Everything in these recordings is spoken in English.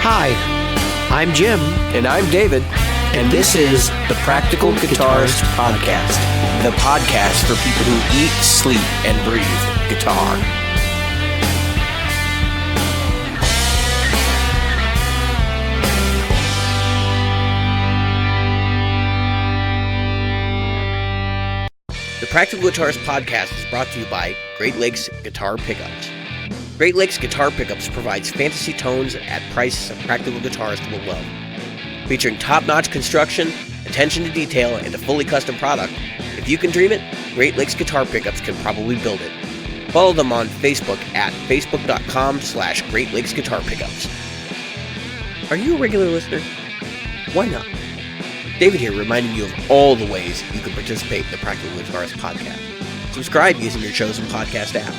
Hi, I'm Jim. And I'm David. And this is the Practical Guitarist Podcast. The podcast for people who eat, sleep, and breathe guitar. The Practical Guitarist Podcast is brought to you by Great Lakes Guitar Pickups. Great Lakes Guitar Pickups provides fantasy tones at prices a practical guitarist will love. Featuring top-notch construction, attention to detail, and a fully custom product, if you can dream it, Great Lakes Guitar Pickups can probably build it. Follow them on Facebook at facebook.com/Great Lakes Guitar Pickups. Are you a regular listener? Why not? David here reminding you of all the ways you can participate in the Practical Guitarist Podcast. Subscribe using your chosen podcast app.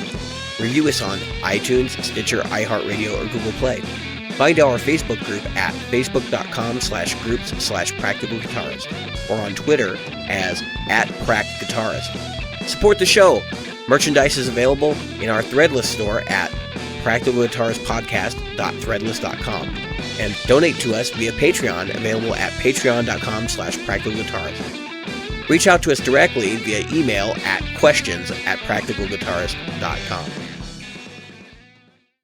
Review us on iTunes, Stitcher, iHeartRadio, or Google Play. Find our Facebook group at facebook.com/groups/Practical Guitarist or on Twitter as @PractGuitarist. Support the show. Merchandise is available in our Threadless store at practicalguitaristpodcast.threadless.com. And donate to us via Patreon, available at patreon.com/practicalguitarist. Reach out to us directly via email at questions@practicalguitarist.com.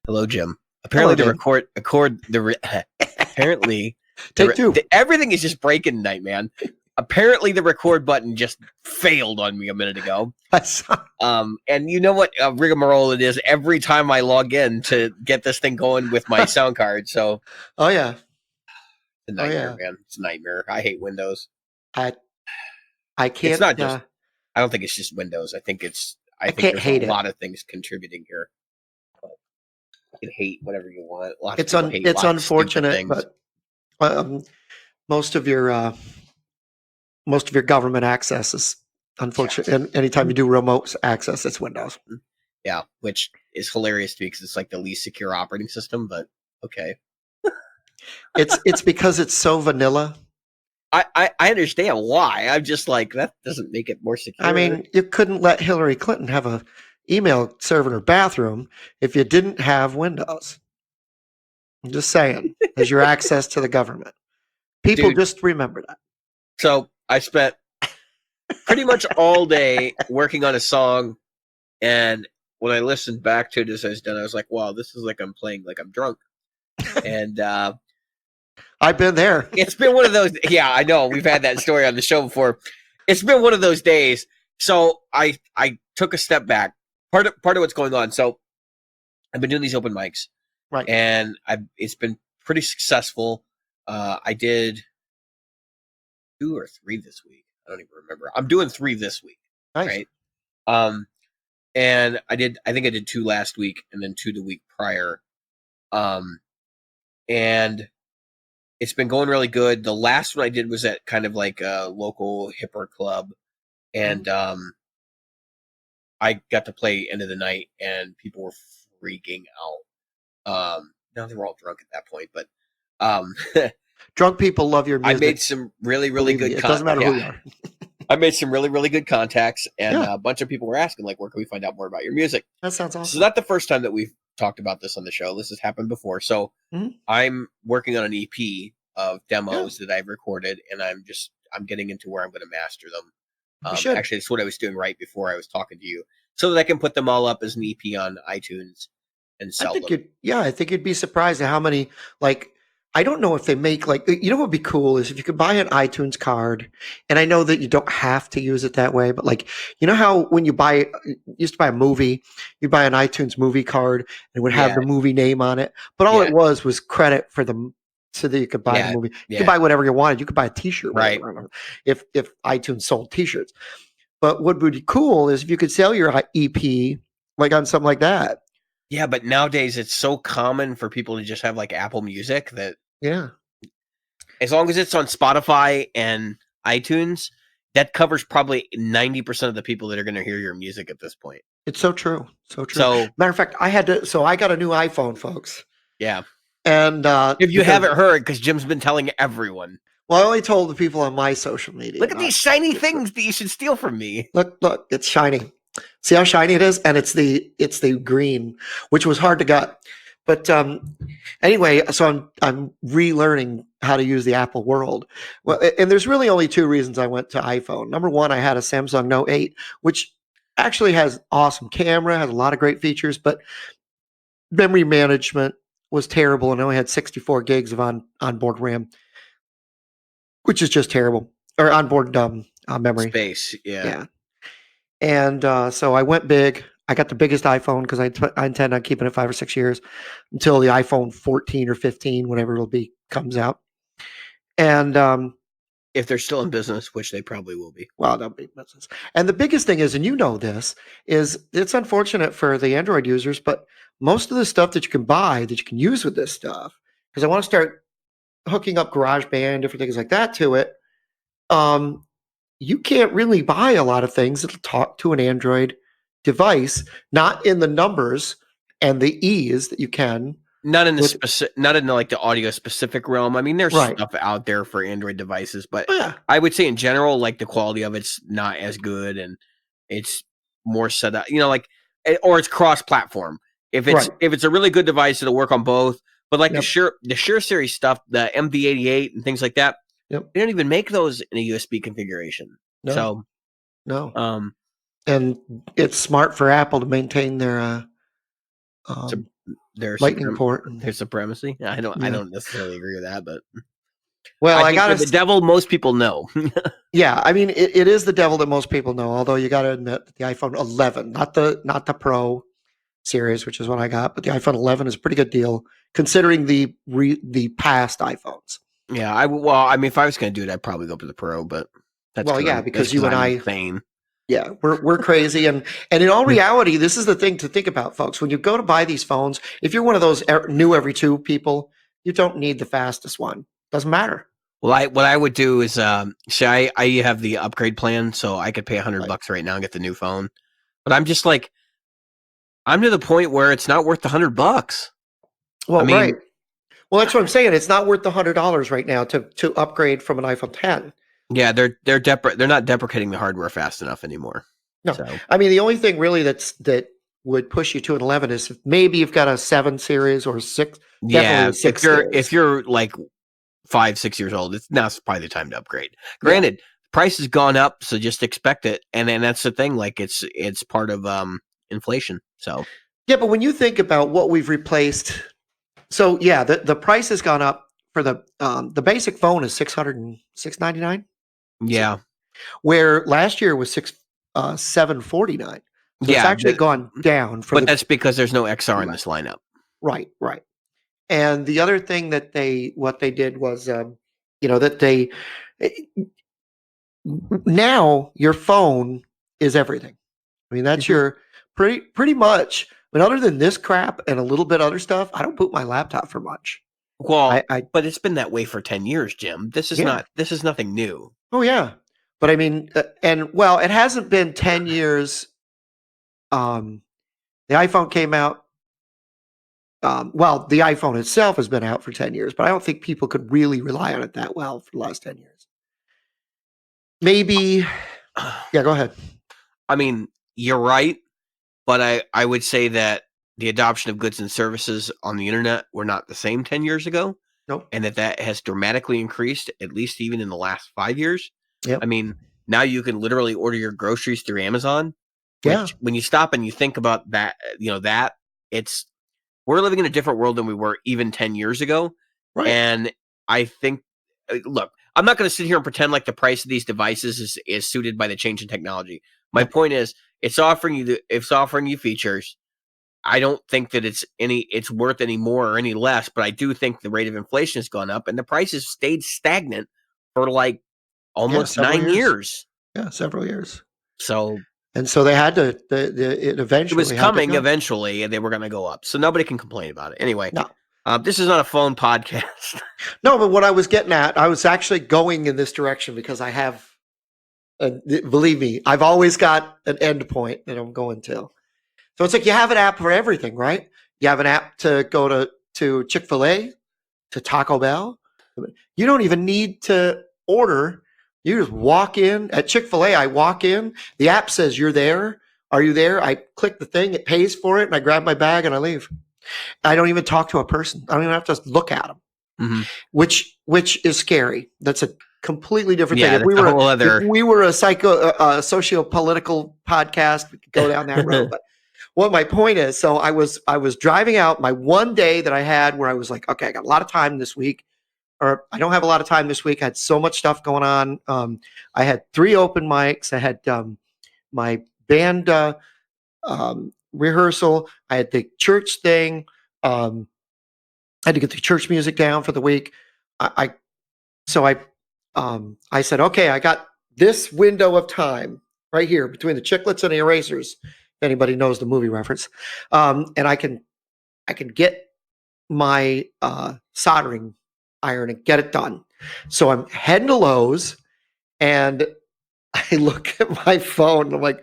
Hello, Jim. Apparently, apparently, Take two. Everything is just breaking tonight, man. Apparently, the record button just failed on me a minute ago. And you know what rigmarole it is every time I log in to get this thing going with my sound card. So, oh yeah, it's a nightmare, man. It's a nightmare. I hate Windows. I can't. It's not just. I don't think it's just Windows. I think it's. I think there's a lot of things contributing here. You can hate whatever you want. It's unfortunate, but most of your government access is unfortunate. And anytime you do remote access, it's Windows. Yeah, which is hilarious to me because it's like the least secure operating system. But okay, it's because it's so vanilla. I understand why. I'm just like, that doesn't make it more secure. I mean, you couldn't let Hillary Clinton have a email server in her bathroom if you didn't have Windows. I'm just saying, as your access to the government. People just remember that. So I spent pretty much all day working on a song, and when I listened back to it as I was done, I was like, wow, this is like I'm playing like I'm drunk. And I've been there. It's been one of those. Yeah, I know. We've had that story on the show before. It's been one of those days. So I took a step back. Part of what's going on. So I've been doing these open mics, right? And it's been pretty successful. I did 2 or 3 this week. I don't even remember. I'm doing 3 this week, nice. Right? And I think I did 2 last week, and then 2 the week prior. And it's been going really good. The last one I did was at kind of like a local hipper club, and I got to play end of the night, and people were freaking out. Now they were all drunk at that point, but drunk people love your music. I made some really, really good. It doesn't matter who you are. I made some really, really good contacts, and a bunch of people were asking, like, where can we find out more about your music? That sounds awesome. This is not the first time that we've talked about this on the show. This has happened before. So I'm working on an EP of demos that I've recorded, and I'm getting into where I'm going to master them. Actually, it's what I was doing right before I was talking to you, so that I can put them all up as an EP on iTunes and sell them. I think you'd be surprised at how many, like, I don't know if they make, like, you know what would be cool is if you could buy an iTunes card, and I know that you don't have to use it that way, but like, you know how when you used to buy a movie, you buy an iTunes movie card and it would have the movie name on it, but all it was credit for them so that you could buy the movie. You could buy whatever you wanted. You could buy a t-shirt, right? If iTunes sold t-shirts. But what would be cool is if you could sell your EP like on something like that. Yeah, but nowadays it's so common for people to just have like Apple Music that as long as it's on Spotify and iTunes, that covers probably 90% of the people that are going to hear your music at this point. It's so true. So true. So, matter of fact, I got a new iPhone, folks. Yeah. And if you haven't heard, because Jim's been telling everyone. Well, I only told the people on my social media. Look at these shiny things that you should steal from me. Look, it's shiny. See how shiny it is? And it's the green, which was hard to get But anyway, so I'm relearning how to use the Apple world. Well, and there's really only two reasons I went to iPhone. Number one, I had a Samsung Note 8, which actually has awesome camera, has a lot of great features, but memory management was terrible, and I only had 64 gigs of onboard RAM, which is just terrible, or onboard memory. Space, yeah. Yeah, and so I went big. I got the biggest iPhone because I intend on keeping it 5 or 6 years until the iPhone 14 or 15, whatever it'll be, comes out. And If they're still in business, which they probably will be. well, that'll be business. And the biggest thing is, and you know this, is it's unfortunate for the Android users, but most of the stuff that you can buy that you can use with this stuff, because I want to start hooking up GarageBand, different things like that to it. You can't really buy a lot of things that'll talk to an Android device, not in the numbers and the ease that you can. Not in like the audio specific realm. I mean, there's Right. stuff out there for Android devices, but Yeah, I would say in general, like the quality of it's not as good, and it's more set up, like, or it's cross platform. If right. it's a really good device, it'll work on both. But like Yep. the Shure series stuff, the MV88 and things like that, Yep. they don't even make those in a USB configuration. No, So, no. And it's smart for Apple to maintain their their Lightning port. their supremacy. I don't Yeah. necessarily agree with that, but Well, I I think gotta. for the devil, most people know. Yeah, I mean, it is the devil that most people know. Although you got to admit that the iPhone 11, not the Pro series, which is what I got, but the iPhone 11 is a pretty good deal considering the past iPhones. Yeah, I mean, if I was going to do it, I'd probably go for the Pro, but that's Well, yeah, because you and I'm I, insane. yeah, we're crazy, and in all reality, this is the thing to think about, folks. When you go to buy these phones, if you're one of those new every two people, you don't need the fastest one. Doesn't matter. Well, what I would do is, say I have the upgrade plan, so I could pay $100 Right. right now and get the new phone. But I'm just like, I'm to the point where it's not worth the $100. Well, I mean, right. Well, that's what I'm saying. It's not worth the $100 right now to upgrade from an iPhone 10. yeah, they're not deprecating the hardware fast enough anymore. No, So I mean the only thing really that would push you to an 11 is if maybe you've got a 7 series or 6. yeah, Definitely a 6 if you're like 5-6 years old, now's probably the time to upgrade. Granted, price has gone up, so just expect it. And then that's the thing, like it's part of inflation. So yeah, but when you think about what we've replaced, so yeah, the price has gone up for the basic phone is $699, yeah, where last year was $749. So it's actually gone down for but that's because there's no XR in this lineup. Right. And the other thing that what they did was, that they now your phone is everything. I mean, that's your pretty much. I mean, other than this crap and a little bit other stuff, I don't boot my laptop for much. Well, I but it's been that way for 10 years, Jim. This is nothing new. Oh yeah, but I mean, it hasn't been 10 years. The iPhone came out. The iPhone itself has been out for 10 years, but I don't think people could really rely on it that well for the last 10 years. Maybe. Yeah, go ahead. I mean, you're right, but I would say that the adoption of goods and services on the internet were not the same 10 years ago. Nope. And that has dramatically increased, at least even in the last 5 years. Yep. I mean, now you can literally order your groceries through Amazon. Yeah. When you stop and you think about that, we're living in a different world than we were even 10 years ago. Right. And I think, look, I'm not going to sit here and pretend like the price of these devices is suited by the change in technology. My point is, it's offering you features. I don't think that it's worth any more or any less, but I do think the rate of inflation has gone up and the prices stayed stagnant for like almost 9 years. Yeah, several years. So they had to. It eventually. It was coming eventually, and they were going to go up. So nobody can complain about it. Anyway, no. This is not a phone podcast. No, but what I was getting at, I was actually going in this direction because I have. Believe me, I've always got an end point that I'm going to. So it's like you have an app for everything, right? You have an app to go to Chick-fil-A, to Taco Bell. You don't even need to order. You just walk in. At Chick-fil-A, I walk in. The app says, "You're there. Are you there?" I click the thing. It pays for it, and I grab my bag and I leave. I don't even talk to a person. I don't even have to look at them, Mm-hmm. which is scary. That's a completely different thing. Yeah, that's a whole If other. we were a socio-political podcast, we could go down that road. But what my point is, so I was driving out my one day that I had where I was like, okay, I got a lot of time this week, or I don't have a lot of time this week. I had so much stuff going on. I had 3 open mics. I had my band rehearsal. I had the church thing. I had to get the church music down for the week. I so I said, okay, I got this window of time right here between the Chiclets and the Erasers. If anybody knows the movie reference, and I can get my soldering iron and get it done. So I'm heading to Lowe's, and I look at my phone. And I'm like,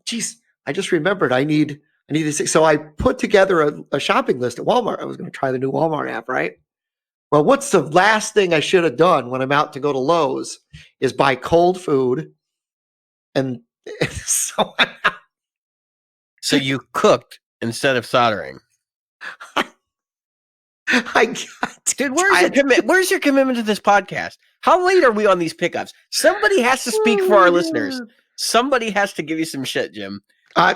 geez, I just remembered I need this. So I put together a shopping list at Walmart. I was going to try the new Walmart app, right? Well, what's the last thing I should have done when I'm out to go to Lowe's is buy cold food. And so So you cooked instead of soldering. Dude, where's your commitment to this podcast? How late are we on these pickups? Somebody has to speak for our listeners. Somebody has to give you some shit, Jim.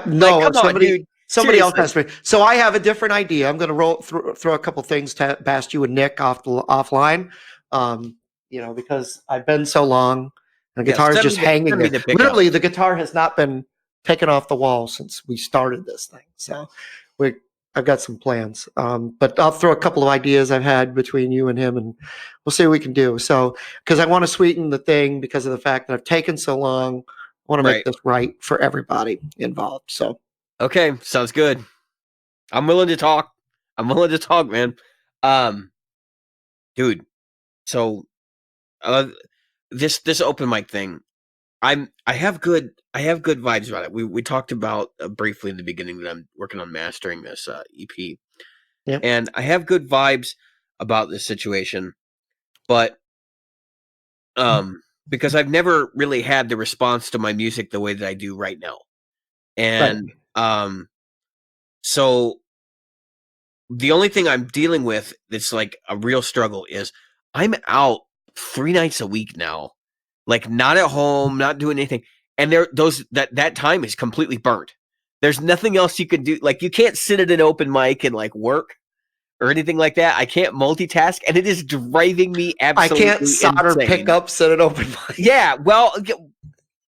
No, come on, dude. Somebody else has to. So I have a different idea. I'm going to throw a couple things past you and Nick offline. Because I've been so long, and the guitar is just hanging there. Literally, the guitar has not been taken off the wall since we started this thing. So I've got some plans. But I'll throw a couple of ideas I've had between you and him, and we'll see what we can do. So, because I want to sweeten the thing because of the fact that I've taken so long. I want to make this right for everybody involved. So. Okay, sounds good. I'm willing to talk. Man. Dude. So, this open mic thing, I have good vibes about it. We talked about briefly in the beginning that I'm working on mastering this EP, and I have good vibes about this situation, but because I've never really had the response to my music the way that I do right now, and so the only thing I'm dealing with that's like a real struggle is I'm out 3 nights a week now, like not at home, not doing anything. And that time is completely burnt. There's nothing else you can do. Like you can't sit at an open mic and like work or anything like that. I can't multitask, and it is driving me absolutely I can't solder insane. pickups at an open mic. Yeah, well,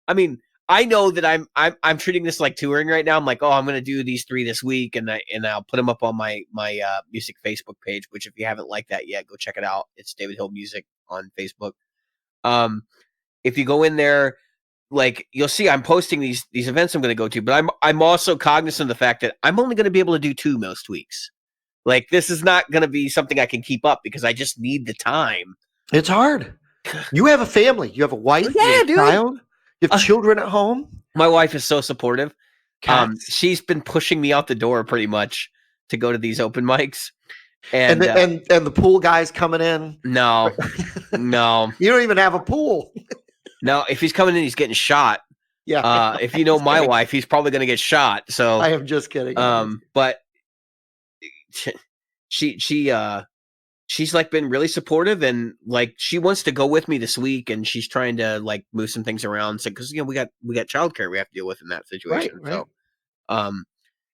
I mean, I know that I'm treating this like touring right now. I'm like, oh, I'm going to do these 3 this week, and I'll put them up on my music Facebook page. Which, if you haven't liked that yet, go check it out. It's David Hill Music on Facebook. If you go in there, like you'll see, I'm posting these events I'm going to go to, but I'm also cognizant of the fact that I'm only going to be able to do 2 most weeks. Like this is not going to be something I can keep up because I just need the time. It's hard. You have a family. You have a wife. Yeah, you have a dude. child. You have children at home. My wife is so supportive. She's been pushing me out the door pretty much to go to these open mics, and the pool guys coming in. No, no, you don't even have a pool. No, if he's coming in, he's getting shot. Yeah. If you know my wife, he's probably going to get shot. So I am just kidding. But she's like been really supportive, and like she wants to go with me this week, and she's trying to like move some things around. So because we got childcare we have to deal with in that situation. Right. So, and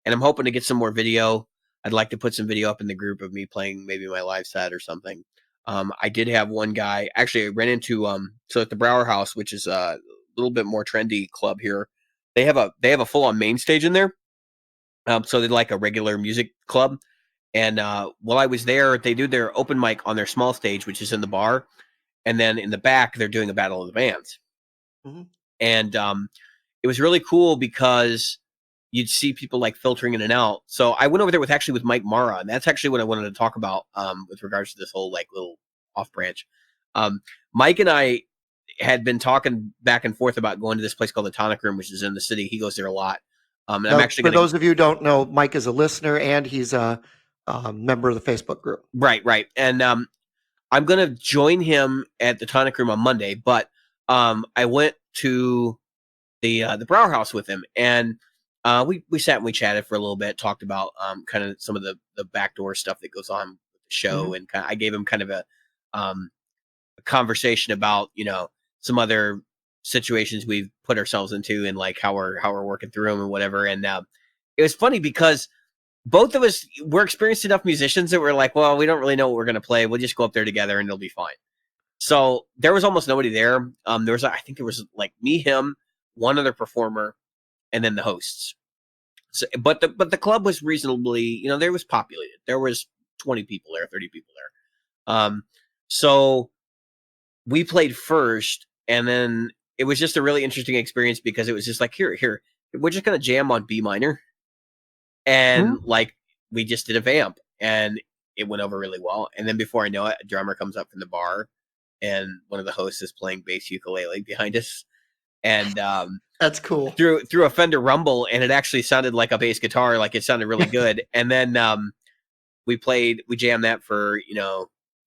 I'm hoping to get some more video. I'd like to put some video up in the group of me playing maybe my live set or something. I did have one guy actually I ran into so at the Brower House, which is a little bit more trendy club here. They have a full on main stage in there. So they're like a regular music club. And while I was there, they do their open mic on their small stage, which is in the bar. And then in the back, they're doing a battle of the bands. Mm-hmm. And it was really cool because you'd see people like filtering in and out. So I went over there with Mike Mara, and that's actually what I wanted to talk about with regards to this whole like little off branch. Mike and I had been talking back and forth about going to this place called the Tonic Room, which is in the city. He goes there a lot. And now, I'm actually for those of you who don't know, Mike is a listener and he's a member of the Facebook group. Right. And I'm going to join him at the Tonic Room on Monday, but I went to the Brower House with him, and We sat and we chatted for a little bit, talked about kind of some of the backdoor stuff that goes on with the show, Mhm. and I gave him kind of a conversation about some other situations we've put ourselves into and like how we're working through them and whatever. And it was funny because both of us were experienced enough musicians that we're like, well, we don't really know what we're gonna play. We'll just go up there together and it'll be fine. So there was almost nobody there. There was I think it was like me, him, one other performer, and then the hosts. So, but the club was reasonably, there was populated. There was 20 people there, 30 people there. So we played first, and then it was just a really interesting experience because it was just like, here, we're just gonna jam on B minor, and Mhm. like we just did a vamp, and it went over really well. And then before I know it, a drummer comes up from the bar, and one of the hosts is playing bass ukulele behind us, and That's cool. through a Fender Rumble, and it actually sounded like a bass guitar, like it sounded really good. And then we jammed that for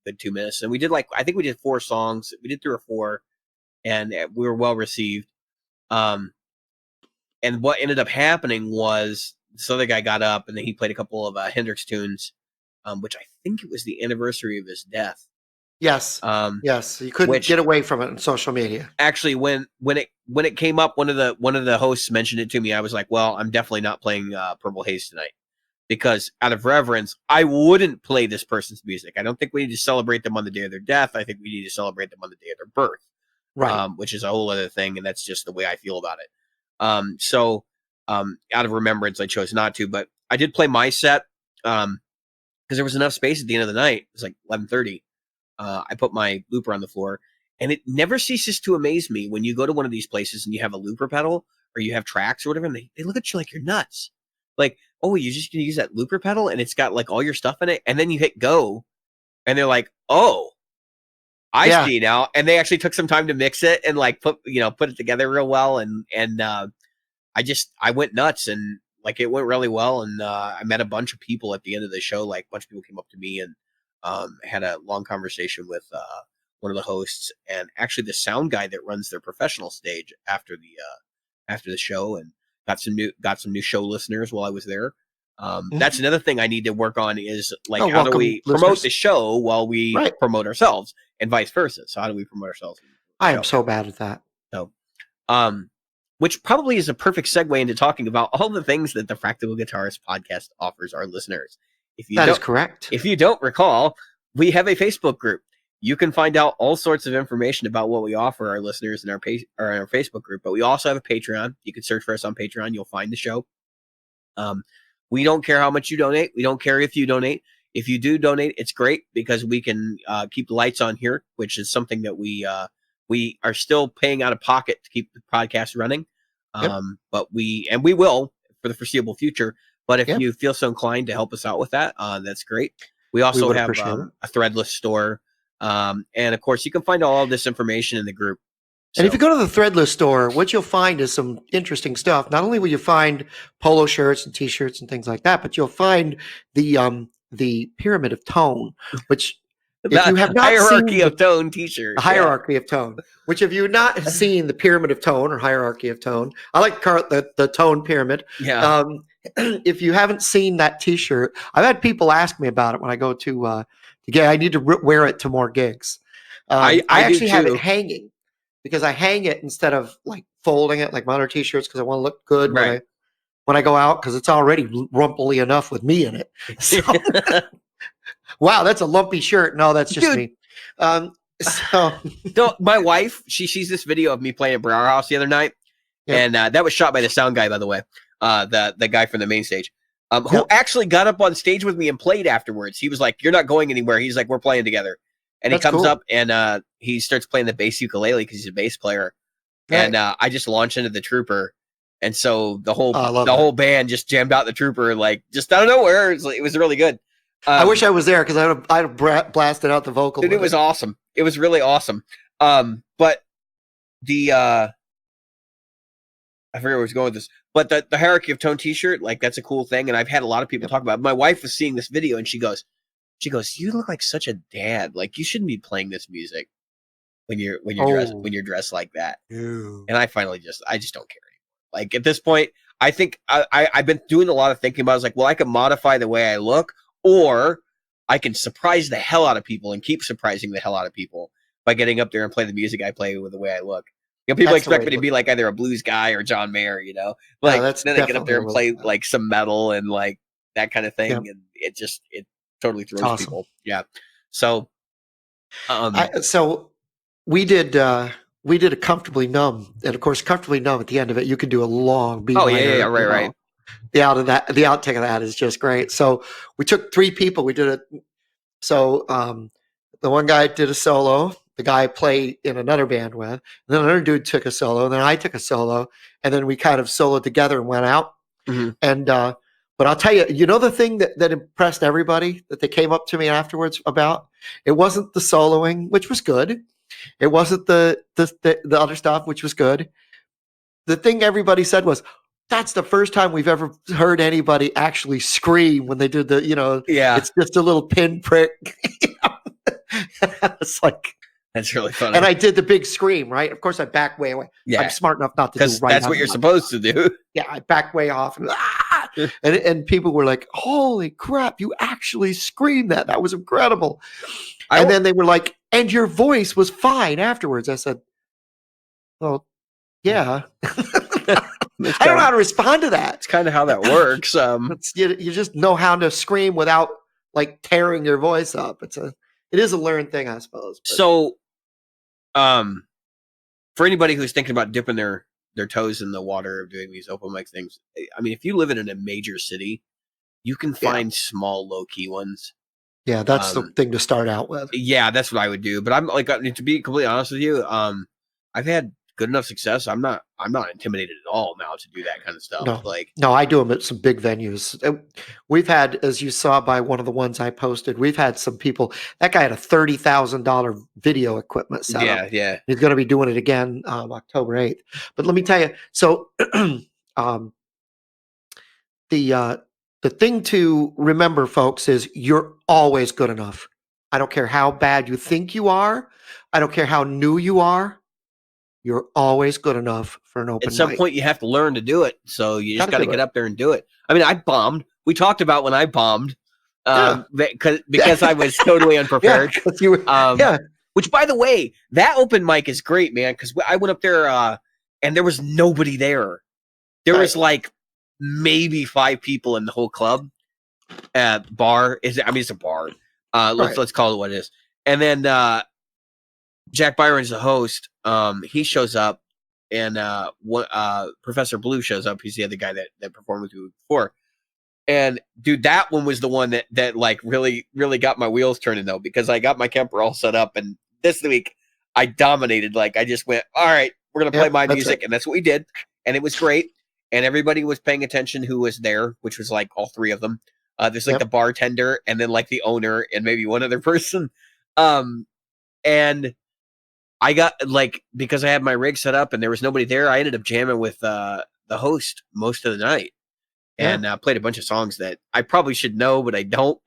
good 2 minutes, and we did I think we did 4 songs. We did 3 or 4, and we were well received. Um, and what ended up happening was this other guy got up and then he played a couple of Hendrix tunes, which I think it was the anniversary of his death. Yes. Um, Yes. You couldn't which get away from it on social media. actually, when it came up, one of the hosts mentioned it to me. I was like, well, I'm definitely not playing Purple Haze tonight because out of reverence, I wouldn't play this person's music. I don't think we need to celebrate them on the day of their death. I think we need to celebrate them on the day of their birth, Right. which is a whole other thing, and that's just the way I feel about it. So out of remembrance, I chose not to, but I did play my set because there was enough space at the end of the night. It was like 11:30. I put my looper on the floor, and it never ceases to amaze me when you go to one of these places and you have a looper pedal or you have tracks or whatever, and they look at you like you're nuts. Like, oh, you just gonna use that looper pedal and it's got like all your stuff in it, and then you hit go, and they're like, oh, I Yeah. see now. And they actually took some time to mix it and like put it together real well, and I went nuts, and like it went really well, and I met a bunch of people at the end of the show. Like a bunch of people came up to me and had a long conversation with one of the hosts and actually the sound guy that runs their professional stage after the show, and got some new show listeners while I was there. That's Mhm. another thing I need to work on is like Oh, how do welcome, we promote listeners. the show while we Right. promote ourselves and vice versa. So how do we promote ourselves in the I am show? so bad at that. So um, which probably is a perfect segue into talking about all the things that the Practical Guitarist podcast offers our listeners. If you That is don't, correct. if you don't recall, we have a Facebook group. You can find out all sorts of information about what we offer our listeners in our Facebook group. But we also have a Patreon. You can search for us on Patreon. You'll find the show. Um, we don't care how much you donate. We don't care if you donate. If you do donate, it's great because we can keep the lights on here, which is something that we are still paying out of pocket to keep the podcast running. Yep. But we will for the foreseeable future. But if Yep. you feel so inclined to help us out with that, that's great. We We also would have appreciate it. a threadless store, and of course, you can find all of this information in the group. And if you So go to the Threadless store, what you'll find is some interesting stuff. Not only will you find polo shirts and T-shirts and things like that, but you'll find the pyramid of tone, which if you the have not hierarchy seen of the tone T-shirt, yeah. hierarchy of tone, which if you've not seen the pyramid of tone or hierarchy of tone, I like to call it the tone pyramid. Yeah. If you haven't seen that T-shirt, I've had people ask me about it when I go to get. I need to wear it to more gigs. I I do actually have it too. hanging because I hang it instead of like folding it like my other T-shirts because I want to look good Right. when I go out because it's already rumply enough with me in it. So wow, that's a lumpy shirt. No, that's just Dude, me. So so my wife, she sees this video of me playing at Brouwer House the other night, yep, and that was shot by the sound guy, by the way, the guy from the main stage, who yep, actually got up on stage with me and played afterwards. He was like, "You're not going anywhere." He's like, "We're playing together," and he that's comes cool. up and he starts playing the bass ukulele because he's a bass player, and Right. I just launched into the Trooper, and so the Oh, whole I love the that. whole band just jammed out the Trooper like just out of nowhere. It was really good. I wish Um, I was there because I'd have blasted out the vocal Dude, it with was it. awesome. It was really awesome. But the I forget where I was going with this, but the hierarchy of tone T-shirt, like that's a cool thing, and I've had a lot of people Yep. talk about it. My wife was seeing this video, and she goes, "You look like such a dad. Like you shouldn't be playing this music when you're Oh, dressed like that." no. And I just don't care anymore. Like at this point, I think I've been doing a lot of thinking about it. I was like, well, I can modify the way I look, or I can surprise the hell out of people and keep surprising the hell out of people by getting up there and play the music I play with the way I look. You know, people That's the expect way me to to look be at like it. either a blues guy or John Mayer, you know. No, Like that's then I get up definitely there a and way to play look at it. like some metal and like that kind of Yeah, thing, and it totally it's throws awesome. people. Yeah. So So we did a comfortably numb, and of course, comfortably numb. At the end of it, you could do a long B oh yeah, minor. right, right. The outtake of that is just great. So we took three people. We did it. So the one guy did a solo. The guy I played in another band with. And then another dude took a solo. And then I took a solo. And then we kind of soloed together and went out. Mm-hmm. And but I'll tell you, the thing that impressed everybody that they came up to me afterwards about, it wasn't the soloing, which was good. It wasn't the other stuff, which was good. The thing everybody said was, that's the first time we've ever heard anybody actually scream when they did Yeah, it's just a little pinprick. It's like, that's really funny. and I did the big scream, right? Of course, I back way away. Yeah, I'm smart enough not to do because right. that's what you're supposed to do. Yeah, I back way off, and people were like, "Holy crap! You actually screamed that! That was incredible!" And then they were like, "And your voice was fine afterwards." I said, "Well, yeah." I don't know how to respond to that. It's kind of how that works. You just know how to scream without like tearing your voice up. It is a learned thing, I suppose. But. So, for anybody who's thinking about dipping their toes in the water of doing these open mic things, I mean, if you live in a major city, you can find small, low key ones. Yeah, that's the thing to start out with. Yeah, that's what I would do. But I'm like, to be completely honest with you, I've had good enough success. I'm not intimidated at all now to do that kind of stuff. No, I do them at some big venues. We've had, as you saw by one of the ones I posted, we've had some people. That guy had a $30,000 video equipment set up. Yeah. He's going to be doing it again October 8th. But let me tell you, so the thing to remember, folks, is you're always good enough. I don't care how bad you think you are. I don't care how new you are. You're always good enough for an open mic. At some point, you have to learn to do it. So you just got to get up there and do it. I mean, I bombed. We talked about when I bombed because I was totally unprepared. Which, by the way, that open mic is great, man, because I went up there and there was nobody there. There was like maybe 5 people in the whole club. Bar. It's a bar. Let's call it what it is. And then Jack Byron's the host. He shows up, and Professor Blue shows up. He's the other guy that performed with you before. And dude, that one was the one that like really got my wheels turning though, because I got my Kemper all set up, and this week I dominated. Like I just went, all right, we're gonna play my music, and that's what we did, and it was great, and everybody was paying attention who was there, which was like all 3 of them. There's like the bartender, and then like the owner, and maybe one other person, and I got like, because I had my rig set up and there was nobody there, I ended up jamming with the host most of the night, and played a bunch of songs that I probably should know, but I don't.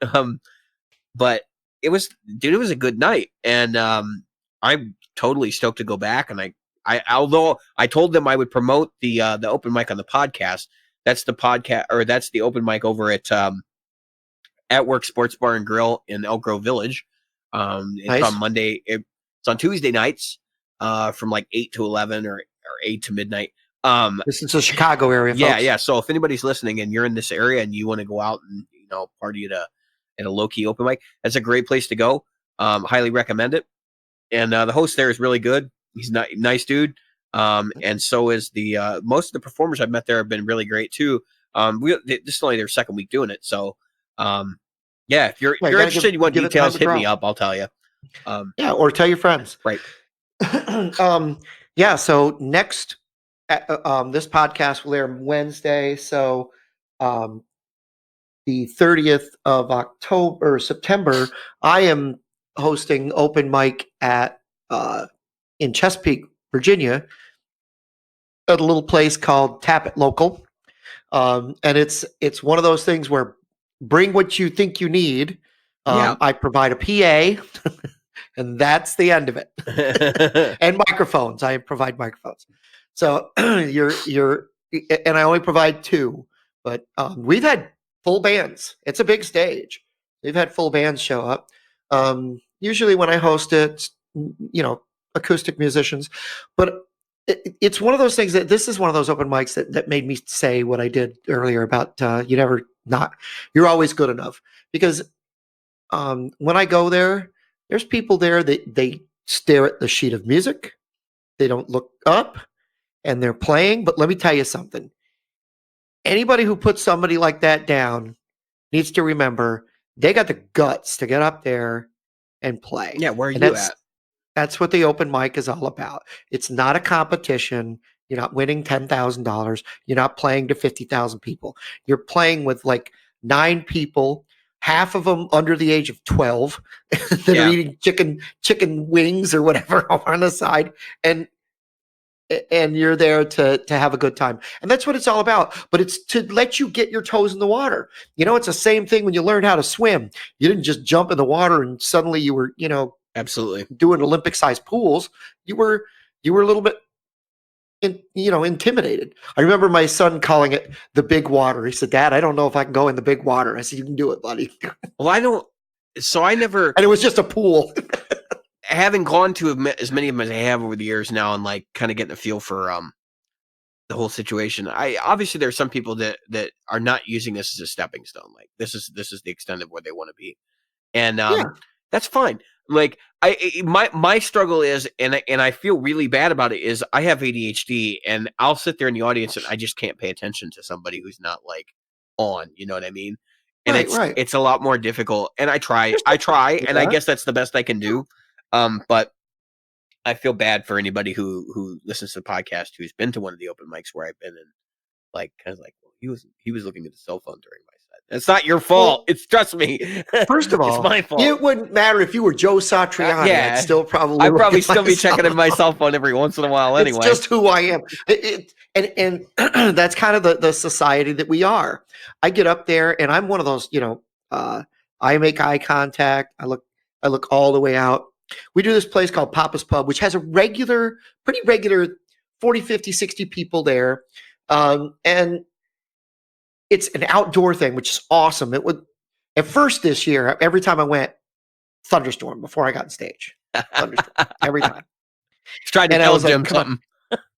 But it was a good night, and I'm totally stoked to go back. And although I told them I would promote the open mic on the podcast, that's the podcast, or that's the open mic over at Work Sports Bar and Grill in Elk Grove Village. It's on Monday. It's on Tuesday nights, from like 8 to 11 or 8 to midnight. This is a Chicago area, folks. Yeah. So if anybody's listening and you're in this area and you want to go out and party at a low key open mic, that's a great place to go. Highly recommend it. And the host there is really good. He's a nice dude. And so is the most of the performers I've met there have been really great too. This is only their second week doing it, so if you're interested, you want details, hit me up. I'll tell you. Or tell your friends. Right. So next, this podcast will air Wednesday. So, the 30th of September, I am hosting open mic in Chesapeake, Virginia, at a little place called Tap It Local. And it's one of those things where bring what you think you need. I provide a PA. And that's the end of it. And microphones. I provide microphones. So you're and I only provide two, but we've had full bands. It's a big stage. We've had full bands show up. Usually when I host it, acoustic musicians, but it's one of those things that this is one of those open mics that made me say what I did earlier about you're always good enough, because when I go there, there's people there that they stare at the sheet of music, they don't look up, and they're playing. But let me tell you something. Anybody who puts somebody like that down needs to remember they got the guts to get up there and play. Yeah, where are And you at? that's what the open mic is all about. It's not a competition. You're not winning $10,000. You're not playing to 50,000 people. You're playing with like 9 people, half of them under the age of 12 that are eating chicken wings or whatever on the side, and you're there to have a good time. And that's what it's all about. But it's to let you get your toes in the water. It's the same thing when you learned how to swim. You didn't just jump in the water and suddenly you were, absolutely doing Olympic-sized pools. You were a little bit intimidated. I remember my son calling it the big water. He said, "Dad, I don't know if I can go in the big water." I said, "You can do it, buddy." Well, I never. And it was just a pool. Having gone to as many of them as I have over the years now, and like kind of getting a feel for the whole situation. Obviously there's some people that are not using this as a stepping stone. Like this is the extent of where they want to be, and that's fine. Like my struggle is, and I feel really bad about it, is I have ADHD, and I'll sit there in the audience and I just can't pay attention to somebody who's not like on. You know what I mean? And Right. it's a lot more difficult. And I try, and I guess that's the best I can do. But I feel bad for anybody who listens to the podcast who's been to one of the open mics where I've been, and like kind of like, well, he was looking at his cell phone during my set. It's not your fault. Well, it's trust me. First of all, it's my fault. It wouldn't matter if you were Joe Satriani. Yeah. I'd still probably be checking in my cell phone every once in a while anyway. It's just who I am. And that's kind of the society that we are. I get up there and I'm one of those, I make eye contact. I look all the way out. We do this place called Papa's Pub, which has pretty regular 40, 50, 60 people there. And it's an outdoor thing, which is awesome. It would, at first this year, every time I went, thunderstorm before I got on stage. Thunderstorm every time. Tried to tell Jim something.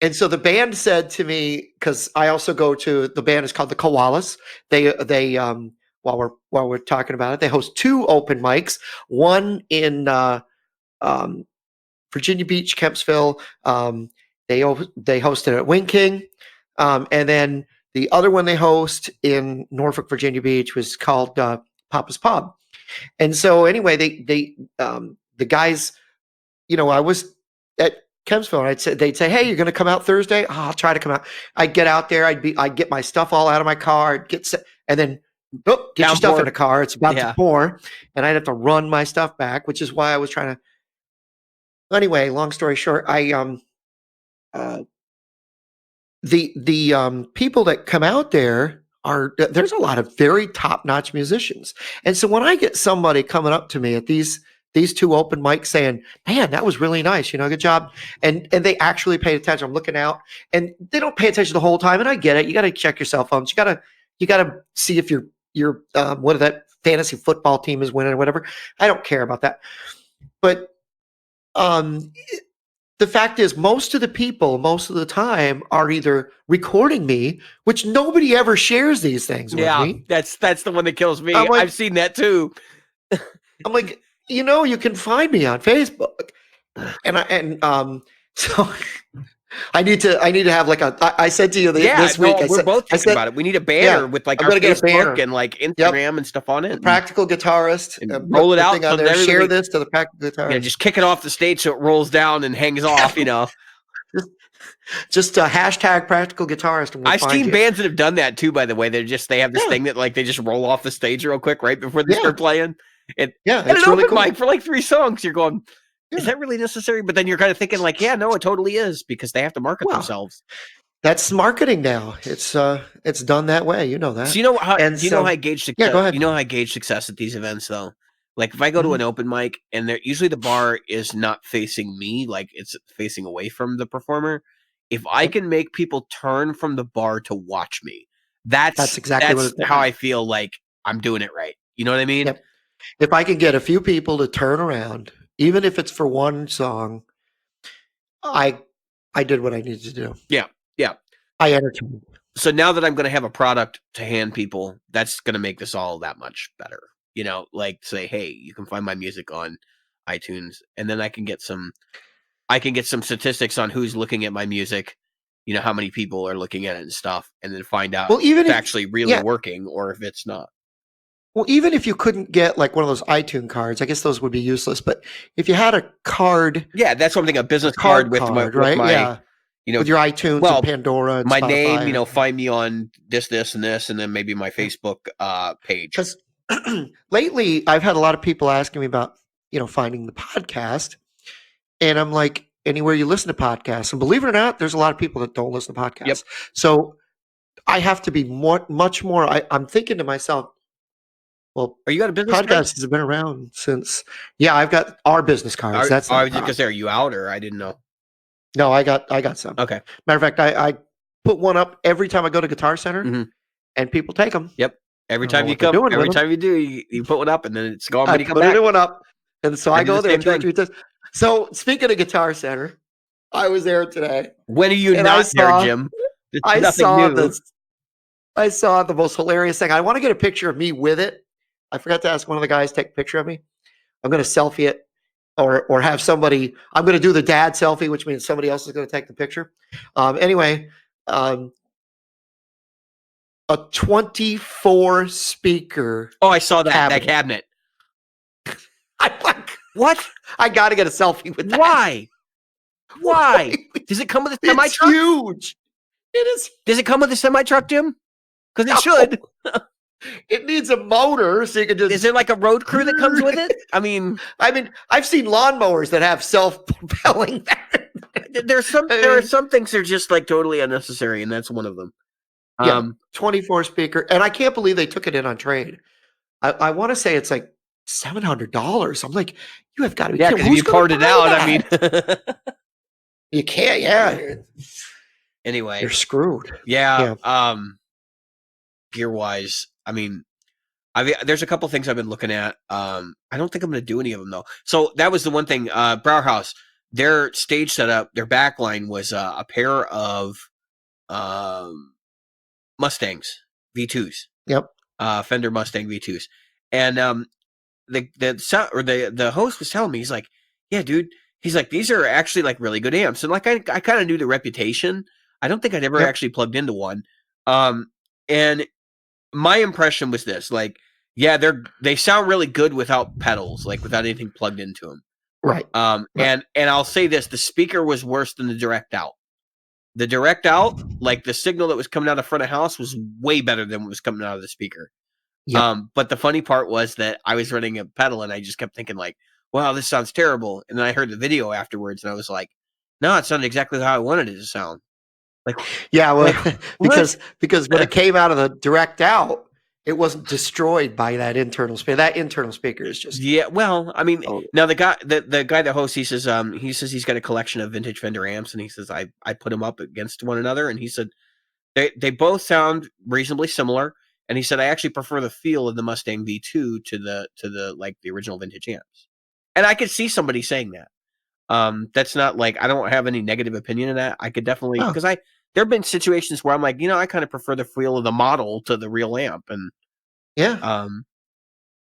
And so the band said to me, because I also go to, the band is called the Koalas. They while we're talking about it, they host 2 open mics. One in Virginia Beach, Kempsville. They hosted at Wing King, and then the other one they host in Norfolk, Virginia Beach was called Papa's Pub. And so anyway, the guys, I was at Kempsville, and they'd say, "Hey, you're going to come out Thursday?" "Oh, I'll try to come out." I'd get out there. I'd get my stuff all out of my car. I'd get set, and then get your stuff in the car. It's about to pour, and I'd have to run my stuff back, which is why I was trying to. Anyway, long story short, the people that come out there's a lot of very top-notch musicians. And so when I get somebody coming up to me at these 2 open mics saying, "Man, that was really nice, good job," and they actually paid attention. I'm looking out, and they don't pay attention the whole time. And I get it. You got to check your cell phones. You got to see if your what that fantasy football team is winning or whatever. I don't care about that. But the fact is, most of the people, most of the time, are either recording me, which nobody ever shares these things with me. That's the one that kills me. I've seen that too. I'm like, you can find me on Facebook, so I need to have like I said to you this week. We're both thinking about it. We need a banner with like our Facebook and like Instagram and stuff on it. Practical Guitarist. And roll it out. On there. Share this to the Practical Guitarist. Yeah, just kick it off the stage so it rolls down and hangs off. Just a hashtag Practical Guitarist. I've seen bands that have done that too. By the way, they have this thing that like they just roll off the stage real quick right before they start playing. And it's really cool. Like for like 3 songs, you're going, is that really necessary? But then you're kind of thinking like, yeah, no, it totally is, because they have to market themselves. That's marketing now. It's done that way. You know that. So you know how I gauge success? Yeah, go ahead. You know how I gauge success at these events though? Like if I go to an open mic and usually the bar is not facing me, like it's facing away from the performer. if I can make people turn from the bar to watch me, That's exactly what how I feel like I'm doing it right. You know what I mean? Yep. If I can get a few people to turn around, even if it's for one song, I did what I needed to do. Yeah. Yeah. I entertained. So now that I'm going to have a product to hand people, that's going to make this all that much better. You know, like say, hey, you can find my music on iTunes, and then I can get some statistics on who's looking at my music, you know, how many people are looking at it and stuff, and then find out Well, if even it's if actually really yeah, working or if it's not. well, even if you couldn't get like one of those iTunes cards, I guess those would be useless. But if you had a card, Yeah, that's something, a a business card card with card, right? my, Yeah, you know, with your iTunes and well, Pandora and my name, you Spotify. know, find me on this, and this, and then maybe my Facebook page. Because lately, I've had a lot of people asking me about, finding the podcast, and I'm like, anywhere you listen to podcasts, and believe it or not, there's a lot of people that don't listen to podcasts. Yep. So I have to be much more. I'm thinking to myself, well, Are you got a business card? podcasts have been around since. Yeah, I've got our business cards. That's I not a was just gonna problem. say, are you out, or I didn't know? No, I got some. Okay. Matter of fact, I put one up every time I go to Guitar Center, Mhm. and people take them. Yep. Every I don't know time you what they're come, doing with every 'em. time you do, you put one up, and then it's gone I when you come put a back. new one up, and so I I do go the there same 2 or thing. 3 times. So speaking of Guitar Center, I was there today, When are you and not there, Jim? It's I nothing saw new. I saw the most hilarious thing. I want to get a picture of me with it. I forgot to ask one of the guys to take a picture of me. I'm going to selfie it, or have somebody. I'm going to do the dad selfie, which means somebody else is going to take the picture. Anyway, um, a 24 speaker. Oh, I saw that cabinet. cabinet. I'm like, What? I got to get a selfie with that. Why? Why? Does it come with a semi It's truck? huge. It is. Does it come with a semi truck, Jim? Because it No. should. It needs a motor so you can just. Is there like a road crew that comes with it? I mean, I've seen lawnmowers that have self-propelling. there are some things that are just like totally unnecessary, and that's one of them. Yeah, 24 speaker, and I can't believe they took it in on trade. I want to say it's like $700. I'm like, you have got to be kidding. because if Who's you gonna part it buy out, that? I mean, You can't. Yeah, anyway, you're screwed. yeah. Gear wise, I mean, there's a couple things I've been looking at. I don't think I'm going to do any of them though. So that was the one thing. Brauhaus, their stage setup, their backline was a pair of Mustangs V2s. Yep. Fender Mustang V2s, and the host was telling me, he's like, yeah, dude. He's like, these are actually like really good amps, and like I kind of knew the reputation. I don't think I'd ever actually plugged into one. And my impression was this, like, yeah, they sound really good without pedals, like without anything plugged into them. Right. And I'll say this, the speaker was worse than the direct out. The direct out, like the signal that was coming out of front of house was way better than what was coming out of the speaker. Yep. But the funny part was that I was running a pedal and I just kept thinking like, wow, this sounds terrible. And then I heard the video afterwards and I was like, no, it sounded exactly how I wanted it to sound. Like, yeah, well, like, because when it came out of the direct out, it wasn't destroyed by that internal speaker. That internal speaker is just well, I mean, now the guy that hosts, he says he's got a collection of vintage Fender amps, and he says I put them up against one another, and he said they both sound reasonably similar, and he said I actually prefer the feel of the Mustang V2 to the like the original vintage amps, and I could see somebody saying that. That's not like, I don't have any negative opinion of that. I could definitely, because there have been situations where I'm like, I kind of prefer the feel of the model to the real amp, and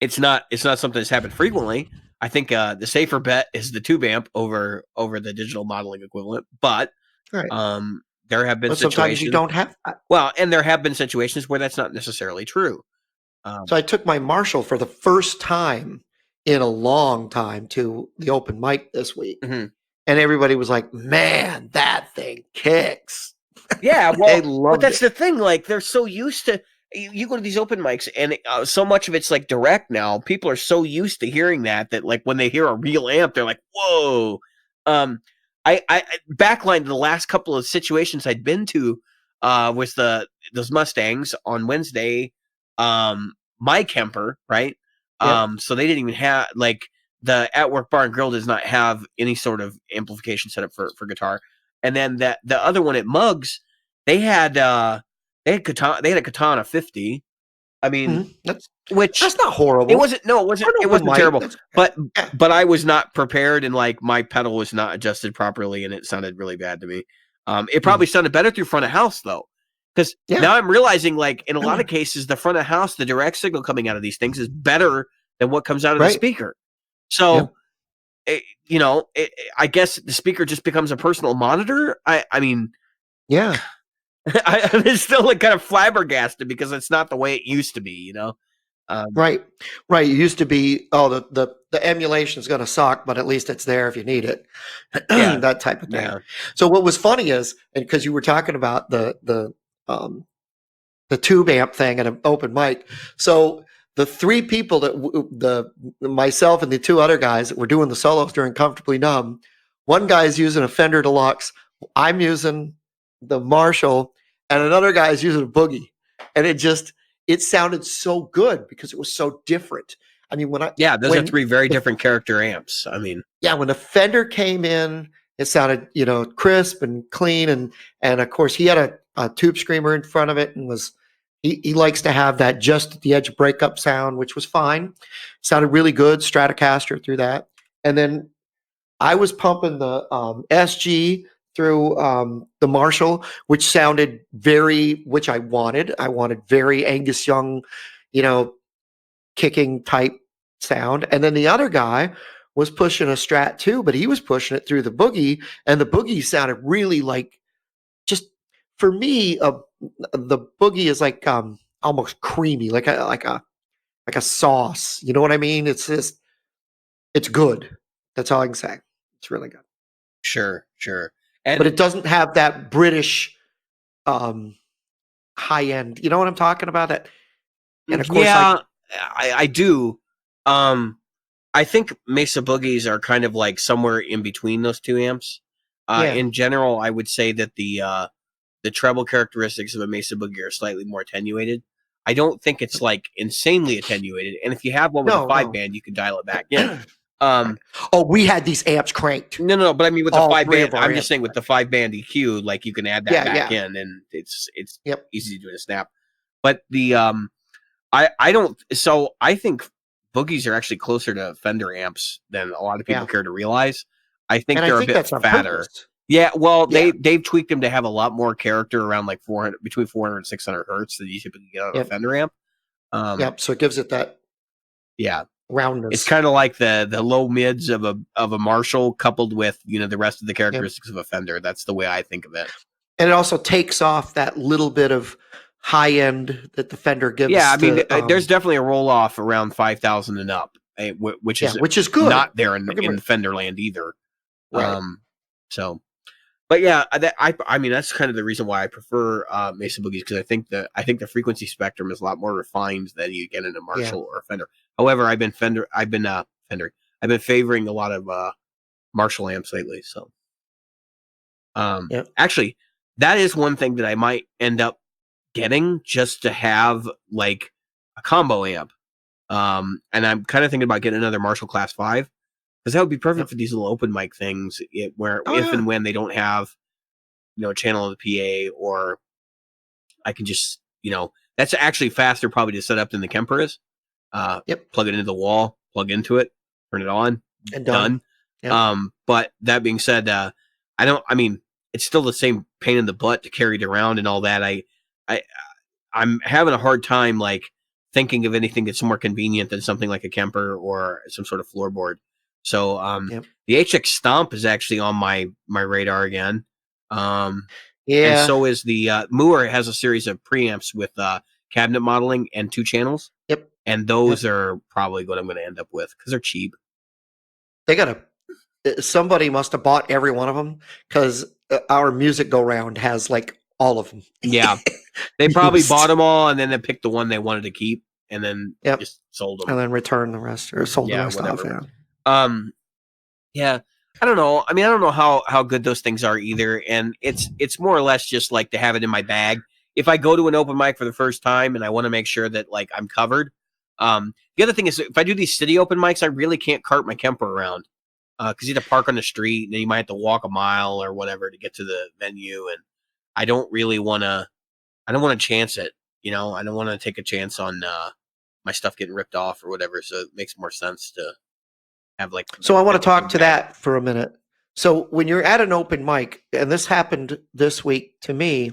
it's not something that's happened frequently. I think the safer bet is the tube amp over the digital modeling equivalent, but there have been situations sometimes you don't have that. Well, and there have been situations where that's not necessarily true. So I took my Marshall for the first time in a long time to the open mic this week. Mm-hmm. And everybody was like, man, that thing kicks. Yeah, well, but that's the thing. Like, they're so used to, you go to these open mics and so much of it's like direct now. People are so used to hearing that like when they hear a real amp, they're like, whoa. I backlined the last couple of situations I'd been to was those Mustangs on Wednesday. My Kemper, right? Yep. So they didn't even have, like, the At Work Bar and Grill does not have any sort of amplification setup for guitar. and then the other one at Mugs, they had a Katana 50. I mean, That's which not it horrible wasn't. No, for an it open wasn't mic. terrible. That's yeah, But I was not prepared, and like my pedal was not adjusted properly, and it sounded really bad to me. It probably mm, sounded better through front of house though, because yeah, now I'm realizing, like in a lot of cases, the front of house, the direct signal coming out of these things is better than what comes out of the right, speaker. yeah, So, I guess the speaker just becomes a personal monitor. I mean, yeah. I'm still like kind of flabbergasted because it's not the way it used to be. Um, Right, right. It used to be, oh, the emulation is going to suck, but at least it's there if you need it, yeah, that type of thing. yeah, So what was funny is, and because you were talking about um, the tube amp thing and an open mic, so the three people that the myself and the two other guys that were doing the solos during Comfortably Numb, one guy is using a Fender Deluxe, I'm using the Marshall, and another guy is using a Boogie, and it sounded so good because it was so different. I mean, yeah. Those are when three very the different character amps. I mean, yeah, when the Fender came in, it sounded crisp and clean, and of course he had a tube screamer in front of it, and he likes to have that just at the edge breakup sound, which was fine. Sounded really good, Stratocaster through that, and then I was pumping the SG through the Marshall, which sounded which I wanted. I wanted very Angus Young, you know, kicking type sound. And then the other guy was pushing a Strat too, but he was pushing it through the Boogie, and the Boogie sounded really like just for me. The Boogie is like almost creamy, like a sauce. You know what I mean? It's good. That's all I can say. It's really good, sure. but And it doesn't have that British um, high end. You know what I'm talking about? That, and of course, like yeah, I do. Um, I think Mesa Boogies are kind of like somewhere in between those two amps. yeah, In general, I would say that the treble characteristics of a Mesa Boogie are slightly more attenuated. I don't think it's like insanely attenuated. And if you have one with a no, five no. band, you can dial it back in. Right. Oh, we had these amps cranked. No, but I mean with the All five three band, of our I'm just amps saying with cranked. the five band EQ, like you can add that Yeah, back yeah. in, and it's Yep. easy to do in a snap. But I don't. So I think Boogies are actually closer to Fender amps than a lot of people Yeah. care to realize. I think And I they're a think bit that's on fatter. purpose. Yeah, well, Yeah. they've tweaked them to have a lot more character around like 400 between 400 and 600 hertz that you typically get out of a Yep. Fender amp. Um, Yep. So it gives it that yeah, it's roundness. kind of like the low mids of a Marshall coupled with the rest of the Yep. characteristics of a Fender. That's the way I think of it. And it also takes off that little bit of high end that the Fender Yeah, gives I mean, to there's definitely a roll off around 5,000 and up, which yeah, is which is good. not there in Don't get me- Fenderland either. Right. So, but yeah, I mean that's kind of the reason why I prefer Mesa Boogies, because I think the frequency spectrum is a lot more refined than you get in a Yeah. Marshall or a Fender. However, I've been favoring a lot of Marshall amps lately. So, Yeah. actually, that is one thing that I might end up getting just to have like a combo amp. And I'm kind of thinking about getting another Marshall Class 5, because that would be perfect Yep. for these little open mic things where Oh, if yeah. and when they don't have a channel in the PA, or I can just that's actually faster probably to set up than the Kemper is. Yep. Plug it into the wall, plug into it, turn it on, And done. Yep. But that being said, I mean, it's still the same pain in the butt to carry it around and all that. I I'm having a hard time like thinking of anything that's more convenient than something like a Kemper or some sort of floorboard. So Yep. the HX Stomp is actually on my radar again. And Yeah. so is the Moore has a series of preamps with cabinet modeling and 2 channels. Yep. And those are probably what I'm going to end up with because they're cheap. Somebody must have bought every one of them, because our music go round has like all of them. Yeah. They probably bought them all and then they picked the one they wanted to keep and then Yep. just sold them. And then returned the rest or sold the rest off. whatever. Yeah. Yeah. I don't know. I mean, I don't know how good those things are either. And it's more or less just like to have it in my bag. If I go to an open mic for the first time and I want to make sure that like I'm covered. The other thing is if I do these city open mics, I really can't cart my Kemper around. because you have to park on the street, and then you might have to walk a mile or whatever to get to the venue. And I don't really want to. I don't want to chance it. I don't want to take a chance on my stuff getting ripped off or whatever. So it makes more sense to have like. So I want to talk to that for a minute. So when you're at an open mic, and this happened this week to me,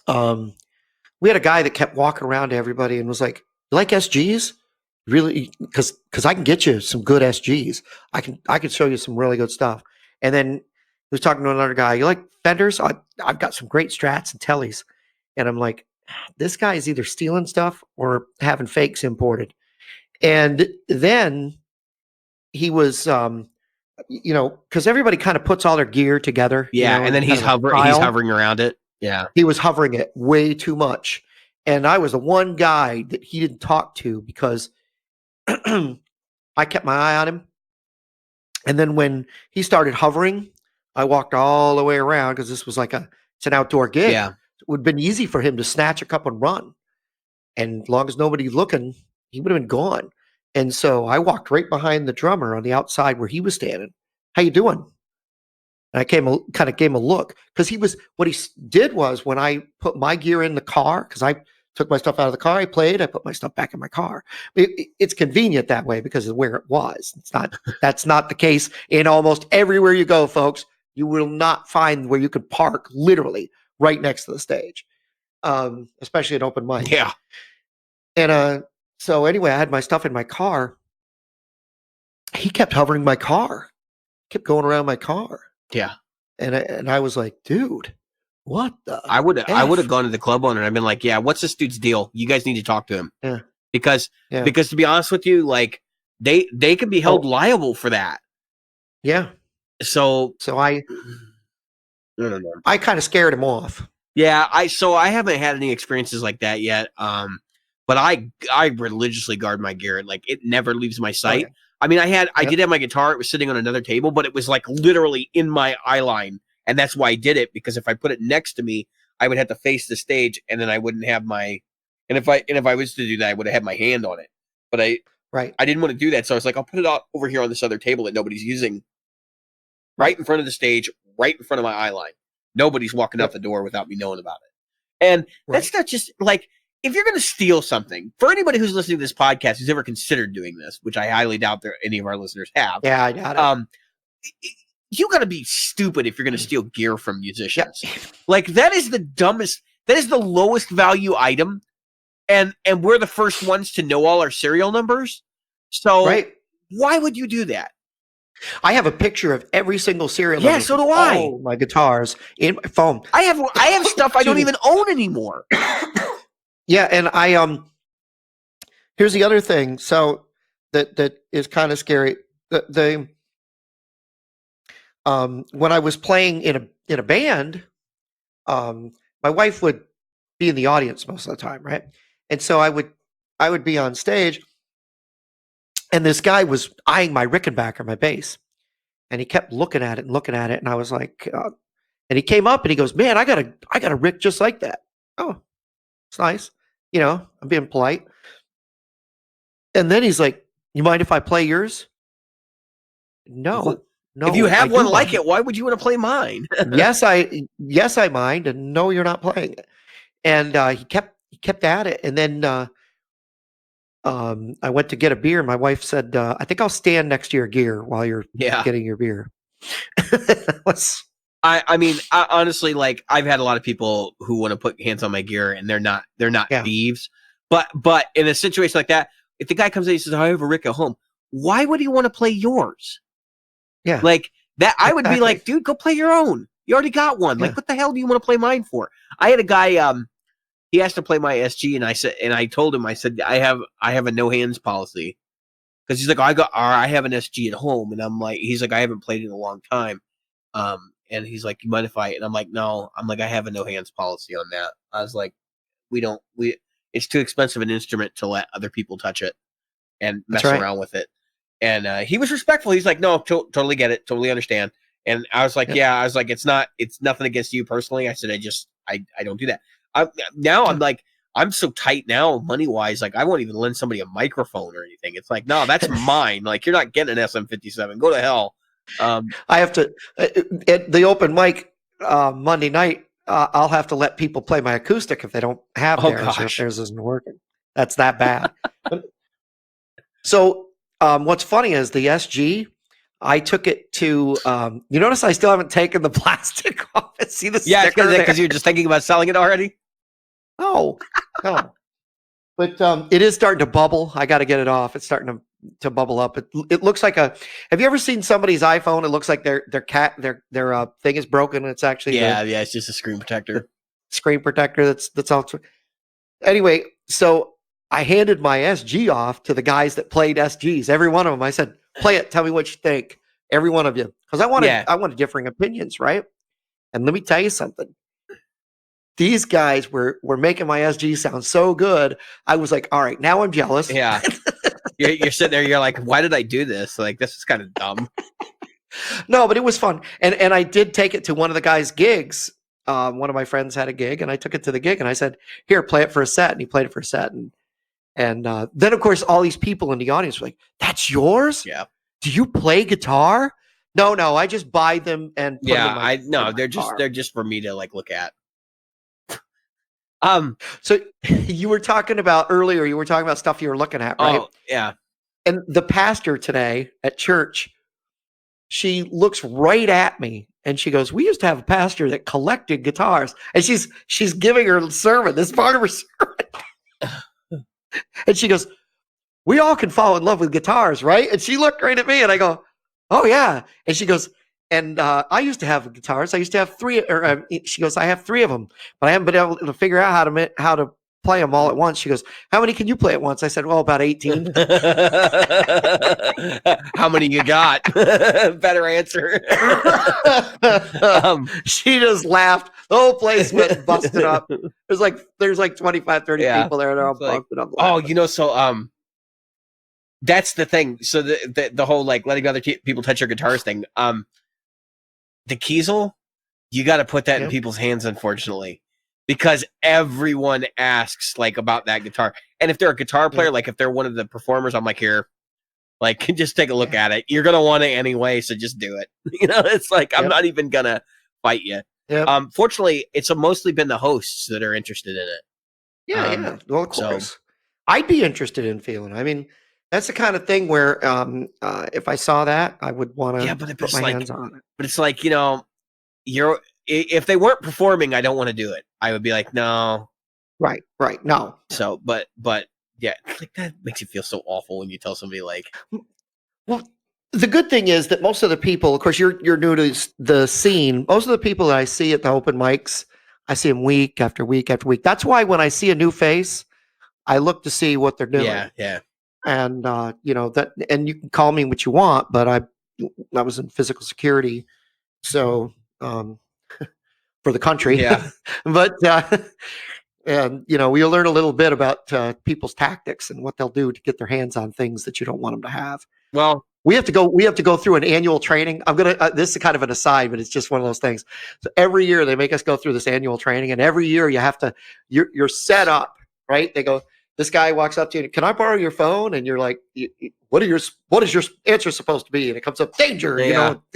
we had a guy that kept walking around to everybody and was like, "You like SGs? Really? Because I can get you some good SGs. I can show you some really good stuff." And then he was talking to another guy. "You like Fenders? I've got some great Strats and Tellys." And I'm like, this guy is either stealing stuff or having fakes imported. And then he was, because everybody kind of puts all their gear together. Yeah, and then he's hovering around it. Yeah, he was hovering it way too much, and I was the one guy that he didn't talk to because I kept my eye on him. And then when he started hovering, I walked all the way around because this was it's an outdoor gig. Yeah. It would have been easy for him to snatch a cup and run. And as long as nobody's looking, he would have been gone. And so I walked right behind the drummer on the outside where he was standing. "How you doing?" And I kind of gave him a look because what he did was when I put my gear in the car, because I took my stuff out of the car, I put my stuff back in my car. It's convenient that way because of where it was. That's not the case in almost everywhere you go, folks. You will not find where you could park literally right next to the stage, especially at open mic. Yeah. And so anyway, I had my stuff in my car. He kept hovering my car, kept going around my car. Yeah. And I was like, dude, what the? I would have gone to the club owner and I've been like, yeah, what's this dude's deal? You guys need to talk to him. Yeah. Because to be honest with you, like they can be held liable for that. Yeah. So I don't know. I kind of scared him off. Yeah, I haven't had any experiences like that yet. But I religiously guard my gear. Like it never leaves my sight. Okay. I mean, I did have my guitar. It was sitting on another table, but it was like literally in my eye line, and that's why I did it. Because if I put it next to me, I would have to face the stage, and then I wouldn't have my. And if I was to do that, I would have had my hand on it. But I didn't want to do that, so I was like, I'll put it out over here on this other table that nobody's using, right in front of the stage, right in front of my eye line. Nobody's walking out the door without me knowing about it. And that's not just like. If you're going to steal something, for anybody who's listening to this podcast who's ever considered doing this, which I highly doubt any of our listeners have. Yeah, I doubt it. You got to be stupid if you're going to steal gear from musicians. Yeah. Like that is the dumbest. That is the lowest value item, and we're the first ones to know all our serial numbers. So why would you do that? I have a picture of every single serial number. Yeah, so do I. All my guitars in my phone. I have stuff I don't even own anymore. Yeah, and here's the other thing. So that is kind of scary. When I was playing in a band, my wife would be in the audience most of the time, right? And so I would be on stage, and this guy was eyeing my Rickenbacker, my bass, and he kept looking at it, and I was like, and he came up and he goes, "Man, I got a Rick just like that." Oh, it's nice. I'm being polite. And then he's like, "You mind if I play yours?" No. If you have one like it, why would you want to play mine? Yes, I mind, and no, you're not playing it. And he kept at it, and then I went to get a beer. My wife said, "I think I'll stand next to your gear while you're getting your beer." I mean, honestly, like I've had a lot of people who want to put hands on my gear, and they're not thieves. But in a situation like that, if the guy comes in and says, "I have a Rick at home," why would he want to play yours? Yeah, like that. I would be like, dude, go play your own. You already got one. Yeah. Like, what the hell do you want to play mine for? I had a guy. He asked to play my SG, and I told him, I said, I have a no hands policy, because he's like, I have an SG at home, and I'm like, he's like, I haven't played in a long time. And he's like, "You mind if I?" And I'm like, "No." I'm like, "I have a no hands policy on that." I was like, it's too expensive an instrument to let other people touch it and mess around with it. And he was respectful. He's like, "No, totally get it. Totally understand." And I was like, I was like, it's nothing against you personally. I said, I don't do that. I'm like, I'm so tight now, money wise. Like I won't even lend somebody a microphone or anything. It's like, no, that's mine. Like you're not getting an SM57. Go to hell. I have to at the open mic Monday night. I'll have to let people play my acoustic if they don't have Oh, theirs or if gosh. theirs isn't working. That's that bad. So what's funny is the SG. I took it to. You notice I still haven't taken the plastic off. See the Yeah, sticker there? because you're just thinking about selling it already. No, no. But it is starting to bubble. I got to get it off. It's starting to bubble up. It looks like a. Have you ever seen somebody's iPhone? It looks like their thing is broken. And it's actually Yeah, it's just a screen protector. Screen protector. That's all. Anyway, so I handed my SG off to the guys that played SGs. Every one of them. I said, "Play it. Tell me what you think." Every one of you, because I wanted differing opinions, right? And let me tell you something. These guys were making my SG sound so good. I was like, all right, now I'm jealous. Yeah. You're sitting there, you're like, why did I do this? Like, this is kind of dumb. No, but it was fun. And I did take it to one of the guys' gigs. One of my friends had a gig, and I took it to the gig, and I said, here, play it for a set. And he played it for a set. And then, of course, all these people in the audience were like, that's yours? Yeah. Do you play guitar? No, I just buy them and put them in my they're car. just for me to like look at. So you were talking about earlier, you were talking about stuff you were looking at, right? Oh, yeah. And the pastor today at church, she looks right at me and she goes, we used to have a pastor that collected guitars. And she's giving her sermon, this part of her sermon. And she goes, we all can fall in love with guitars, right? And she looked right at me and I go, oh yeah. And she goes, and I used to have guitars. I used to have three, or she goes, I have three of them, but I haven't been able to figure out how to play them all at once. She goes, how many can you play at once? I said, well, about 18. How many you got? Better answer. She just laughed. The whole place went busted up. There's like 25, 30 people there. They're all busted up. Oh, so that's the thing. So the whole like letting other people touch your guitars thing. The Kiesel, you got to put that in people's hands, unfortunately, because everyone asks like about that guitar. And if they're a guitar player, like if they're one of the performers, I'm like, here, like just take a look at it. You're gonna want it anyway, so just do it. It's like I'm not even gonna fight you. Fortunately, it's mostly been the hosts that are interested in it. Yeah. Well, of course, I'd be interested in feeling. I mean, that's the kind of thing where if I saw that, I would want to put my hands on it. But it's like, if they weren't performing, I don't want to do it. I would be like, no. Right. No. So, but yeah, like that makes you feel so awful when you tell somebody like. Well, the good thing is that most of the people, of course, you're new to the scene. Most of the people that I see at the open mics, I see them week after week after week. That's why when I see a new face, I look to see what they're doing. Yeah. And that, and you can call me what you want, but I was in physical security, so for the country. Yeah. But and we learn a little bit about people's tactics and what they'll do to get their hands on things that you don't want them to have. Well, we have to go through an annual training. I'm gonna. This is kind of an aside, but it's just one of those things. So every year they make us go through this annual training, and every year you have to. You're set up, right? They go. This guy walks up to you. Can I borrow your phone? And you're like, what is your answer supposed to be? And it comes up danger.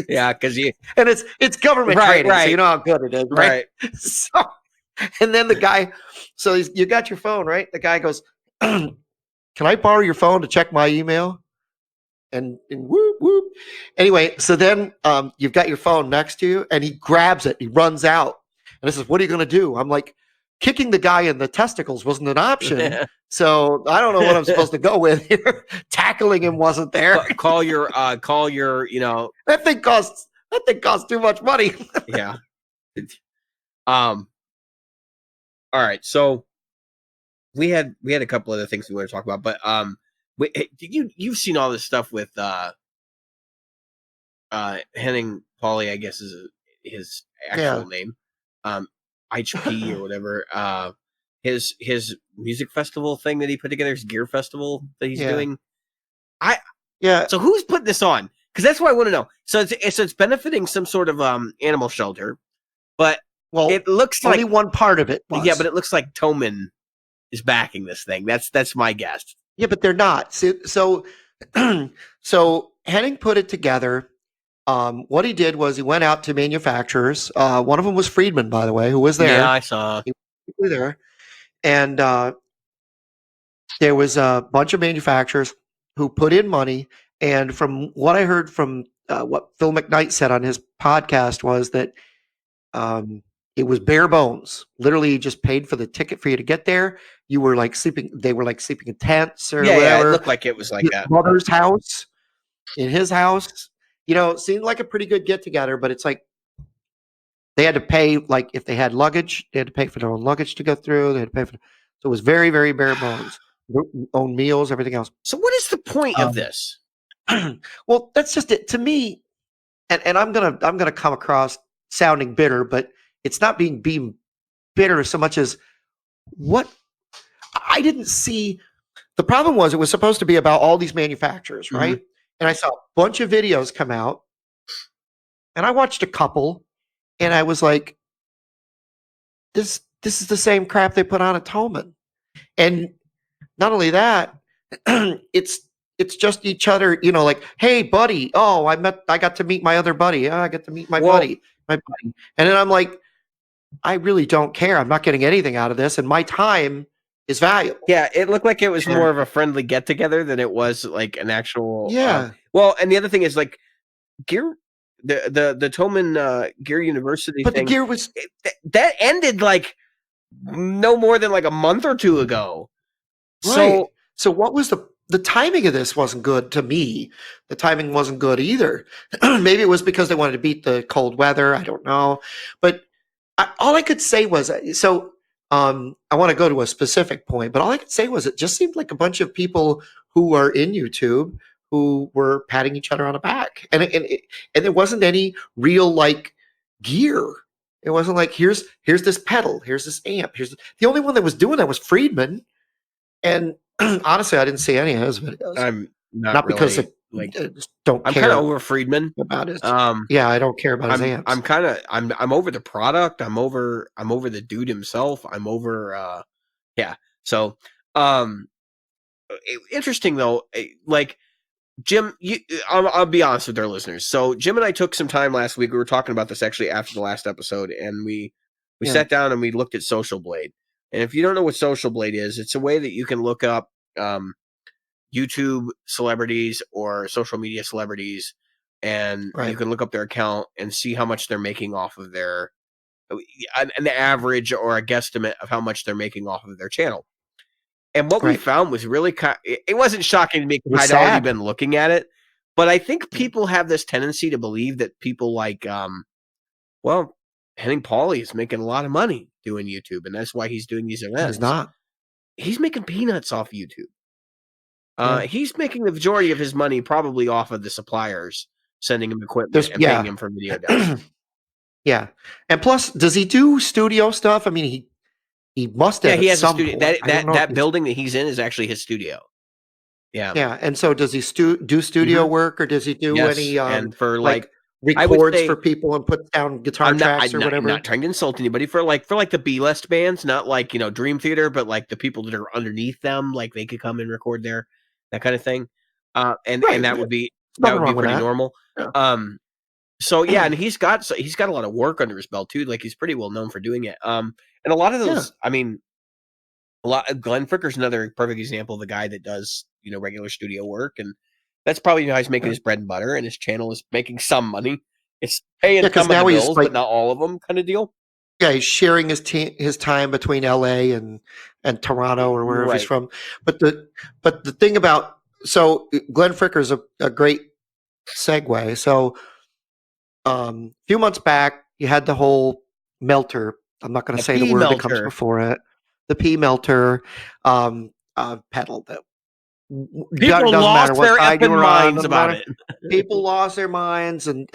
Yeah, because and it's government training, so you know how good it is, right? So, and then the guy, so you got your phone, right? The guy goes, can I borrow your phone to check my email? And whoop whoop. Anyway, so then you've got your phone next to you, and he grabs it. He runs out, and this is, what are you going to do? I'm like, kicking the guy in the testicles wasn't an option. So I don't know what I'm supposed to go with here. Tackling him wasn't there. Call your, that thing costs too much money. Yeah. All right. So we had a couple other things we want to talk about, but you've seen all this stuff with Henning Pauly, I guess is his actual name. HP or whatever. His music festival thing that he put together, his gear festival that he's doing. So who's putting this on? Because that's what I want to know. So it's benefiting some sort of animal shelter, but it looks only like one part of it was. Yeah, but it looks like Toman is backing this thing. That's my guess. Yeah, but they're not. So so Henning put it together. What he did was he went out to manufacturers. One of them was Friedman, by the way, who was Yeah, there. I saw. He was there, and there was a bunch of manufacturers who put in money. And from what I heard from what Phil McKnight said on his podcast was that um, it was bare bones. Literally, you just paid for the ticket for you to get there. You were like sleeping. They were like sleeping in tents or Yeah, it whatever. looked like it was like His that. mother's house, in his house. It seemed like a pretty good get together, but it's like they had to pay. Like if they had luggage, they had to pay for their own luggage to go through. They had to pay for. So it was very, very bare bones. Own meals, everything else. So what is the point of this? Well, that's just it to me. And I'm gonna come across sounding bitter, but it's not being bitter so much as what I didn't see. The problem was it was supposed to be about all these manufacturers, right? And I saw a bunch of videos come out, and I watched a couple, and I was like, this is the same crap they put on at Toman. And not only that, it's just each other, like, hey, buddy, oh, I got to meet my other buddy. Oh, I got to meet my buddy. And then I'm like, I really don't care. I'm not getting anything out of this, and my time is valuable. Yeah, it looked like it was more of a friendly get together than it was like an actual. Yeah. Well, and the other thing is like gear, the Toman Gear University But thing. the gear was that ended like no more than like a month or two ago. right. So what was the timing of this wasn't good to me. The timing wasn't good either. Maybe it was because they wanted to beat the cold weather. I don't know, but all I could say was so. I want to go to a specific point, but all I could say was it just seemed like a bunch of people who are in YouTube who were patting each other on the back, and there wasn't any real like gear. It wasn't like here's this pedal, here's this amp, the only one that was doing that was Friedman, and honestly, I didn't see any of his videos. I'm not really, because like I just don't. I'm care kind of over Friedman about it. Yeah, I don't care about his amps. I'm over the product. I'm over the dude himself. I'm over yeah. So interesting though. Like Jim, I'll be honest with our listeners. So Jim and I took some time last week. We were talking about this actually after the last episode, and we sat down and we looked at Social Blade. And if you don't know what Social Blade is, it's a way that you can look up YouTube celebrities or social media celebrities, and you can look up their account and see how much they're making off of their an average or a guesstimate of how much they're making off of their channel. And what we found was really it wasn't shocking to me because I'd already been looking at it, but I think people have this tendency to believe that people like well, Henning Pauly is making a lot of money doing YouTube, and that's why he's doing these events. He's not. He's making peanuts off YouTube. He's making the majority of his money probably off of the suppliers sending him equipment and paying him for video demos. Yeah, and plus, does he do studio stuff? I mean, he must have. Yeah, he has a studio. Point. That building that he's in is actually his studio. Yeah, yeah. And so, does he do studio work, or does he do any? And for like records for people and puts down guitar tracks or whatever. I'm not trying to insult anybody. For like the B-list bands, not like Dream Theater, but like the people that are underneath them, like they could come and record there, that kind of thing. And that would be pretty normal. Yeah. So yeah, and he's got a lot of work under his belt too. Like he's pretty well known for doing it. And a lot of those, I mean, Glenn Fricker's another perfect example of the guy that does regular studio work, and that's probably how he's making his bread and butter, and his channel is making some money. It's paying some of the bills, but not all of them, kind of deal. Yeah, he's sharing his time between LA and Toronto or wherever he's from. But the thing about Glenn Fricker's a great segue. So a few months back, you had the whole melter. I'm not going to say the word that comes before it. The P melter pedal that people lost their effing minds about it. People lost their minds, and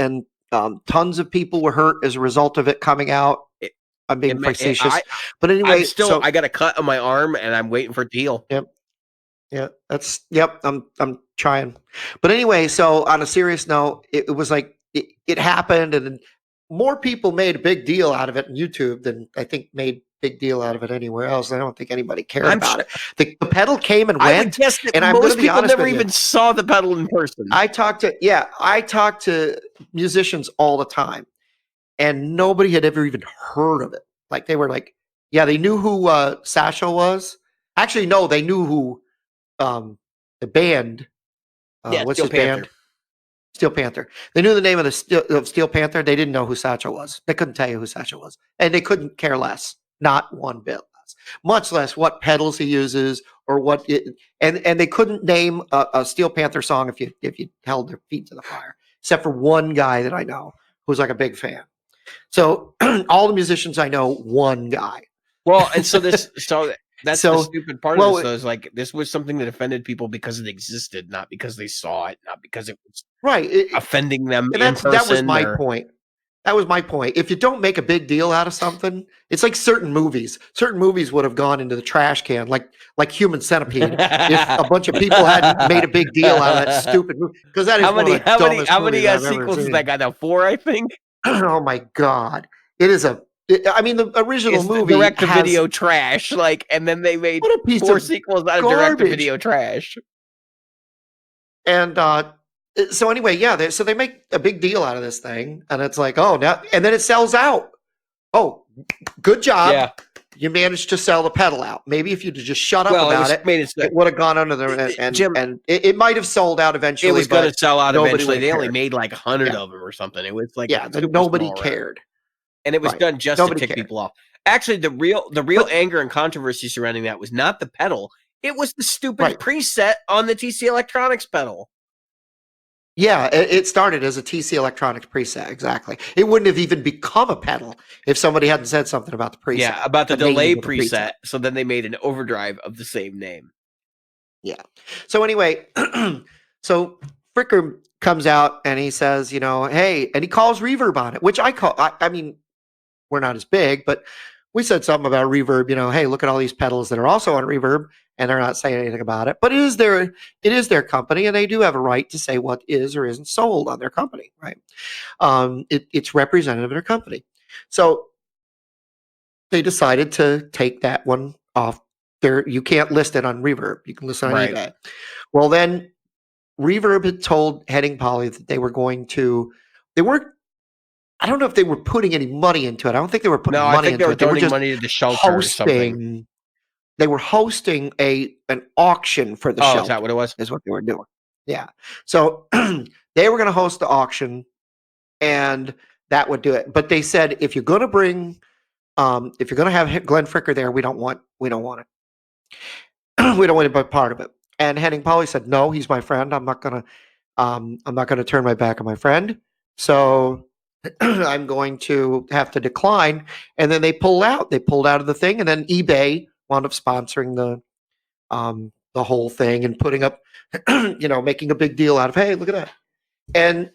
tons of people were hurt as a result of it coming out. I'm being facetious, but anyway, I got a cut on my arm, and I'm waiting for it to heal. Yep. I'm trying, but anyway. So on a serious note, it was like it happened, and more people made a big deal out of it on YouTube than I think made big deal out of it anywhere else. I don't think anybody cared I'm about sure, it. The pedal came and I would went, guess that and I'm going most to be people honest never with you. even saw the pedal in person. I talk to musicians all the time, and nobody had ever even heard of it. Like they were like, yeah, they knew who Satchel was. Actually, no, they knew who the band. Yeah, What's Steel his Panther. band? Steel Panther. They knew the name of the Steel Panther. They didn't know who Satchel was. They couldn't tell you who Satchel was, and they couldn't care less. Not one bit less. Much less what pedals he uses or what. And they couldn't name a Steel Panther song if you held their feet to the fire, except for one guy that I know who's like a big fan. So all the musicians I know, one guy. Well, and so that's the So stupid part of this. Though, is like this was something that offended people because it existed, not because they saw it, not because it was right, offending them and in person. that was my point. That was my point. If you don't make a big deal out of something, it's like certain movies. Certain movies would have gone into the trash can, like Human Centipede, if a bunch of people hadn't made a big deal out of that stupid movie. Because that is How one many of the dumbest movies I've ever sequels has seen. that got now? 4, I think. Oh my god, it is a. I mean, the original It's movie direct to has video trash. Like, and then they made what a piece 4 of sequels out of garbage. direct to video trash. And so anyway, yeah, so they make a big deal out of this thing, and it's like, oh, now, and then it sells out. Oh, good job. Yeah. You managed to sell the pedal out. Maybe if you'd just shut up about it would have gone under the and it might have sold out eventually. It was going to sell out eventually. They only cared. made like 100 of them or something. It was like nobody cared, and it was done just to tick people off. Actually, the real anger and controversy surrounding that was not the pedal; it was the stupid preset on the TC Electronics pedal. Yeah, it started as a TC Electronics preset, exactly. It wouldn't have even become a pedal if somebody hadn't said something about the preset. Yeah, about the delay preset. So then they made an overdrive of the same name. Yeah. So anyway, so Fricker comes out and he says, hey, and he calls reverb on it, which I mean, we're not as big, but we said something about reverb, hey, look at all these pedals that are also on reverb, and they're not saying anything about it. But it is their company, and they do have a right to say what is or isn't sold on their company, right? It's representative of their company. So they decided to take that one off. You can't list it on reverb. You can list it on eBay. Well, then reverb had told Heading Poly that they weren't. I don't know if they were putting any money into it. I don't think they were putting money into it. They were donating money to the shelter or something. They were hosting an auction for the shelter. Is that what it was? Is what they were doing. Yeah. So they were going to host the auction, and that would do it. But they said, if you're going to have Glenn Fricker there, we don't want it. We don't want to be part of it. And Henning Polly said, no, he's my friend. I'm not going to turn my back on my friend. So I'm going to have to decline. And then they pulled out. They pulled out of the thing, and then eBay wound up sponsoring the whole thing and putting up, making a big deal out of, hey, look at that. And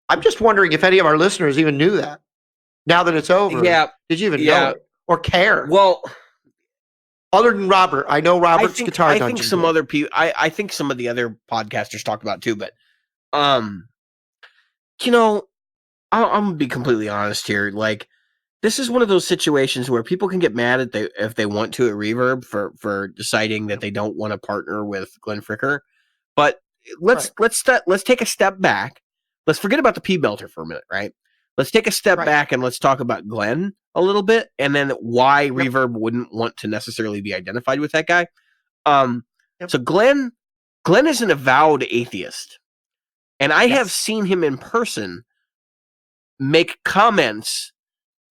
I'm just wondering if any of our listeners even knew that. Now that it's over, did you even know it or care? Well, other than Robert, I know Robert's Guitar Dungeon. I think some other people. I think some of the other podcasters talked about it too, but I'm gonna be completely honest here. Like, this is one of those situations where people can get mad if they want to at Reverb for deciding that they don't want to partner with Glenn Fricker. But let's take a step back. Let's forget about the P Belter for a minute, right? Let's take a step back and let's talk about Glenn a little bit, and then why Reverb wouldn't want to necessarily be identified with that guy. So Glenn is an avowed atheist, and I have seen him in person make comments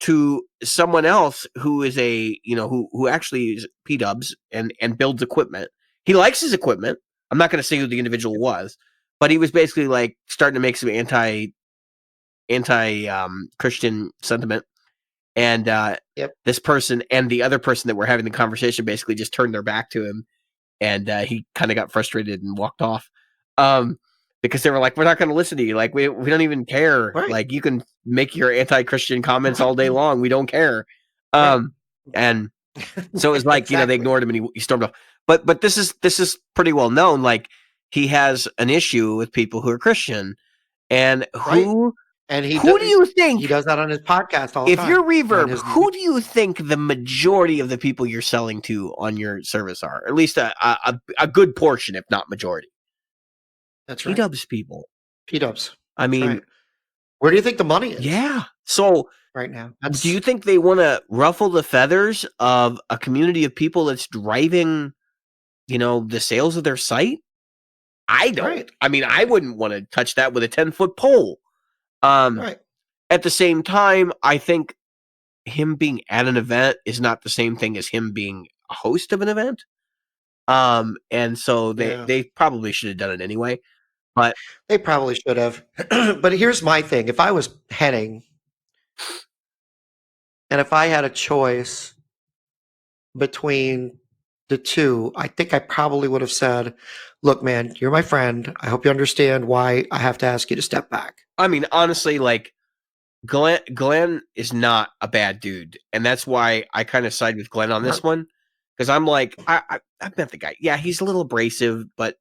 to someone else who is who actually is P-dubs and builds equipment. He likes his equipment. I'm not going to say who the individual was, but he was basically like starting to make some anti Christian sentiment. And this person and the other person that were having the conversation basically just turned their back to him, and he kind of got frustrated and walked off. Because they were like, we're not going to listen to you. Like, we don't even care. Right. Like, you can make your anti-Christian comments all day long. We don't care. And so it was like, they ignored him and he stormed off. But this is pretty well known. Like, he has an issue with people who are Christian, and who And Who do you he think, does that on his podcast all the if you're time. On Reverb, his who do you think the majority of the people you're selling to on your service are? Or at least a good portion, if not majority. That's right. P-dubs people. P-dubs. I That's mean, right. Where do you think the money is yeah. So right now? do you That's think they want to ruffle the feathers of a community of people that's driving, the sales of their site? I don't. right. I mean, I wouldn't want to touch that with a 10-foot pole. Um, Right. at the same time, I think him being at an event is not the same thing as him being a host of an event. And so Yeah. they probably should have done it anyway. But They probably should have. But here's my thing. If I was Henning and if I had a choice between the two, I think I probably would have said, "Look, man, you're my friend. I hope you understand why I have to ask you to step back." I mean, honestly, like Glenn is not a bad dude, and that's why I kind of side with Glenn on this one, because I'm like, I've met the guy. Yeah, he's a little abrasive, but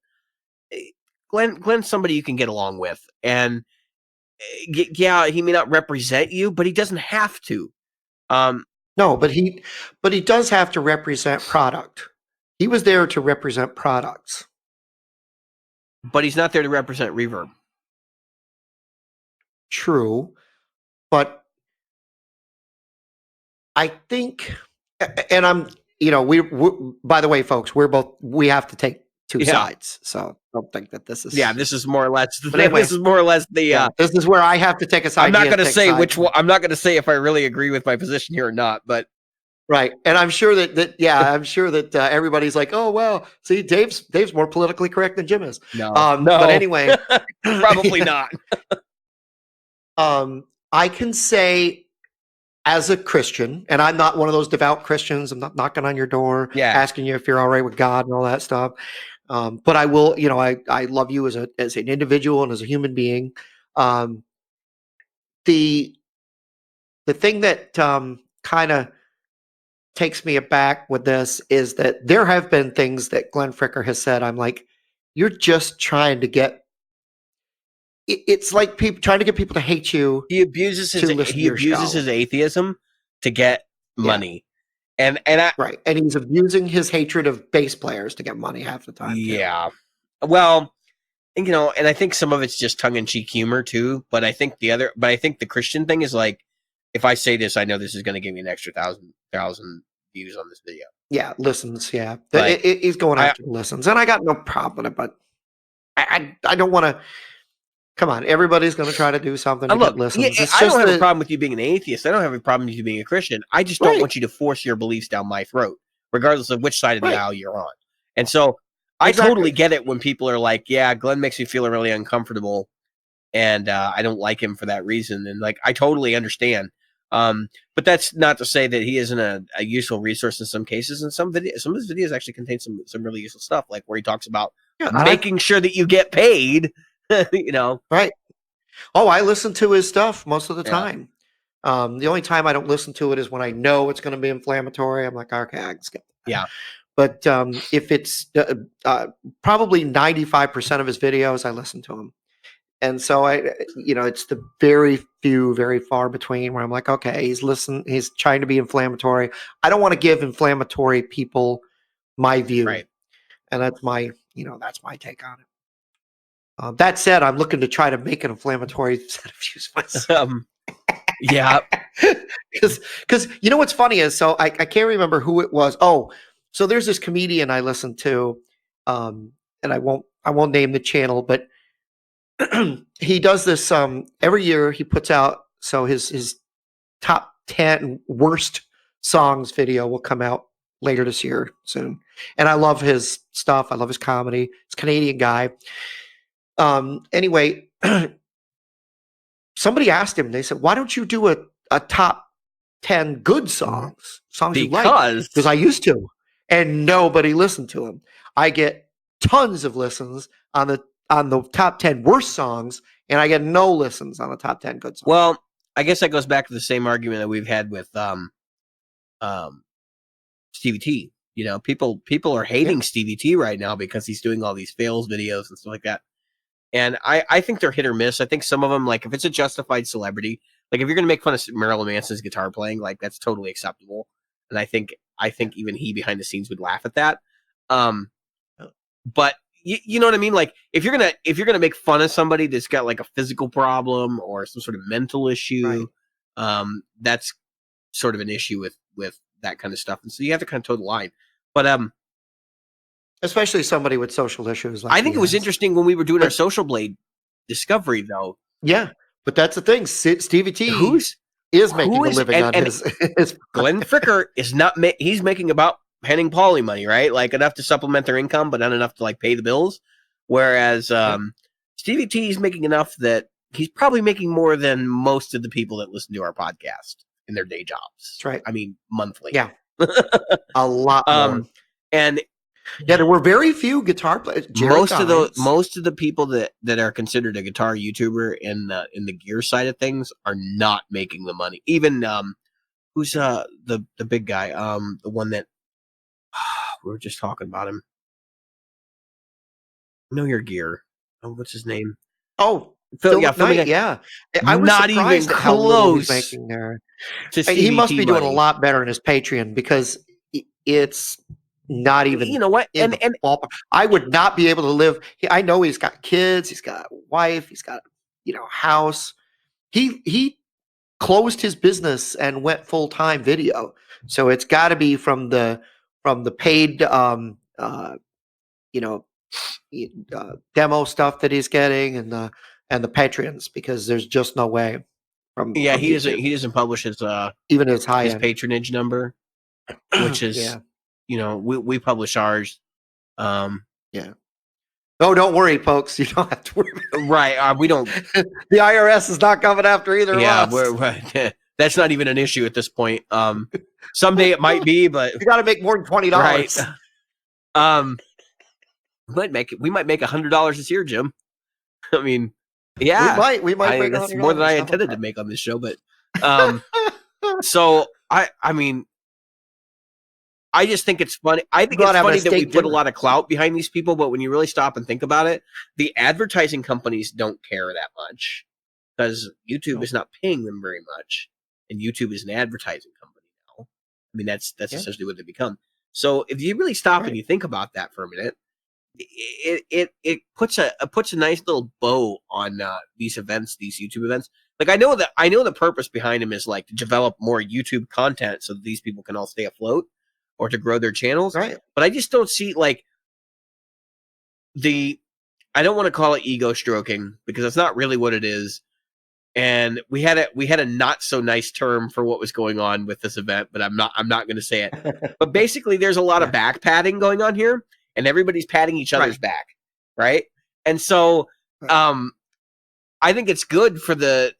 Glenn's somebody you can get along with, and yeah, he may not represent you, but he doesn't have to. No, but he does have to represent product. He was there to represent products. But he's not there to represent Reverb. True, but I think, and I'm, we by the way, folks, we have to take two sides. So don't think that this is, this is more or less. But anyway, this is more or less the. yeah, this is where I have to take a side. I'm not going to say which one. I'm not going to say if I really agree with my position here or not, but. Right, and I'm sure I'm sure that everybody's like, oh well, see, Dave's more politically correct than Jim is. No, but anyway, probably not. I can say, as a Christian, and I'm not one of those devout Christians. I'm not knocking on your door, asking you if you're all right with God and all that stuff. But I will, I love you as an individual and as a human being. The thing that kind of takes me aback with this is that there have been things that Glenn Fricker has said. I'm like, you're just trying to get. It's like people trying to get people to hate you. He abuses his atheism to get money, and right, and he's abusing his hatred of bass players to get money half the time. Yeah, well, and I think some of it's just tongue in cheek humor too. But I think the Christian thing is like, if I say this, I know this is going to give me an extra thousand views on this video. Yeah, listens. Yeah, he's going after listens, and I got no problem with it. But I don't want to. Come on, everybody's going to try to do something to get listens. I don't have a problem with you being an atheist. I don't have a problem with you being a Christian. I just don't want you to force your beliefs down my throat, regardless of which side of the aisle you're on. And so I totally get it when people are like, yeah, Glenn makes me feel really uncomfortable, and I don't like him for that reason. And like, I totally understand. But that's not to say that he isn't a useful resource in some cases. And some of his videos actually contain some really useful stuff, like where he talks about making sure that you get paid. Right. Oh, I listen to his stuff most of the time. The only time I don't listen to it is when I know it's going to be inflammatory. I'm like, okay, I can skip that. Yeah. But if it's probably 95% of his videos, I listen to him. And so it's the very few, very far between where I'm like, okay, he's trying to be inflammatory. I don't want to give inflammatory people my view. Right. And that's my take on it. That said, I'm looking to try to make an inflammatory set of views myself. Yeah, because you know what's funny is, so I can't remember who it was. Oh, so there's this comedian I listen to, and I won't name the channel, but he does this every year. He puts out his top 10 worst songs video will come out later this year soon, and I love his stuff. I love his comedy. He's a Canadian guy. Anyway, somebody asked him, they said, why don't you do a top 10 good songs you like? Because I used to, and nobody listened to him. I get tons of listens on the top 10 worst songs, and I get no listens on the top 10 good songs. Well, I guess that goes back to the same argument that we've had with Stevie T. People are hating Stevie T right now because he's doing all these fails videos and stuff like that. And I think they're hit or miss. I think some of them, like if it's a justified celebrity, like if you're going to make fun of Marilyn Manson's guitar playing, like that's totally acceptable. And I Yeah. think even he behind the scenes would laugh at that. But you know what I mean? Like if you're gonna make fun of somebody that's got like a physical problem or some sort of mental issue, that's sort of an issue with that kind of stuff. And so you have to kind of toe the line. But Especially somebody with social issues like I he think it was has. interesting when we were doing our But Social Blade discovery, though. yeah, but that's the thing. Stevie T Who's is who making a is living on and his Glenn Fricker is not. He's making about Henning Pauly money, right? Like enough to supplement their income, but not enough to like pay the bills. Whereas Yep. Stevie T is making enough that he's probably making more than most of the people that listen to our podcast in their day jobs. That's right. I mean, monthly. Yeah, a lot more. And Yeah, there were very few guitar players. most of the people that are considered a guitar YouTuber in the gear side of things are not making the money. Even who's the big guy, the one that we were just talking about him. Know Your Gear. Oh, what's his name? Oh, Phil Knight, yeah. I was not surprised even at how little he's close making there. to He must CVT be doing a money. lot better in his Patreon because it's not even. You know what? In the ballpark. I would not be able to live. I know he's got kids. He's got a wife. He's got house. He closed his business and went full time video. So it's got to be from the paid you know demo stuff that he's getting and the Patreons, because there's just no way from he YouTube. he doesn't publish his even his high his end patronage number, which is yeah. We publish ours. Yeah. Oh, don't worry, folks. You don't have to worry. Right. We don't. The IRS is not coming after either of us. We're that's not even an issue at this point. Someday it might be, but you got to make more than $20. Right. We might make $100 this year, Jim. I mean, yeah, we might make that's more than I intended to make on this show, but so I mean, I just think it's funny. I think it's funny that we put a lot of clout behind these people, but when you really stop and think about it, the advertising companies don't care that much because YouTube is not paying them very much, and YouTube is an advertising company now. I mean, that's essentially what they become. So if you really stop and you think about that for a minute, it puts a nice little bow on these events, these YouTube events. Like I know the purpose behind them is like to develop more YouTube content so that these people can all stay afloat or to grow their channels. Right. But I just don't see like I don't want to call it ego stroking because that's not really what it is. And we had a not so nice term for what was going on with this event, but I'm not going to say it. But basically there's a lot of back patting going on here, and everybody's patting each other's back, right? And so I think it's good for the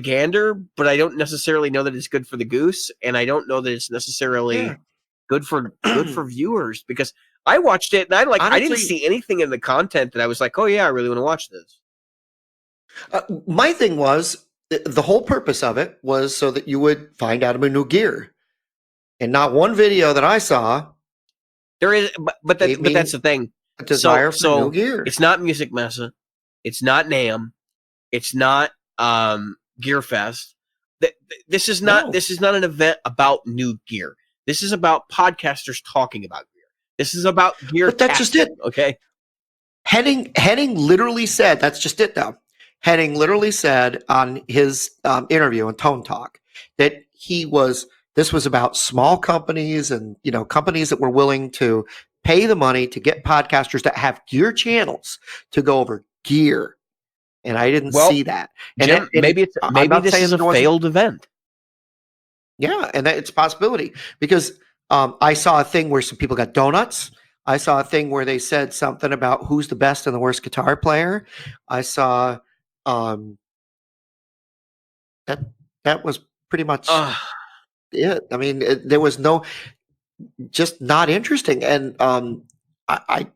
gander, but I don't necessarily know that it's good for the goose, and I don't know that it's necessarily good for viewers, because I watched it and honestly, I didn't see anything in the content that I was like, oh yeah, I really want to watch this. My thing was the whole purpose of it was so that you would find out about new gear, and not one video that I saw. There is, but that's the thing. A desire for new gear. It's not Music Mesa. It's not NAMM. It's not Gear Fest. This is not an event about new gear. This is about podcasters talking about gear. This is about gear. But that's just it. Okay. Henning literally said, that's just it though. Henning literally said on his interview on Tone Talk that this was about small companies and companies that were willing to pay the money to get podcasters that have gear channels to go over gear. And I didn't see that. And Jim, maybe this is a failed event. Yeah, and it's a possibility, because I saw a thing where some people got donuts. I saw a thing where they said something about who's the best and the worst guitar player. I saw that was pretty much it. I mean, there was just not interesting. And I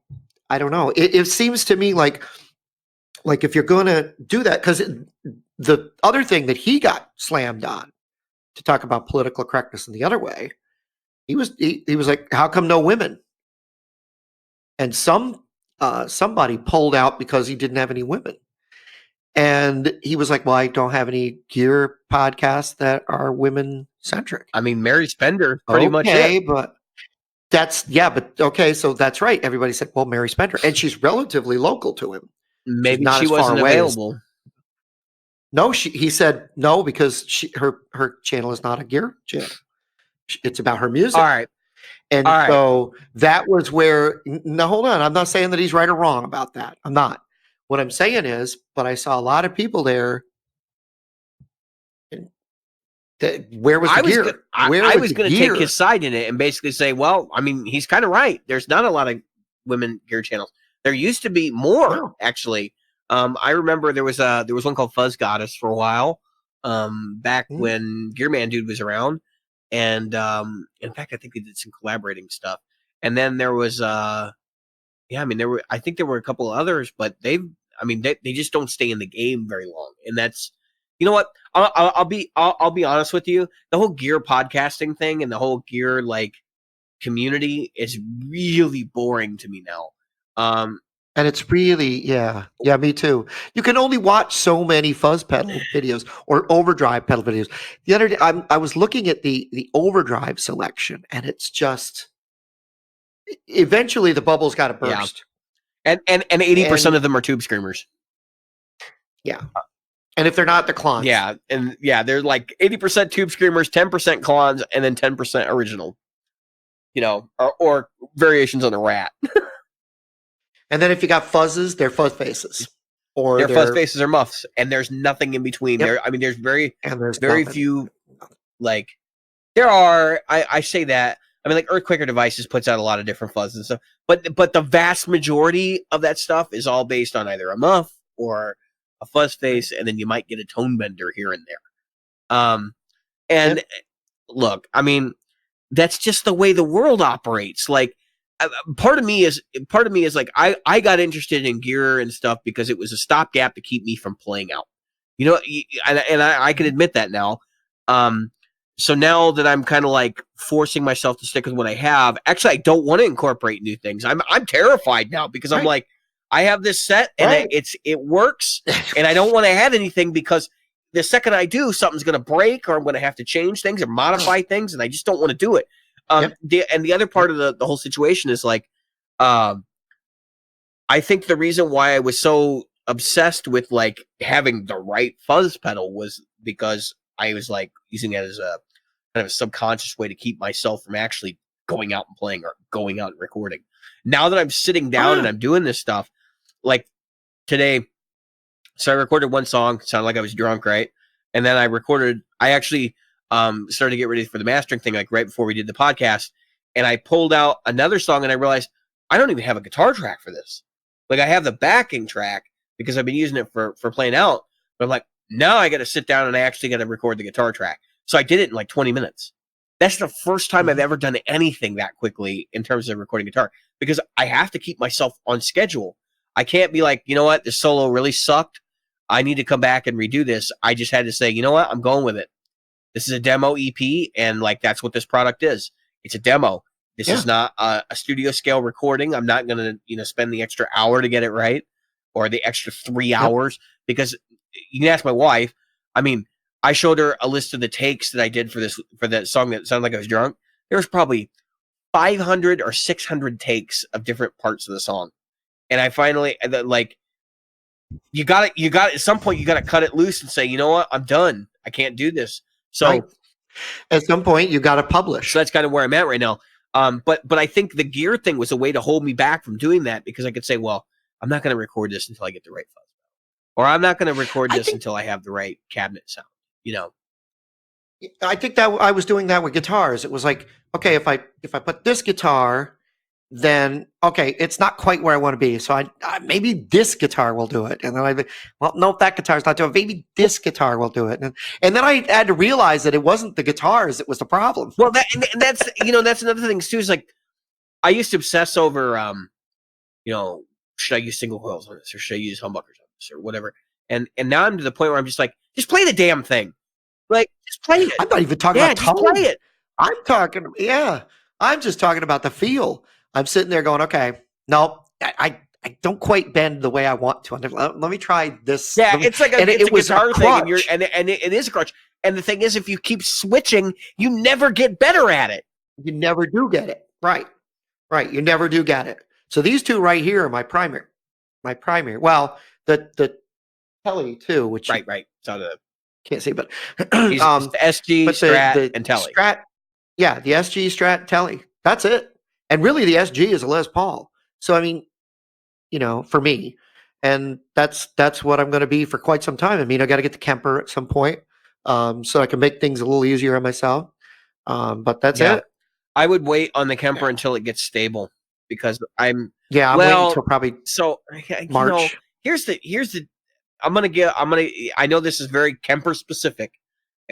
don't know. It seems to me like if you're going to do that, because the other thing that he got slammed on to talk about political correctness in the other way, he was like, how come no women? And some somebody pulled out because he didn't have any women. And he was like, well, I don't have any gear podcasts that are women centric. I mean, Mary Spender, pretty much Okay, it. but okay, so that's right. Everybody said, well, Mary Spender, and she's relatively local to him. She's Maybe not she as far wasn't away as available. no. He said no because her channel is not a gear channel. It's about her music. All right. And All right. so that was where, now hold on, I'm not saying that he's right or wrong about that. I'm not. What I'm saying is, but I saw a lot of people there. Where was the gear? Where I was was the going to gear? take his side in it and basically say, well, I mean, he's kind of right. There's not a lot of women gear channels. There used to be more, No. actually. I remember there was one called Fuzz Goddess for a while, back when Gearman Dude was around, and in fact, I think they did some collaborating stuff. And then there was, I think there were a couple of others, but they just don't stay in the game very long, and that's. You know what? I'll be honest with you. The whole gear podcasting thing and the whole gear like community is really boring to me now. And it's really, yeah, me too. You can only watch so many fuzz pedal videos or overdrive pedal videos. The other day, I was looking at the overdrive selection, and it's just eventually the bubble's got to burst. Yeah. And 80% of them are tube screamers. Yeah. And if they're not, the clones. Yeah, and they're like 80% tube screamers, 10% clones, and then 10% original. You know, or variations on the rat. And then if you got fuzzes, they're fuzz faces. Or their fuzz faces are muffs, and there's nothing in between. Yep. There's very nothing. few. Like there are. I say that. I mean, like Earthquaker Devices puts out a lot of different fuzzes and stuff, but the vast majority of that stuff is all based on either a muff or a fuzz face, and then you might get a tone bender here and there. And look, I mean, that's just the way the world operates. Like, part of me is like, I got interested in gear and stuff because it was a stopgap to keep me from playing out. You know, and I can admit that now. So now that I'm kind of like forcing myself to stick with what I have, actually, I don't want to incorporate new things. I'm terrified now because I'm like, I have this set and it works, and I don't want to add anything because the second I do, something's going to break, or I'm going to have to change things or modify things, and I just don't want to do it. The other part of the whole situation is like, I think the reason why I was so obsessed with like having the right fuzz pedal was because I was like using it as a kind of a subconscious way to keep myself from actually going out and playing or going out and recording. Now that I'm sitting down and I'm doing this stuff, like today, so I recorded one song, sounded like I was drunk, right? And then I actually started to get ready for the mastering thing, like right before we did the podcast. And I pulled out another song and I realized I don't even have a guitar track for this. Like I have the backing track because I've been using it for playing out. But I'm like, now I got to sit down and I actually got to record the guitar track. So I did it in like 20 minutes. That's the first time I've ever done anything that quickly in terms of recording guitar because I have to keep myself on schedule. I can't be like, you know what, this solo really sucked. I need to come back and redo this. I just had to say, you know what, I'm going with it. This is a demo EP, and like that's what this product is. It's a demo. This is not a studio scale recording. I'm not going to, spend the extra hour to get it right or the extra 3 hours because you can ask my wife. I mean, I showed her a list of the takes that I did for that song that sounded like I was drunk. There was probably 500 or 600 takes of different parts of the song. And I finally like, you got at some point, you got to cut it loose and say, you know what, I'm done. I can't do this. So at some point you got to publish. So that's kind of where I'm at right now. But I think the gear thing was a way to hold me back from doing that because I could say, well, I'm not going to record this until I get the right fuzz, or I'm not going to record this until I have the right cabinet sound. I think that I was doing that with guitars. It was like, okay, if I put this guitar, then okay, it's not quite where I want to be. So I maybe this guitar will do it. And then no, that guitar's not doing it. Maybe this guitar will do it. And then I had to realize that it wasn't the guitars that was the problem. Well, that's that's another thing too. Is like I used to obsess over should I use single coils on this or should I use humbuckers on this or whatever. And now I'm to the point where I'm just like, just play the damn thing. Like, just play it. I'm not even talking about tone. Just play it. I'm just talking about the feel. I'm sitting there going, okay, no, I I don't quite bend the way I want to. Let me try this. Yeah, it's like And it's it a was a guitar thing, and crutch. it is a crutch. And the thing is, if you keep switching, you never get better at it. You never do get it. Right. Right. You never do get it. So these two right here are my primary. My primary. Well, the Telly too, which you Right. So can't see, but it's the SG, but Strat, the and Telly. Strat, yeah, the SG Strat Telly. That's it. And really, the SG is a Les Paul. So I mean, for me, and that's what I'm going to be for quite some time. I mean, I got to get the Kemper at some point, so I can make things a little easier on myself. But that's Yeah, it. I would wait on the Kemper until it gets stable because I'm Waiting until probably so March. here's the I know this is very Kemper specific,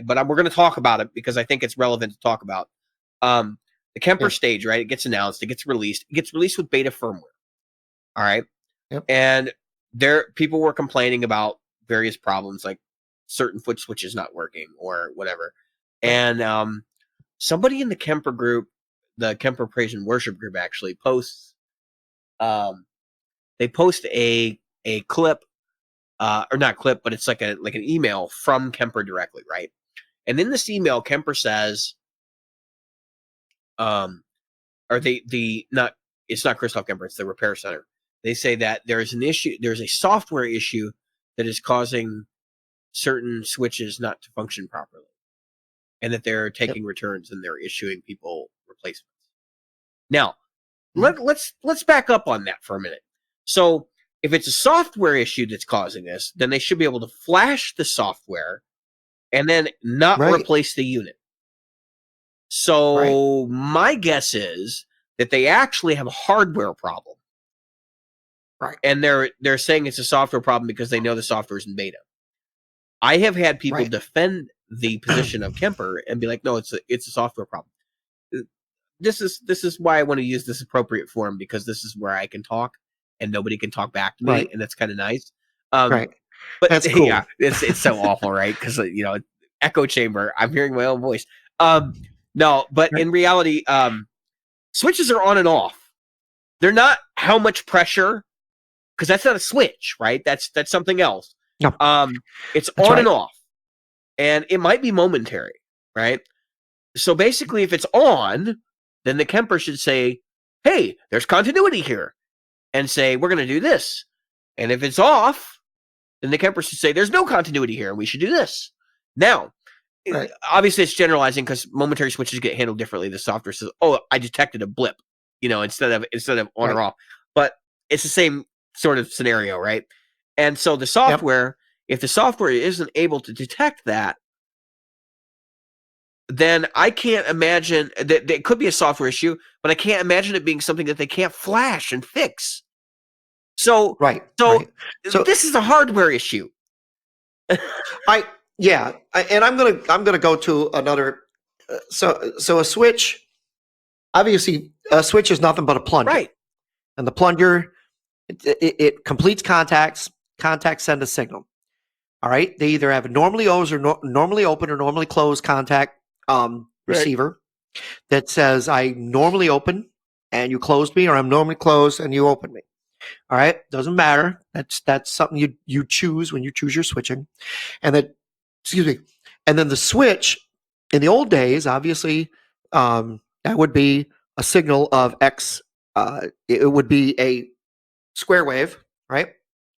but we're gonna talk about it because I think it's relevant to talk about. The Kemper Yep. stage, right? It gets announced, it gets released with beta firmware. All right. Yep. And people were complaining about various problems like certain foot switches not working or whatever. And somebody in the Kemper group, the Kemper Praise and Worship group, actually posts. They post a clip, or not clip, but it's like an email from Kemper directly, right? And in this email, Kemper says, or not, it's not Christoph Kemper, it's the repair center. They say that there's a software issue that is causing certain switches not to function properly, and that they're taking returns and they're issuing people replacements. Now, let's back up on that for a minute. So, if it's a software issue that's causing this, then they should be able to flash the software and then not replace the unit. So, my guess is that they actually have a hardware problem. Right. And they're saying it's a software problem because they know the software is in beta. I have had people defend the position of Kemper and be like, no, it's a software problem. This is why I want to use this appropriate forum, because this is where I can talk and nobody can talk back to me, and that's kind of nice. Right. But that's cool. Yeah, it's so awful, right? Because echo chamber. I'm hearing my own voice. No, but in reality, switches are on and off. They're not how much pressure, because that's not a switch, right? That's something else. No. It's that's on and off, and it might be momentary, right? So basically, if it's on, then the Kemper should say, "Hey, there's continuity here," and say, "We're going to do this." And if it's off, then the Kemper should say, "There's no continuity here, and we should do this." Now, obviously, it's generalizing because momentary switches get handled differently. The software says, "Oh, I detected a blip," instead of on or off. But it's the same sort of scenario, right? And so the software, if the software isn't able to detect that, then I can't imagine that it could be a software issue, but I can't imagine it being something that they can't flash and fix. So, so this is a hardware issue. And I'm gonna go to another. So a switch, obviously, a switch is nothing but a plunger, right? And the plunger, it completes contacts. Contacts send a signal. All right. They either have a normally normally open or normally closed contact receiver that says I normally open and you closed me, or I'm normally closed and you open me. All right. Doesn't matter. That's something you choose when you choose your switching. And then, and then the switch in the old days, obviously, that would be a signal of X. It would be a square wave, right,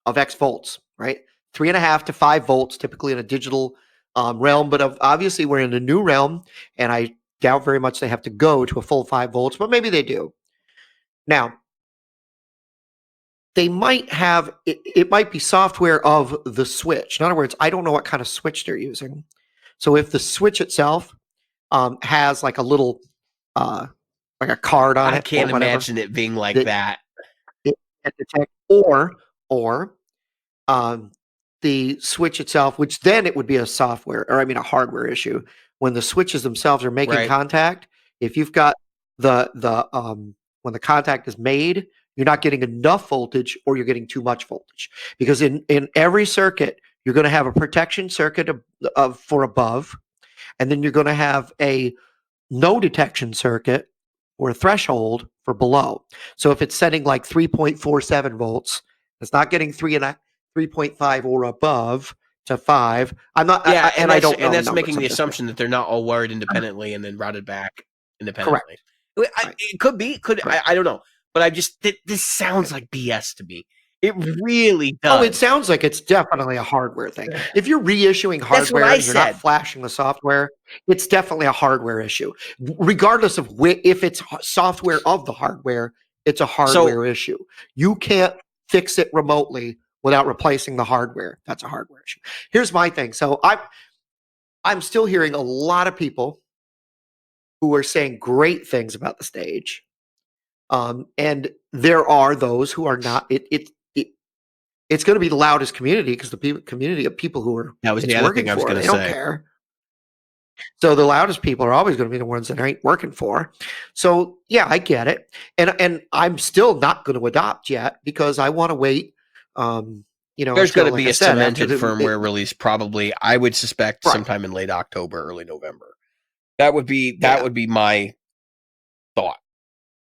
of X volts, right? 3.5 to 5 volts, typically in a digital realm. But obviously, we're in a new realm, and I doubt very much they have to go to a full 5 volts, but maybe they do. Now, they might have, it might be software of the switch. In other words, I don't know what kind of switch they're using. So if the switch itself has like a little, like a card on it, I can't imagine it being like that. It can detect, or the switch itself, which then it would be a hardware issue. When the switches themselves are making contact, if you've got when the contact is made, you're not getting enough voltage or you're getting too much voltage. Because in every circuit, you're going to have a protection circuit for above, and then you're going to have a no detection circuit or a threshold for below. So if it's setting like 3.47 volts, it's not getting 3.5 or above to 5. I'm not, Yeah, and I don't know the that's numbers. making I'm the just assumption that they're not all wired independently and then routed back independently. correct. Right. It could be, Right. I don't know, but I just this sounds like BS to me. It really Oh, it does. sounds like it's definitely a hardware thing. If you're reissuing That's what hardware I and you're not said. flashing the software, it's definitely a hardware issue. Regardless of if it's software of the hardware, it's a So hardware issue. You can't fix it remotely without replacing the hardware. That's a hardware issue. Here's my thing. So I'm still hearing a lot of people who are saying great things about the stage. And there are those who are not. It's going to be the loudest community because community of people who are that was the it's other working thing I was for. going They to don't say. care. So the loudest people are always going to be the ones that ain't working for. So yeah, I get it, and I'm still not going to adopt yet because I want to wait. There's going Until to like be I a said, after cemented firmware release, probably. I would suspect right, sometime in late October, early November. yeah, That would be my thought.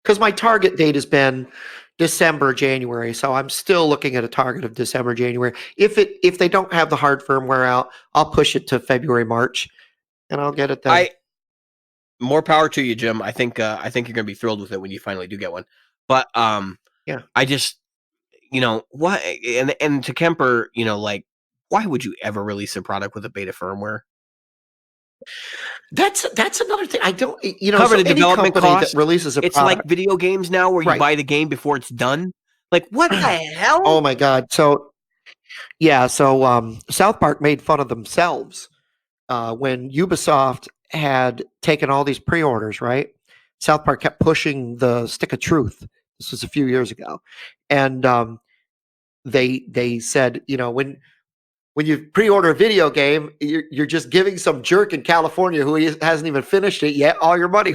because my target date has been December, January. So I'm still looking at a target of December, January. If they don't have the hard firmware out, I'll push it to February, March, and I'll get it then. More power to you, Jim. I think you're going to be thrilled with it when you finally do get one. But Yeah. I just what and to Kemper, like why would you ever release a product with a beta firmware? That's another thing. I don't, Cover so the any development company that cost. releases a It's like product, video games now where you right? buy the game before it's done. Like what the hell? Oh my God. So yeah, so South Park made fun of themselves when Ubisoft had taken all these pre-orders. Right, South Park kept pushing the stick of truth. This was a few years ago, and they said, when you pre-order a video game, you're just giving some jerk in California who hasn't even finished it yet all your money.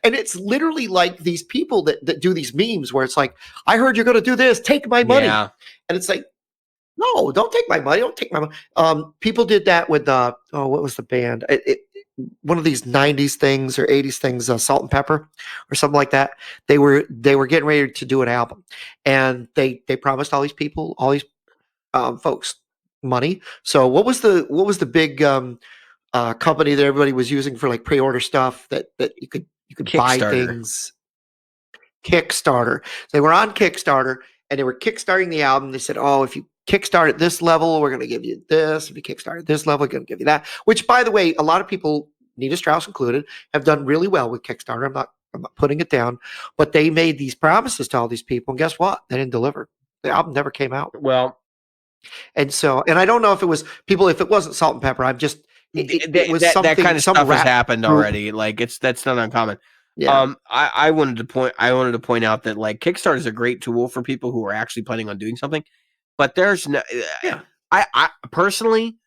And it's literally like these people that do these memes where it's like, I heard you're going to do this, take my money. Yeah. And it's like, no, don't take my money. Don't take my money. People did that with, what was the band? One of these 90s things or 80s things, Salt and Pepper or something like that. They were getting ready to do an album, and they promised all these people, all these folks money. So what was the big company that everybody was using for like pre-order stuff that you could buy Kickstarter. things? Kickstarter. So they were on Kickstarter and they were kickstarting the album. They said, "Oh, if you kickstart at this level, we're going to give you this. If you kickstart at this level, we're going to give you that." Which, by the way, a lot of people, Nita Strauss included, have done really well with Kickstarter. I'm not putting it down, but they made these promises to all these people, and guess what? They didn't deliver. The album never came out. Well, And I don't know if it was people, if it wasn't Salt and Pepper. I'm just, it was that kind something, of some stuff has rap happened group. already. Like that's not uncommon. Yeah. I wanted to point out that like Kickstarter is a great tool for people who are actually planning on doing something, but there's no. Yeah. I personally,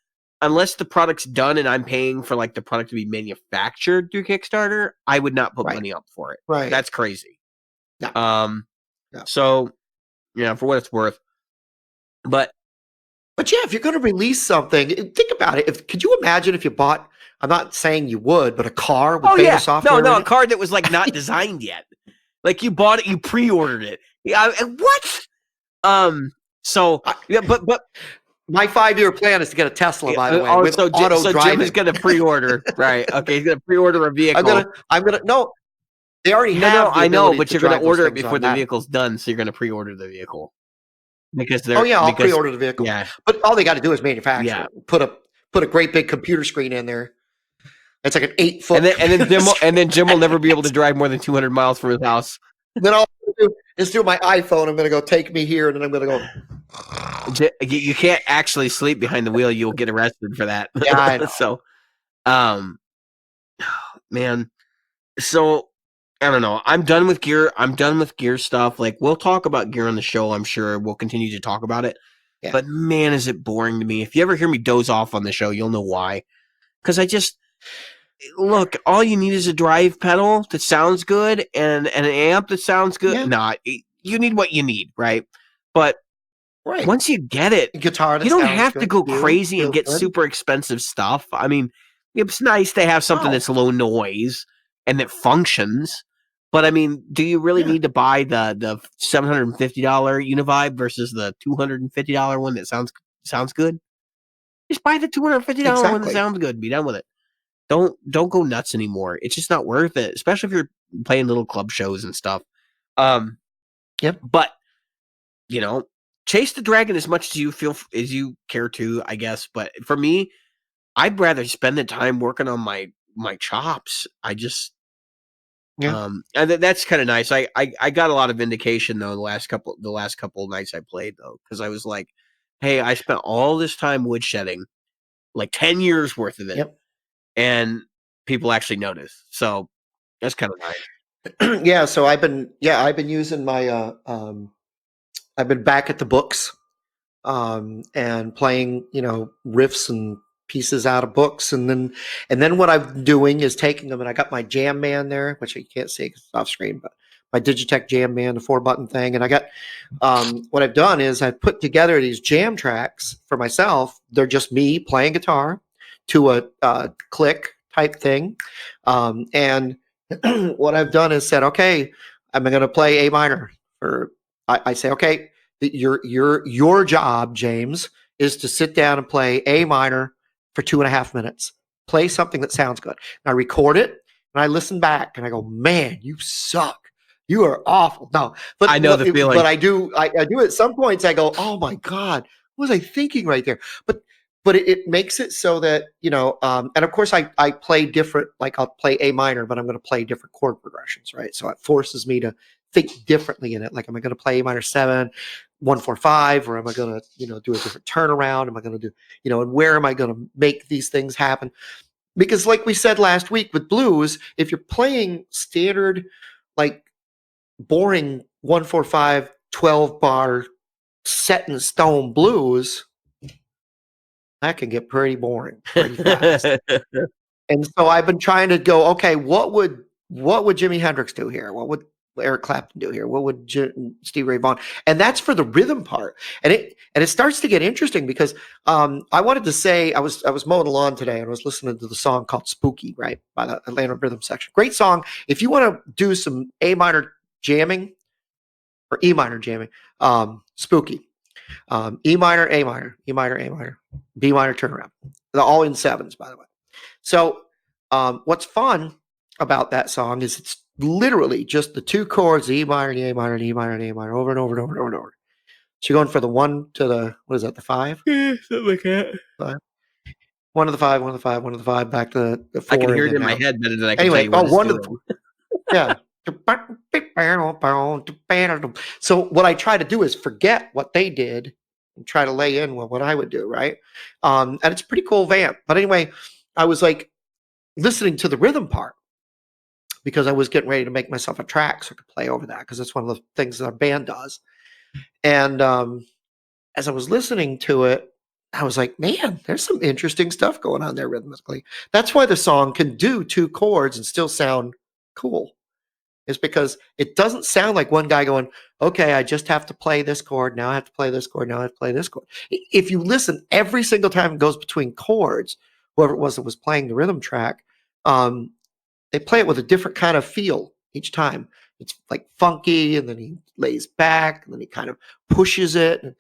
unless the product's done and I'm paying for like the product to be manufactured through Kickstarter, I would not put Right. money up for it. Right. That's crazy. Yeah. Yeah. So for what it's worth, but yeah, if you're going to release something, think about it. Could you imagine if you bought, I'm not saying you would, but a car with beta software in a it? card that was like not designed yet. Like you bought it, you pre-ordered it. Yeah, what? So yeah, but my 5-year plan is to get a Tesla, by the way, with so auto so driving. Jim is going to pre-order, right? Okay, he's going to pre-order a vehicle. I'm gonna no. They already have. The I know, ability but to you're going drive to those order it things before the automatic. vehicle's done, so you're going to pre-order the vehicle because Oh yeah, I'll pre-order the vehicle. Yeah, But all they got to do is manufacture yeah. it. Put a great big computer screen in there. It's like an 8-foot. And then Jim will never be able to drive more than 200 miles from his house. Then all I'm gonna do is through my iPhone. I'm going to go take me here, and then I'm going to go. You can't actually sleep behind the wheel. You'll get arrested for that. Yeah, I know. So, man. So I don't know. I'm done with gear. I'm done with gear stuff. Like we'll talk about gear on the show. I'm sure we'll continue to talk about it. Yeah. But man, is it boring to me. If you ever hear me doze off on the show, you'll know why. Because I just look. All you need is a drive pedal that sounds good and an amp that sounds good. Yeah. Nah, you need what you need, right? But once you get it, guitar, you don't have to go crazy and get super expensive stuff. I mean, it's nice to have something that's low noise and that functions. But I mean, do you really need to buy the $750 Univibe versus the $250 one that sounds good? Just buy the $250 one that Exactly. sounds good and be done with it. Don't go nuts anymore. It's just not worth it, especially if you're playing little club shows and stuff. Yep. But chase the dragon as much as you care to, I guess. But for me, I'd rather spend the time working on my chops. I just Yeah. and that's kind of nice. I got a lot of vindication though the last couple of nights I played though, because I was like, hey, I spent all this time woodshedding, like 10 years worth of it, Yep. and people actually notice. So that's kind of nice. Yeah. So I've been using my I've been back at the books and playing, riffs and pieces out of books, and then what I'm doing is taking them, and I got my Jam Man there, which you can't see because it's off screen, but my Digitech Jam Man, the 4-button thing, and I got what I've done is I've put together these jam tracks for myself. They're just me playing guitar to a click type thing, and what I've done is said, okay, I'm going to play A minor. I say, okay, your job, James, is to sit down and play A minor for 2.5 minutes. Play something that sounds good. And I record it and I listen back and I go, man, you suck. You are awful. No, but I know the feeling. But I do at some points. I go, oh my god, what was I thinking right there? But it makes it so that and of course I play different. Like I'll play A minor, but I'm going to play different chord progressions, right? So it forces me to think differently in it. Like, am I going to play A minor 7, 1, 4, 5, or am I going to do a different turnaround? Am I going to do and where am I going to make these things happen? Because like we said last week with blues, if you're playing standard, like boring 1, 4, 5, 12 bar set in stone blues, that can get pretty boring pretty fast. And so I've been trying to go, okay, what would Jimi Hendrix do here? What would Eric Clapton do here? What would Stevie Ray Vaughan? And that's for the rhythm part. And it starts to get interesting because I wanted to say I was mowing the lawn today and I was listening to the song called "Spooky," right, by the Atlanta Rhythm Section. Great song. If you want to do some A minor jamming or E minor jamming, "Spooky." E minor, A minor, E minor, A minor, B minor turnaround. They're all in 7s, by the way. So what's fun about that song is it's literally just the 2 chords, E minor, and E minor, and E minor, and E minor, over and over and over and over and over. So you're going for the 1 to the, what is that, the 5? Yeah, something like that. 5. 1 to the 5, 1 to the 5, 1 to the 5, back to the 4. I can hear it in my head better than I can anyway, tell you what 1 to the, yeah. So what I try to do is forget what they did and try to lay in what I would do, right? And it's a pretty cool vamp. But anyway, I was like listening to the rhythm part because I was getting ready to make myself a track so I could play over that because that's one of the things that our band does. And as I was listening to it, I was like, man, there's some interesting stuff going on there rhythmically. That's why the song can do 2 chords and still sound cool. Is because it doesn't sound like one guy going, okay, I just have to play this chord. Now I have to play this chord. Now I have to play this chord. If you listen every single time it goes between chords, whoever it was that was playing the rhythm track, they play it with a different kind of feel each time. It's like funky, and then he lays back, and then he kind of pushes it. And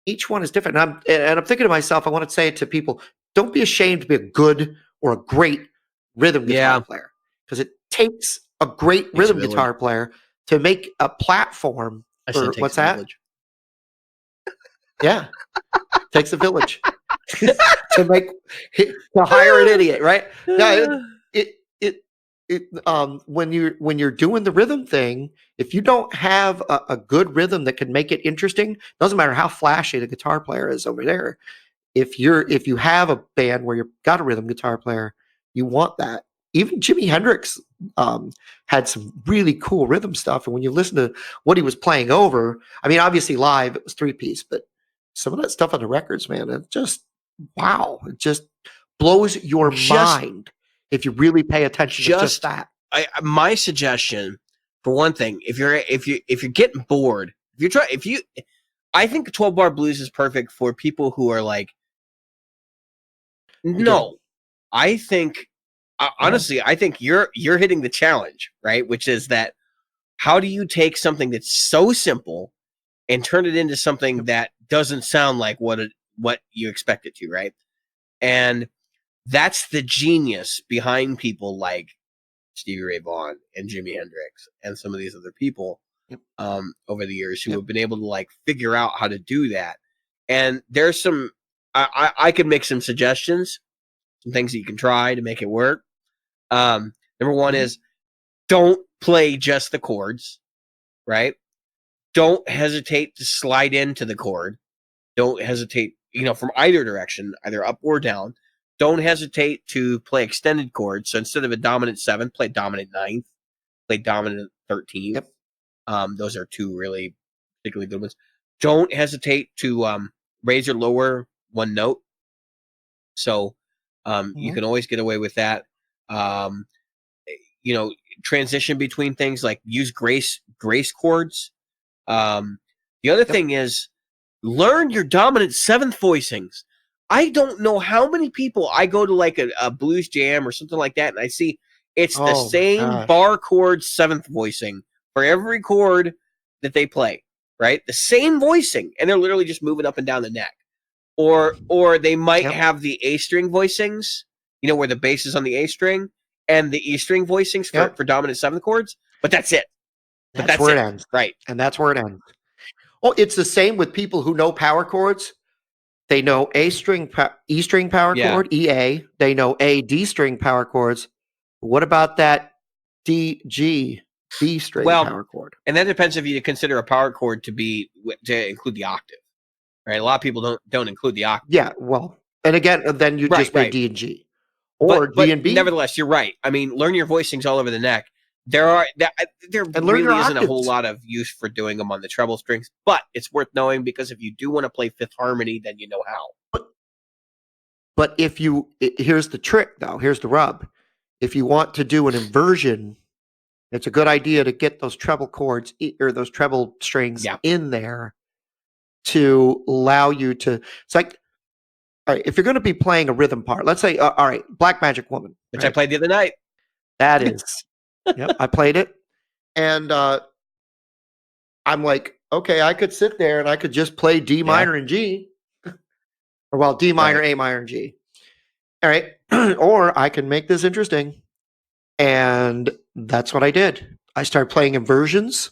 each one is different. And I'm thinking to myself, I want to say it to people, don't be ashamed to be a good or a great rhythm guitar player, because it takes a great rhythm guitar player to make a platform for what's that? Yeah, takes a village to hire an idiot, right? No, when you're doing the rhythm thing, if you don't have a good rhythm that can make it interesting, doesn't matter how flashy the guitar player is over there. If you have a band where you've got a rhythm guitar player, you want that. Even Jimi Hendrix had some really cool rhythm stuff. And when you listen to what he was playing over, I mean, obviously live, it was 3-piece, but some of that stuff on the records, man, it just, wow. It just blows your mind if you really pay attention to just that. My suggestion, for one thing, if you're getting bored, I think 12-bar blues is perfect for people who are like, no, I think, honestly, I think you're hitting the challenge, right? Which is that how do you take something that's so simple and turn it into something Yep. that doesn't sound like what you expect it to, right? And that's the genius behind people like Stevie Ray Vaughan and Jimi Hendrix and some of these other people Yep. over the years who Yep. have been able to like figure out how to do that. And there's some, I could make some suggestions, some things that you can try to make it work. Number one is don't play just the chords, right? Don't hesitate to slide into the chord. Don't hesitate, from either direction, either up or down. Don't hesitate to play extended chords. So instead of a dominant 7th, play dominant 9th, play dominant 13th. Yep. Those are two really particularly good ones. Don't hesitate to raise or lower one note. So you can always get away with that. Transition between things, like use grace chords. The other thing is learn your dominant 7th voicings. I don't know how many people I go to like a blues jam or something like that, and I see it's the same bar chord 7th voicing for every chord that they play, right? The same voicing, and they're literally just moving up and down the neck. Or they might have the A string voicings, where the bass is on the A string, and the E string voicings for dominant 7th chords, but that's it. That's where it ends. Right. And that's where it ends. Oh, it's the same with people who know power chords. They know E string power chord, EA. They know D string power chords. What about that B string power chord? And that depends if you consider a power chord to include the octave. Right? A lot of people don't include the octave. Yeah, well, and again, then you just play D and G. Or D and B. Nevertheless, you're right. I mean, learn your voicings all over the neck. There really isn't a whole lot of use for doing them on the treble strings, but it's worth knowing because if you do want to play fifth harmony, then you know how. But here's the trick, though. Here's the rub. If you want to do an inversion, it's a good idea to get those treble chords or those treble strings in there to allow you to. It's like, all right, if you're going to be playing a rhythm part, let's say, all right, Black Magic Woman, which I played the other night. That is, yep, I played it, and I'm like, okay, I could sit there and I could just play D minor and G, or D minor, A minor, and G. All right, or I can make this interesting, and that's what I did. I started playing inversions,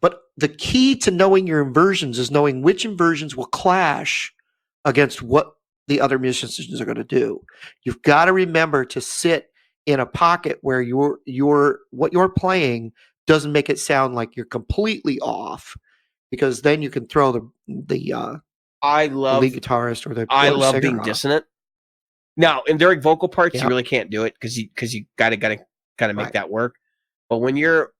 but the key to knowing your inversions is knowing which inversions will clash against what the other musicians are going to do. You've got to remember to sit in a pocket where what you're playing doesn't make it sound like you're completely off, because then you can throw the lead guitarist or the singer being off. Dissonant. Now, in during vocal parts, you really can't do it because you gotta kind of make that work. But when you're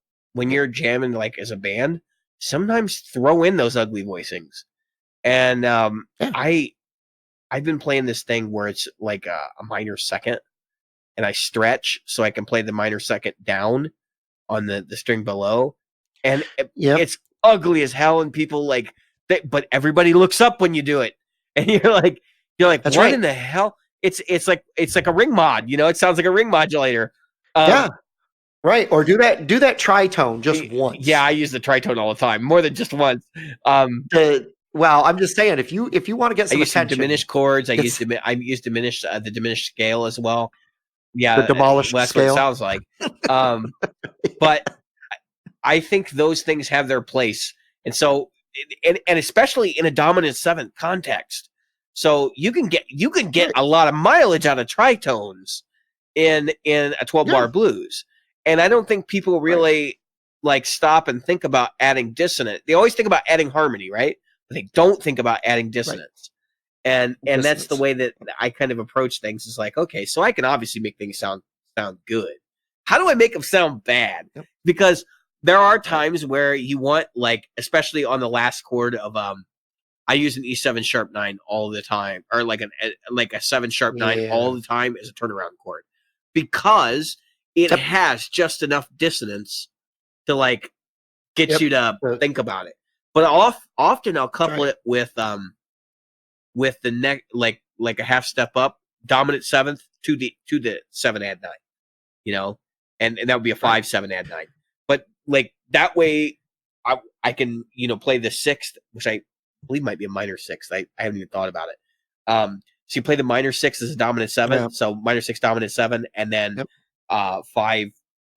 jamming like as a band, sometimes throw in those ugly voicings. And I've been playing this thing where it's like a minor second, and I stretch so I can play the minor second down on the string below, and it's ugly as hell. And people but everybody looks up when you do it, and you're like, That's what in the hell? It's like a ring mod, it sounds like a ring modulator. Right. Or do that tritone just once. Yeah, I use the tritone all the time, more than just once. Well, I'm just saying, if you want to get some attention, some diminished chords. I use diminished the diminished scale as well. Yeah, the demolished that's scale. What it sounds like. But I think those things have their place, and so and especially in a dominant 7th context. So you can get a lot of mileage out of tritones in a 12-bar blues, and I don't think people really stop and think about adding dissonant. They always think about adding harmony, right? But they don't think about adding dissonance. And that's the way that I kind of approach things. Is like, okay, so I can obviously make things sound good. How do I make them sound bad? Yep. Because there are times where you want, especially on the last chord of I use an E7 sharp 9 all the time, or like a 7 sharp 9 all the time as a turnaround chord, because it has just enough dissonance to get you to think about it. But often I'll couple it with the neck, like a half step up, dominant 7th to the 7 add 9, and that would be a 5 7 add 9. But like that way I can, play the sixth, which I believe might be a minor sixth. I haven't even thought about it. So you play the minor six as a dominant seven, Yeah. so minor six, dominant seven, and then Yep. five,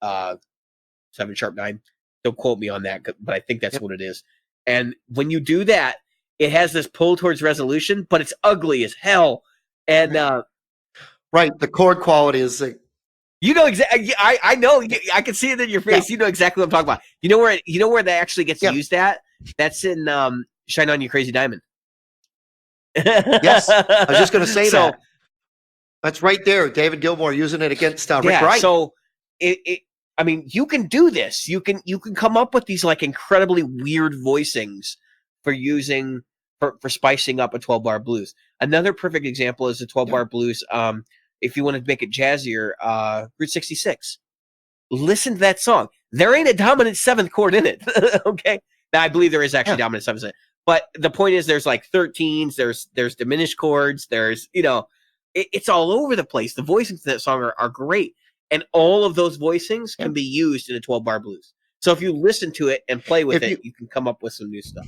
7 sharp nine. Don't quote me on that, but I think that's Yep. what it is. And when you do that, it has this pull towards resolution, but it's ugly as hell. And Right. The chord quality is like, you know exactly. I know. I can see it in your face. yeah. You know exactly what I'm talking about. You know where that actually gets Yeah. used at? That's in "Shine On You Crazy Diamond." Yes. I was just going to say So that. That's right there. David Gilmour using it against Rick yeah. Wright. So I mean, you can do this. You can come up with these like incredibly weird voicings for using for spicing up a 12-bar blues. Another perfect example is the 12-bar blues. If you want to make it jazzier, Route 66. Listen to that song. There ain't a dominant seventh chord in it. Okay. Now I believe there is actually dominant seventh in it. But the point is there's like 13s, there's diminished chords, there's it's all over the place. The voicings to that song are great. And all of those voicings can be used in a 12-bar blues. So if you listen to it and play with it, you can come up with some new stuff.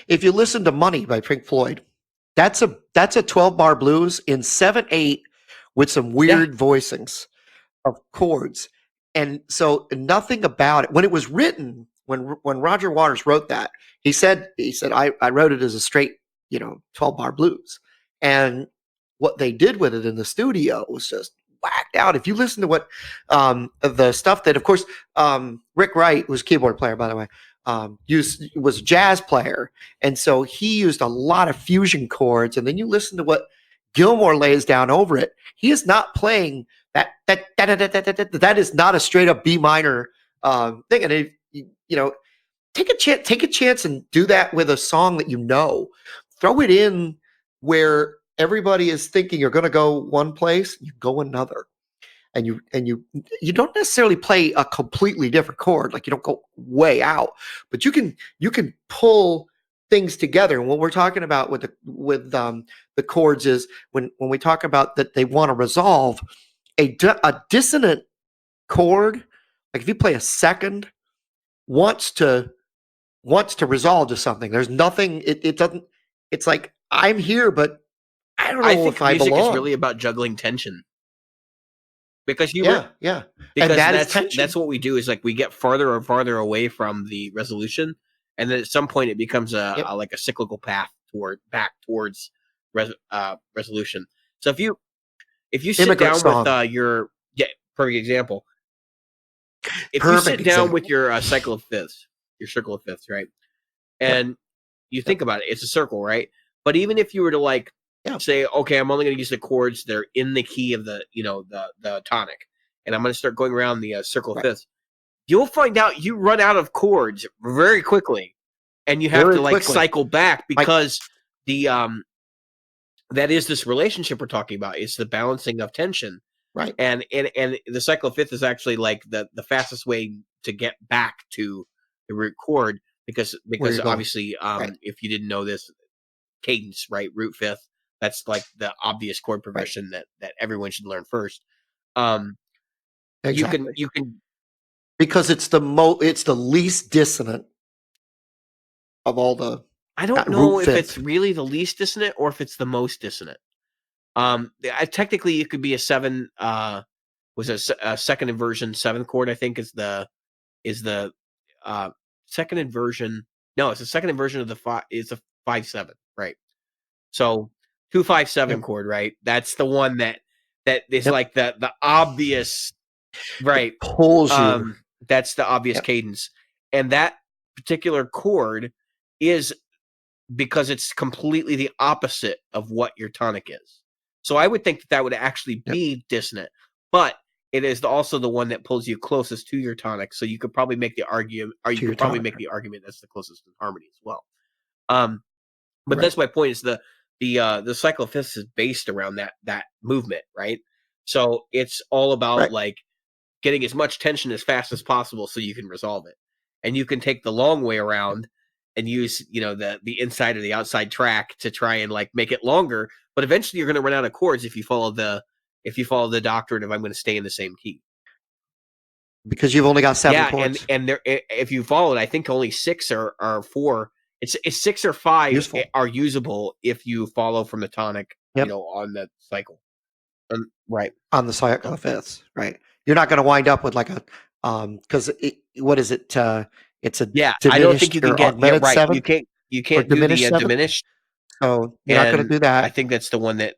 If you listen to Money by Pink Floyd, that's a 12-bar blues in 7/8 with some weird voicings of chords. And so nothing about it when it was written, when Roger Waters wrote that, he said I wrote it as a straight, 12-bar blues. And what they did with it in the studio was just whacked out. If you listen to what the stuff that, of course, Rick Wright was a keyboard player, by the way, was a jazz player, and so he used a lot of fusion chords. And then you listen to what Gilmour lays down over it. He is not playing that is not a straight up B minor thing. And if, take a chance and do that with a song that throw it in where everybody is thinking you're going to go one place, you go another. And you don't necessarily play a completely different chord, like you don't go way out, but you can pull things together. And what we're talking about with the chords is when we talk about that they want to resolve a dissonant chord, like if you play a second, wants to resolve to something. There's nothing. It doesn't. It's like I'm here, but I don't know if I belong. Music is really about juggling tension. Because because and that's what we do is like we get farther and farther away from the resolution, and then at some point it becomes like a cyclical path back towards resolution. So if you sit down with your perfect example, if you sit down with your cycle of fifths, your circle of fifths, right, and you think about it, it's a circle, right? But even if you were to say, okay, I'm only going to use the chords that are in the key of the the tonic, and I'm going to start going around the circle of fifths. You'll find out you run out of chords very quickly, and you have to cycle back because the that is this relationship we're talking about. It's the balancing of tension, right? And the cycle of fifth is actually like the fastest way to get back to the root chord because obviously if you didn't know this, cadence, right? Root fifth. That's like the obvious chord progression that everyone should learn first. Exactly. You can because it's the least dissonant of all the. I don't know if it's really the least dissonant or if it's the most dissonant. Technically, it could be a 7. Was a second inversion 7th chord? I think is the second inversion. No, it's a second inversion of the 5. It's a 5/7, right? So 2-5-7 chord, right? That's the one that is like the obvious, right? It pulls you. That's the obvious cadence, and that particular chord is because it's completely the opposite of what your tonic is. So I would think that would actually be dissonant, but it is also the one that pulls you closest to your tonic. So you could probably make the argument, that's the closest in harmony as well. But that's my point. Is the cycle of fifths is based around that movement, right? So it's all about like getting as much tension as fast as possible so you can resolve it, and you can take the long way around and use the inside or the outside track to try and like make it longer. But eventually you're going to run out of chords if you follow the doctrine of I'm going to stay in the same key. because you've only got 7 Yeah, chords. and there, if you follow it, I think only 6 are 4. It's 6 or 5 Useful. are usable if you follow from the tonic, Yep. on the cycle. Right. On the cycle of fifths, right? You're not going to wind up with like a because what is it? It's a Yeah, I don't think diminished you can or get augmented right. seventh You or can't do diminished the seventh. diminished, So you're not going to and do I that. think that's the one that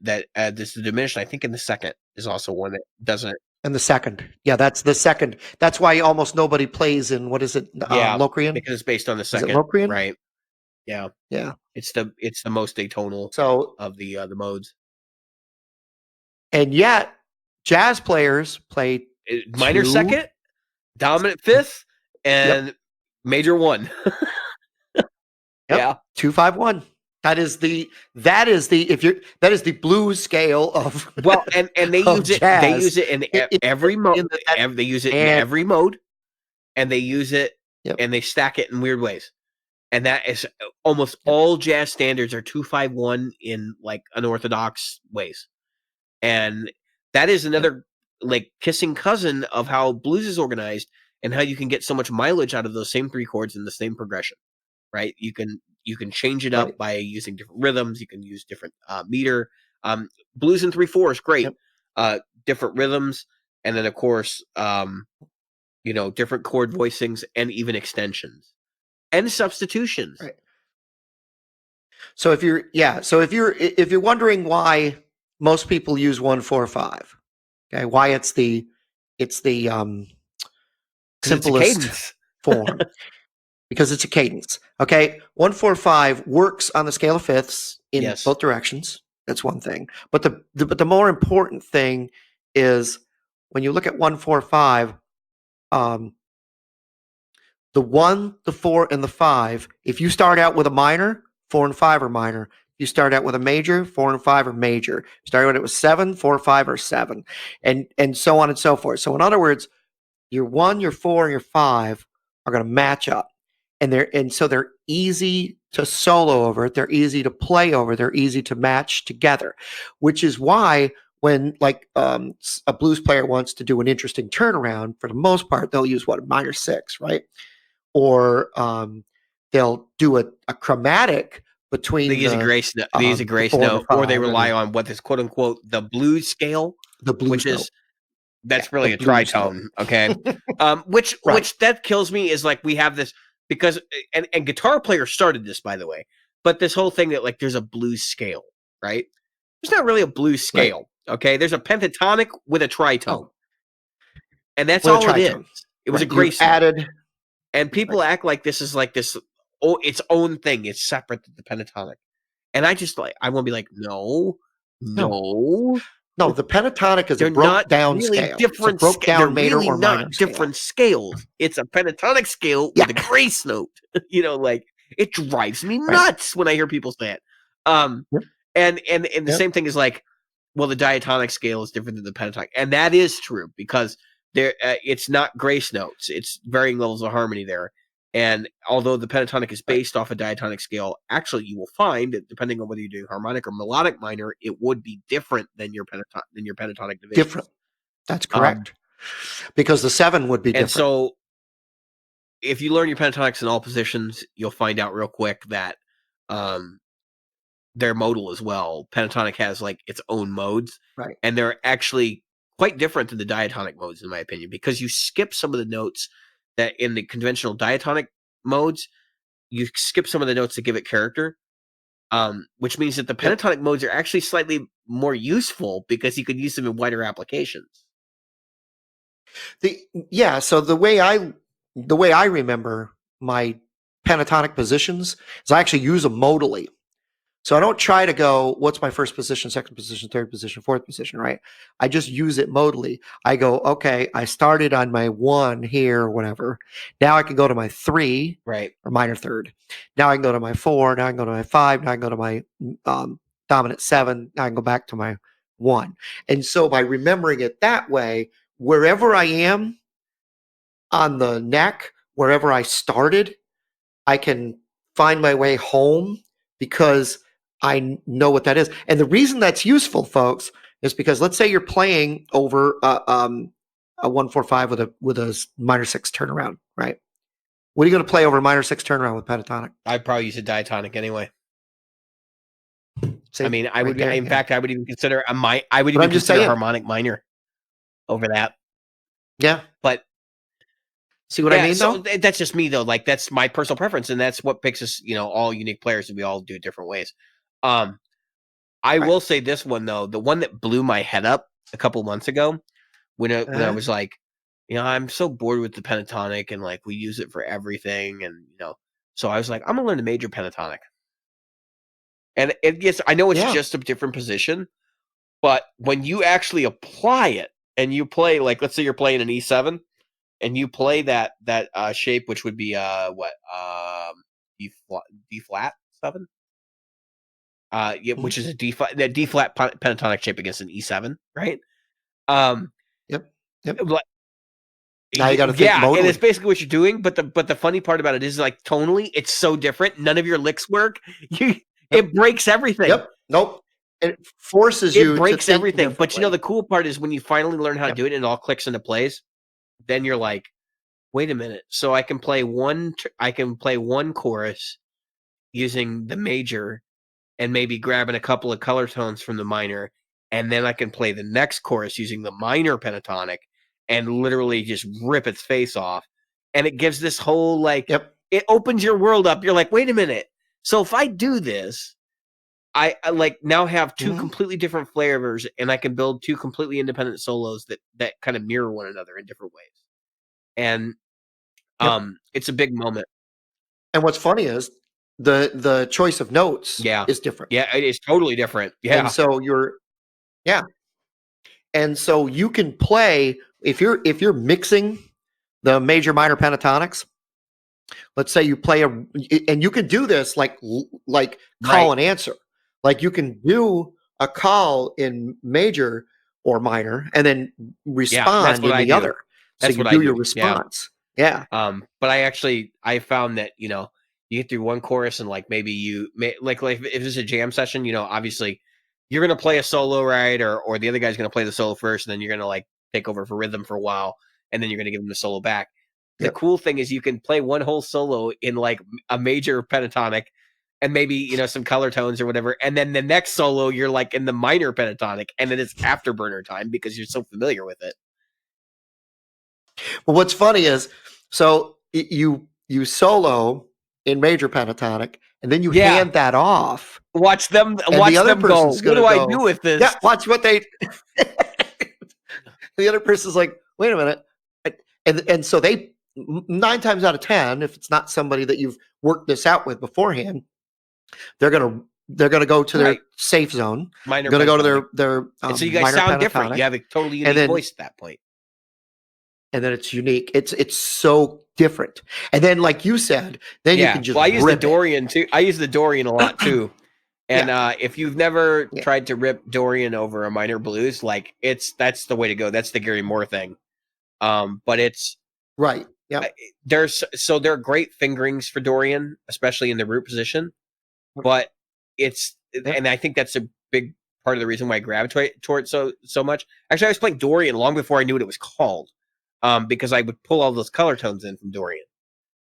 this is diminished. I think in the second is also one that doesn't. And the second, yeah, that's the second. That's why almost nobody plays in what is it? Yeah, Locrian? because it's based on the Is it second, Locrian? right? Yeah, Yeah. it's the most atonal So of the modes. and yet, jazz players play Minor 2. second, dominant fifth, Yep. and major 1. Yep. Yeah. 2-5-1. That is the that is the blues scale of Well, and they of use it. They jazz. use it in It every mode. in that They use it in and every mode, and they use it yep, and they stack it in weird ways. And that is almost yep, all jazz standards are 2-5-1 in like unorthodox ways. And that is yep, another like kissing cousin of how blues is organized and how you can get so much mileage out of those same 3 chords in the same progression, right? You can change it right. up by using different rhythms. You can use different meter. Blues in 3/4 is great. Yep, Different rhythms, and then of course, different chord voicings and even extensions and substitutions. right. So if you're wondering why most people use 1-4-5, okay, why it's the Because it's a simplest cadence. form because it's a cadence. Okay, 1-4-5 works on the scale of fifths in Yes. both directions. That's one thing. But the more important thing is when you look at 1-4-5, the 1, the 4, and the 5. If you start out with a minor, 4 and 5 are minor. You start out with a major, 4 and 5 are major. Start out with 7, 4, 5 are 7, and so on and so forth. So in other words, your 1, your 4, and your 5 are going to match up, and so they're easy to solo over. They're easy to play over. They're easy to match together, which is why when like a blues player wants to do an interesting turnaround, for the most part, they'll use what, a minor 6, right? Or they'll do a chromatic They between use a grace note. They use a the grace 4 and the note, or they 5 rely on what is quote unquote the blues scale, the which blues note. is Yeah, that's the really a blues note. tritone. Okay, which Right. that kills me is like we have this because and guitar players started this, by the way, but this whole thing that like there's a blues scale, right? There's not really a blues Right. scale. Okay, there's a pentatonic with a tritone, Oh, and that's with a all it is. tritone. It was a Right. You've grace note, added. and people Right. act like this is like this its own thing. It's separate to the pentatonic. And I just like I want to be like, no, No. no, No, the pentatonic is a they're broke not down really scale. It's a different. broke They're down major really or not minor scale. different scales. It's a pentatonic scale Yeah. with a grace note. Like it drives me Right. nuts when I hear people say it. Yep. And the Yep. same thing is like, well, the diatonic scale is different than the pentatonic, and that is true because there it's not grace notes. It's varying levels of harmony there. And although the pentatonic is Right. based off a diatonic scale, actually you will find that depending on whether you're doing harmonic or melodic minor, it would be different than your pentatonic division. Different. That's correct. Because the 7 would be And different. so if you learn your pentatonics in all positions, you'll find out real quick that they're modal as well. Pentatonic has like its own modes, Right. and they're actually quite different than the diatonic modes, in my opinion, because you skip some of the notes that in the conventional diatonic modes, you skip some of the notes to give it character, which means that the Yep. pentatonic modes are actually slightly more useful because you could use them in wider applications. So the way I remember my pentatonic positions is I actually use them modally. So I don't try to go, what's my first position, second position, third position, fourth position, right? I just use it modally. I go, okay, I started on my 1 here or whatever. Now I can go to my 3 Right. or minor third. Now I can go to my 4. Now I can go to my 5. Now I can go to my dominant 7. Now I can go back to my 1. And so by remembering it that way, wherever I am on the neck, wherever I started, I can find my way home because I know what that is. And the reason that's useful, folks, is because let's say you're playing over a 1-4-5 with a minor 6 turnaround, right? What are you going to play over a minor 6 turnaround with pentatonic? I'd probably use a diatonic anyway. See, I mean, I right would. there, In yeah. fact, I would even consider I would But even I'm just consider saying, harmonic minor over that. yeah. But See what I yeah, mean, so though? that's just me though. Like that's my personal preference, and that's what makes us, all unique players, and we all do it different ways. I Right. will say this one though, the one that blew my head up a couple months ago when I was like, I'm so bored with the pentatonic, and like we use it for everything, and so I was like, I'm gonna learn the major pentatonic. And yes, I know it's Yeah. just a different position, but when you actually apply it and you play, like, let's say you're playing an E7 and you play that shape, which would be D flat 7, yeah, Mhm. which is a D flat pentatonic shape against an E7, right? Um, Yep. Yep. like, Now you got to think yeah, and it's modally. basically what you're doing. But the funny part about it is, like, tonally, it's so different. None of your licks work. Yep. It breaks everything. Yep. Nope. It forces It you to breaks think everything. But differently. the cool part is when you finally learn how to Yep. do it and it all clicks into place, then you're like, wait a minute. So I can play one chorus using the major and maybe grabbing a couple of color tones from the minor, and then I can play the next chorus using the minor pentatonic and literally just rip its face off. And it gives this whole, like, Yep. it opens your world up. You're like, wait a minute. So if I do this, I like now have two Mm-hmm. completely different flavors, and I can build two completely independent solos that kind of mirror one another in different ways. And Yep. it's a big moment. And what's funny is the choice of notes Yeah. is different. Yeah, it is totally different. And Yeah. so yeah. And so you can play if you're mixing the major minor pentatonics. Let's say you play and you can do this like call Right. and answer. Like you can do a call in major or minor and then Yeah, that's respond what in I the do. other. So That's you what I do your do. Yeah. response. Yeah. But I found that, you get through one chorus and like maybe like if it's a jam session, obviously you're gonna play a solo, right? Or the other guy's gonna play the solo first, and then you're gonna like take over for rhythm for a while, and then you're gonna give him the solo back. The Yep. cool thing is you can play one whole solo in like a major pentatonic and maybe, some color tones or whatever. And then the next solo, you're like in the minor pentatonic, and then it's afterburner time because you're so familiar with it. Well, what's funny is so you solo in major pentatonic and then you Yeah. hand that off Watch them and the other go, person's what going do to I do go, with yeah, this? watch what they the other person's like, wait a minute. And so they 9 times out of 10, if it's not somebody that you've worked this out with beforehand, they're gonna go to their Right. safe zone. Minor Going to go to pentatonic. their And so you guys minor sound different. You pentatonic, have a totally and unique then voice at that point. it's unique. It's so different. And then, like you said, then you Yeah. can just Well, I use the rip it. Dorian too. I use the Dorian a lot too. And Yeah, if you've never yeah, tried to rip Dorian over a minor blues, like that's the way to go. That's the Gary Moore thing. But it's right. Yep. there are great fingerings for Dorian, especially in the root position. But it's Yep. and I think that's a big part of the reason why I gravitate toward so much. Actually, I was playing Dorian long before I knew what it was called, because I would pull all those color tones in from Dorian.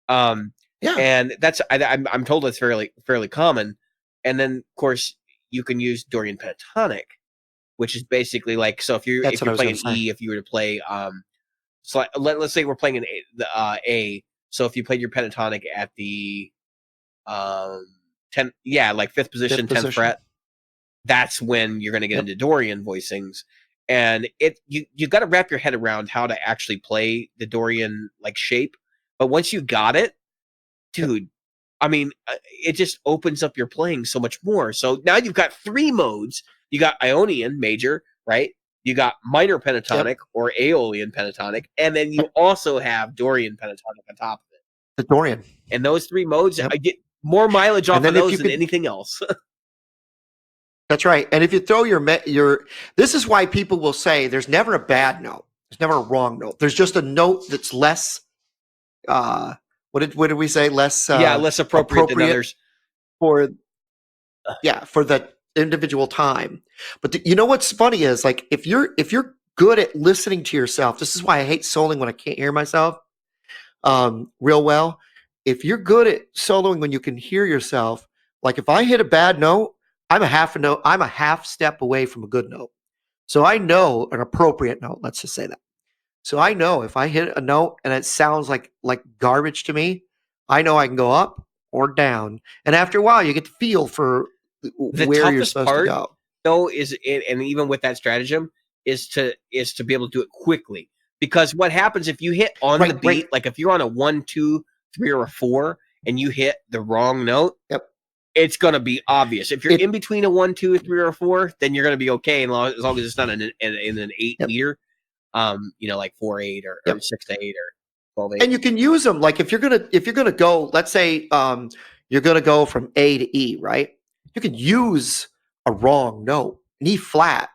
Um, Yeah. and I'm told it's fairly common. And then of course you can use Dorian pentatonic, which is basically like, so That's if what I you're was playing going an to say. E, if you were to play so let's say we're playing an A. So if you played your pentatonic at the 10, yeah, like fifth position, Fifth 10th position. fret, that's when you're going to get Yep. into Dorian voicings. And you got to wrap your head around how to actually play the Dorian like shape. But once you got it, Yep. dude, I mean, it just opens up your playing so much more. So now you've got three modes. You got Ionian major, right? You got minor pentatonic Yep. or Aeolian pentatonic, and then you also have Dorian pentatonic on top of it. The Dorian. And those three modes, Yep. I get more mileage off And of then if those you than could, anything else. that's right. And if you throw your, this is why people will say there's never a bad note. There's never a wrong note. There's just a note that's less, what did we say? Less Yeah, less appropriate than appropriate others. for for the individual time. But you know what's funny is like if you're good at listening to yourself, this is why I hate soloing when I can't hear myself real well. If you're good at soloing when you can hear yourself, like if I hit a bad note, I'm a half step away from a good note. So I know an appropriate note, let's just say that. So I know if I hit a note and it sounds like garbage to me, I know I can go up or down. And after a while, you get the feel for The where you're toughest supposed to part, go. though, and even with that stratagem, is to be able to do it quickly. Because what happens if you hit on the Right, right. beat, like if you're on a 1, 2, 3, or a 4, and you hit the wrong note, Yep. it's going to be obvious. If you're It, in between a 1, 2, 3, or a 4, then you're going to be okay, as long as it's not in an 8 yep, meter, like 4/8 or yep. 6/8 or 12/8. And you can use them like if you're gonna go, let's say you're gonna go from A to E, right? You could use a wrong note. An E flat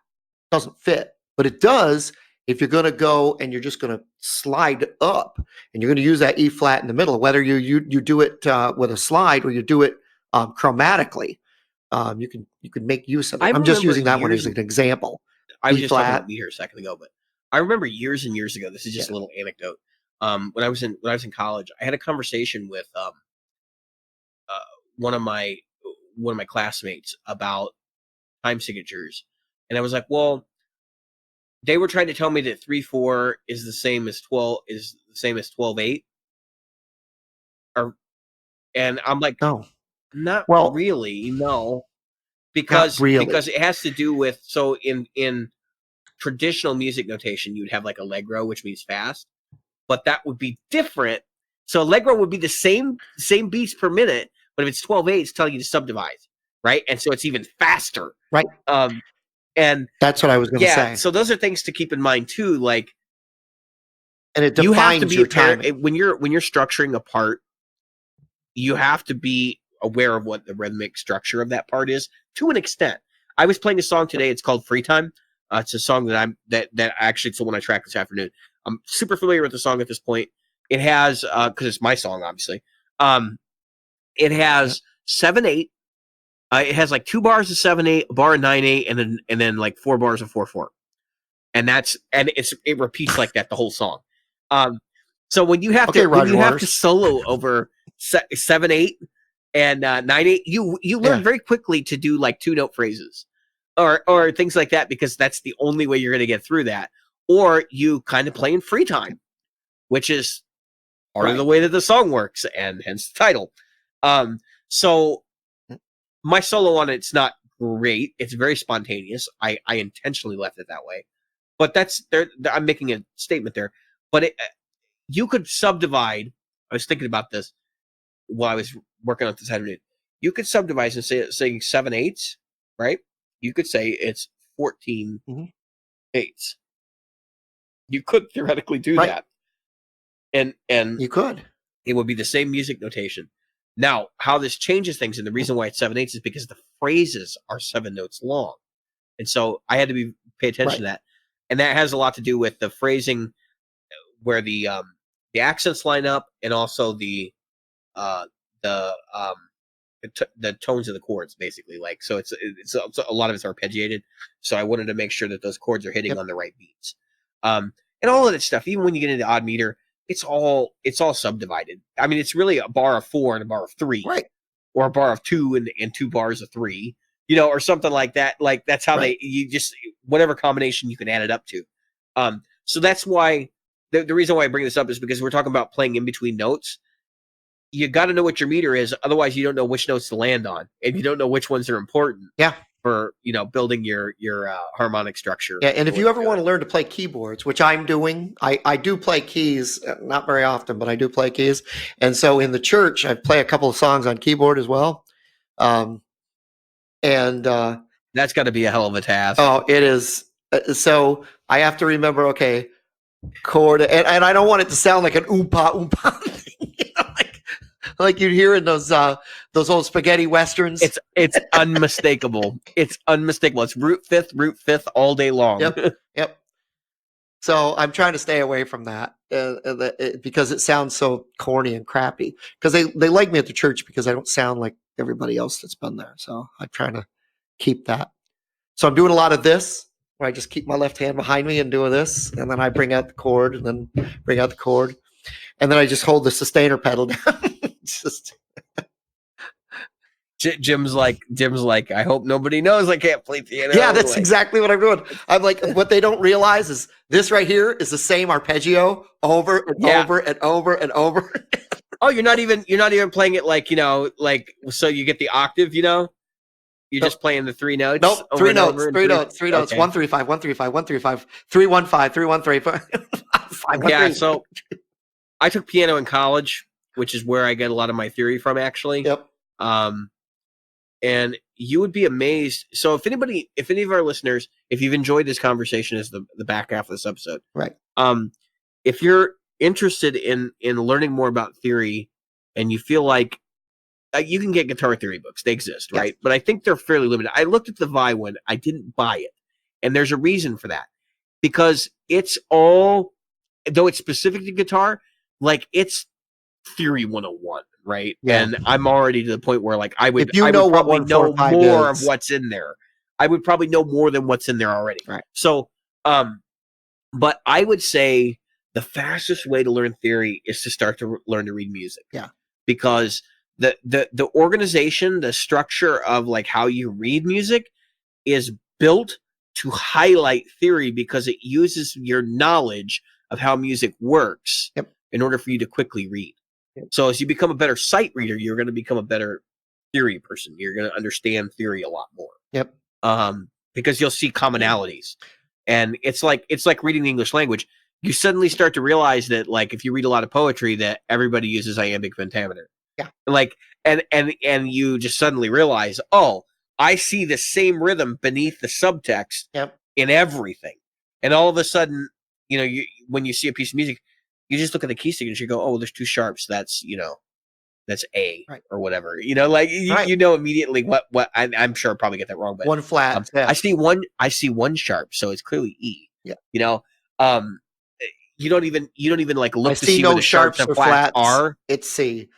doesn't fit, but it does if you're gonna go and you're just gonna slide up and you're gonna use that E flat in the middle, whether you do it with a slide or you do it chromatically. You can make use of I it. I'm just remember using that one years. as an example. I was E just talking about flat. meter a second ago, but I remember years and years ago. This is just Yeah. a little anecdote. When I was in college, I had a conversation with uh, one of my classmates about time signatures, and I was like, "Well, they were trying to tell me that 3/4 is the same as 12/8, or and I'm like, No. not Well, really, no, not because really. it has to do with in traditional music notation, you'd have like allegro, which means fast, but that would be different. So allegro would be the same beats per minute, but if it's 12/8, it's telling you to subdivide, right? And so it's even faster. Right. Um, and That's what I was gonna yeah, say. so those are things to keep in mind too. Like And it you have to defines be your timing. when you're structuring a part, you have to be aware of what the rhythmic structure of that part is to an extent. I was playing a song today. It's called "Free Time." It's a song that actually it's the one I tracked this afternoon. I'm super familiar with the song at this point. It has because it's my song, obviously. It Yep. has 7/8. It has like 2 bars of 7/8, a bar of 9/8, and then like 4 bars of 4/4. And it repeats like that the whole song. Um, so when you have Okay, Roger to Waters. solo over 7/8 and 9/8, you learn Yeah. very quickly to do like 2 note phrases or things like that, because that's the only way you're going to get through that. Or you kind of play in free time, which is part of the Right. way that the song works, and hence the title. So my solo on it's not great. It's very spontaneous. I intentionally left it that way, but that's there. I'm making a statement there. But you could subdivide. I was thinking about this while I was working on this afternoon. You could subdivide and say 7/8, right? You could say it's 14 Mhm. eighths. You could theoretically do Right. that, and You could. it would be the same music notation. Now, how this changes things, and the reason why it's 7/8 is because the phrases are 7 notes long, and so I had to pay attention Right. to that, and that has a lot to do with the phrasing, where the accents line up, and also uh, the the tones of the chords, basically. Like, so it's a lot of it's arpeggiated, so I wanted to make sure that those chords are hitting Yep. on the right beats, and all of that stuff. Even when you get into odd meter, it's all subdivided. I mean, it's really a bar of 4 and a bar of 3, Right. or a bar of 2 and 2 bars of 3, or something like that. Like, that's how Right. you just, whatever combination you can add it up to. So that's why the reason why I bring this up is because we're talking about playing in between notes. You got to know what your meter is, otherwise you don't know which notes to land on, and you don't know which ones are important Yeah. for building your harmonic structure. Yeah. And For if what you ever you're want doing. to learn to play keyboards, which I'm doing, I do play keys, not very often, but I do play keys. And so in the church, I play a couple of songs on keyboard as well. Um, and That's got to be a hell of a task. oh, it is. So I have to remember, okay, chord, and I don't want it to sound like an oompa oompa thing, like you'd hear in those old spaghetti westerns. It's unmistakable. It's unmistakable. It's root fifth all day long. Yep, yep. So I'm trying to stay away from that because it sounds so corny and crappy. Because they like me at the church because I don't sound like everybody else that's been there. So I'm trying to keep that. So I'm doing a lot of this. where I just keep my left hand behind me and do this, and then I bring out the chord, and then bring out the chord, and then I just hold the sustainer pedal down. It's just Jim's like, I hope nobody knows I can't play piano. yeah, that's like, exactly what I'm doing. I'm like, what they don't realize is this right here is the same arpeggio over and Yeah. over and over and over. Oh, you're not even playing it like, like, so you get the octave, You're just playing the three notes. Nope, over three and notes, over and three notes, three notes. Okay. 1 3 5, 1 3 5, 1 3 5, 3 1 5, 3 1 3 5. 5 1 Yeah, 3. so I took piano in college, which is where I get a lot of my theory from, actually. Yep. And you would be amazed. So if any of our listeners, if you've enjoyed this conversation as the back half of this episode, Right. If you're interested in learning more about theory, and you feel like you can get guitar theory books, they exist, right? But I think they're fairly limited. I looked at the Vi one, I didn't buy it, and there's a reason for that, because it's all, though it's specific to guitar, like it's theory 101, right? Yeah. And I'm already to the point where like I would know what probably 1 4 know 5 more is. of what's in there. I would probably know more than what's in there already. Right. So, but I would say the fastest way to learn theory is to start to learn to read music. Yeah. Because the organization, the structure of like how you read music is built to highlight theory, because it uses your knowledge of how music works in order for you to quickly read. So as you become a better sight reader, you're going to become a better theory person. You're going to understand theory a lot more. Yep. Because you'll see commonalities. And it's like reading the English language. You suddenly start to realize that, like, if you read a lot of poetry, that everybody uses iambic pentameter. Yeah. Like, and you just suddenly realize, oh, I see the same rhythm beneath the subtext in everything. And all of a sudden, when you see a piece of music, you just look at the key signature, you go, oh, there's two sharps. That's, that's A or whatever. Like you know immediately what I'm sure I'll probably get that wrong, but one flat. I see one sharp, so it's clearly E. Yeah. You don't even like look to see no where the sharps and flats are. It's C.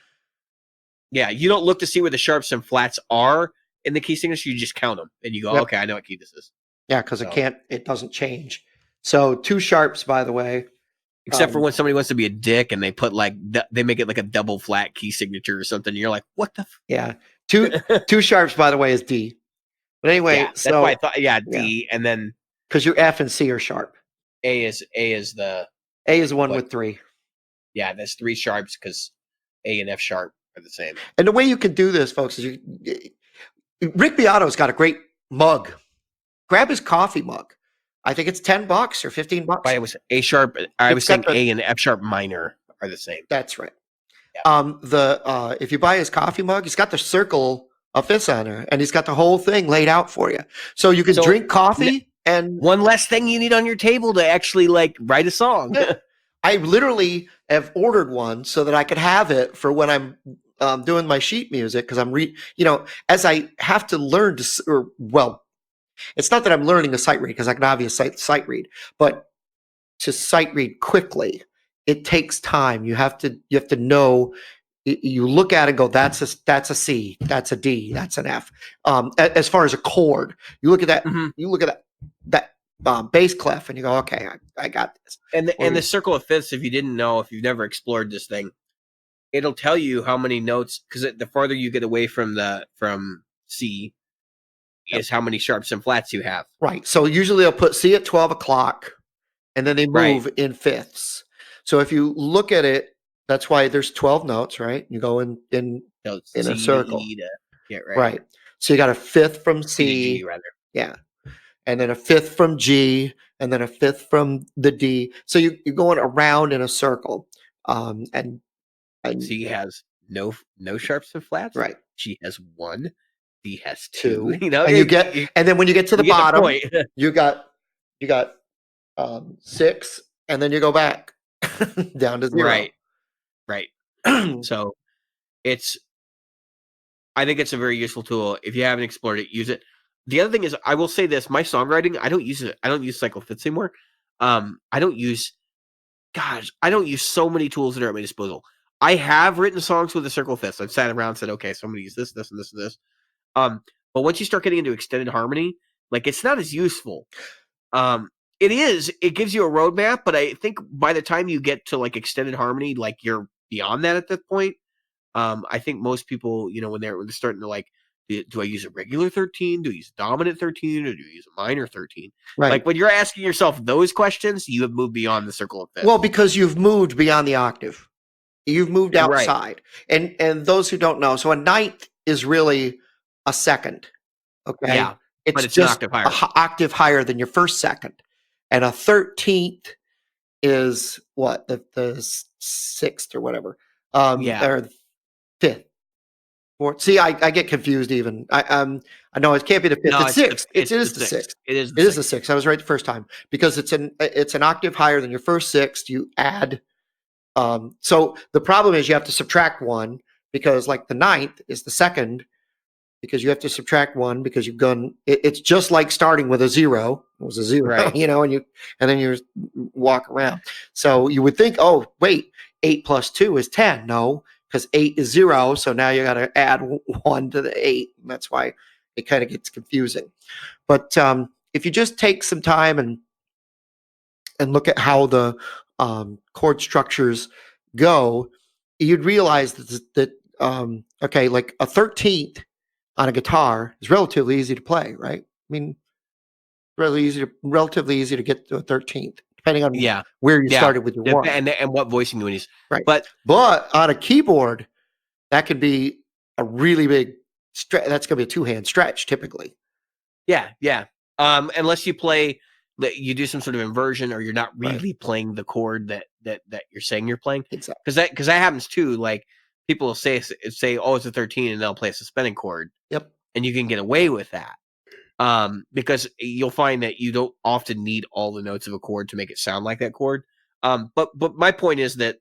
Yeah, you don't look to see where the sharps and flats are in the key signature. You just count them and you go, okay, I know what key this is. Yeah, because it doesn't change. So two sharps, by the way. Except for when somebody wants to be a dick and they put they make it like a double flat key signature or something. You're like, what the? Yeah, two sharps, by the way, is D. But anyway, that's why I thought, D, and then because your F and C are sharp. A is the one with 3. Yeah, there's 3 sharps because A and F sharp are the same. And the way you can do this, folks, is Rick Beato's got a great mug. Grab his coffee mug. I think it's $10 or $15. But it was A sharp. I was saying A and F sharp minor are the same. That's right. Yeah. If you buy his coffee mug, he's got the circle of Fifth on there, and he's got the whole thing laid out for you, so you can drink coffee. And one less thing you need on your table to actually like write a song. I literally have ordered one so that I could have it for when I'm doing my sheet music, because I'm as I have to learn to, it's not that I'm learning to sight read, because I can obviously sight read, but to sight read quickly, it takes time. You have to know. You look at it and go, that's a C, that's a D, that's an F. As far as a chord, you look at that. Mm-hmm. You look at that bass clef, and you go, okay, I got this. And the circle of fifths, if you didn't know, if you've never explored this thing, it'll tell you how many notes, because the farther you get away from C, is how many sharps and flats you have. Right. So usually they'll put C at 12 o'clock, and then they move in fifths. So if you look at it, that's why there's 12 notes, right? You go in a circle. Right. So you got a fifth from C, G, rather. Yeah. And then a fifth from G, and then a fifth from the D. So you're going around in a circle. And C has no sharps and flats. Right. G has 1. D has 2. And then when you get to the bottom, you got 6, and then you go back down to 0. Right. So I think it's a very useful tool. If you haven't explored it, use it. The other thing is, I will say this: my songwriting, I don't use it. I don't use cycle fifths anymore. I don't use so many tools that are at my disposal. I have written songs with a circle of fifths. I've sat around and said, okay, so I'm going to use this, this, and this, and this. But once you start getting into extended harmony, like, it's not as useful. Um, it is. It gives you a roadmap, but I think by the time you get to like extended harmony, like you're beyond that at that point. I think most people, when they're starting to like, do I use a regular 13? Do I use a dominant 13? Or do I use a minor 13? Right. Like when you're asking yourself those questions, you have moved beyond the circle of fifths. Well, because you've moved beyond the octave. You've moved Right. outside. And those who don't know, so a ninth is really a second. Okay. Yeah. But It's it's an just octave a higher. octave higher than your first second. And a 13th is what? The sixth or whatever. Yeah. Or fifth. Fourth. See, I get confused even. I know it can't be the fifth. No, It's sixth. It it's the is the sixth. sixth. It is the It is the sixth. sixth. I was right the first time because it's an octave higher than your first sixth. You add so the problem is you have to subtract one because like the ninth is the second because you have to subtract one because you've gone. It's just like starting with a zero. It was a zero, Right. and then you walk around. So you would think, oh wait, 8 plus 2 is 10. No, because 8 is 0. So now you got to add 1 to the 8. And that's why it kind of gets confusing. But if you just take some time and look at how the chord structures go, you'd realize that okay, like a 13th on a guitar is relatively easy to play, right? I mean, relatively easy to get to a 13th, depending on Yeah. where you Yeah. started with your one. And what voicing you use. Right. But But on a keyboard, that could be a really big stretch. That's going to be a two-hand stretch typically. yeah. Unless you play that you do some sort of inversion or you're not Right. really playing the chord that you're saying you're playing. Exactly. Because that happens too. Like people will say, oh, it's a 13 and they'll play a suspending chord. Yep. And you can get away with that. Because you'll find that you don't often need all the notes of a chord to make it sound like that chord. But my point is that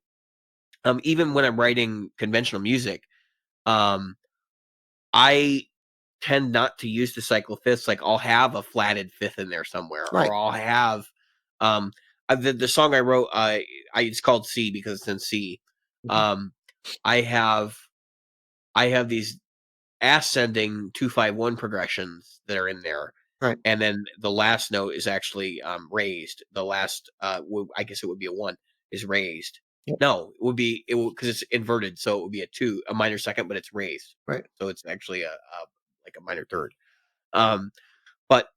even when I'm writing conventional music, I tend not to use the cycle fifths. Like I'll have a flatted fifth in there somewhere, Right. or I'll have um the song I wrote. It's called C because it's in C. Mhm. Um, I have these ascending 2-5-1 progressions that are in there. Right. And then the last note is actually raised. The last, I guess it would be a 1, is raised. Yep. No, it would because it's inverted, so it would be a 2, a minor second, but it's raised. Right. So it's actually a like a minor third. Um, but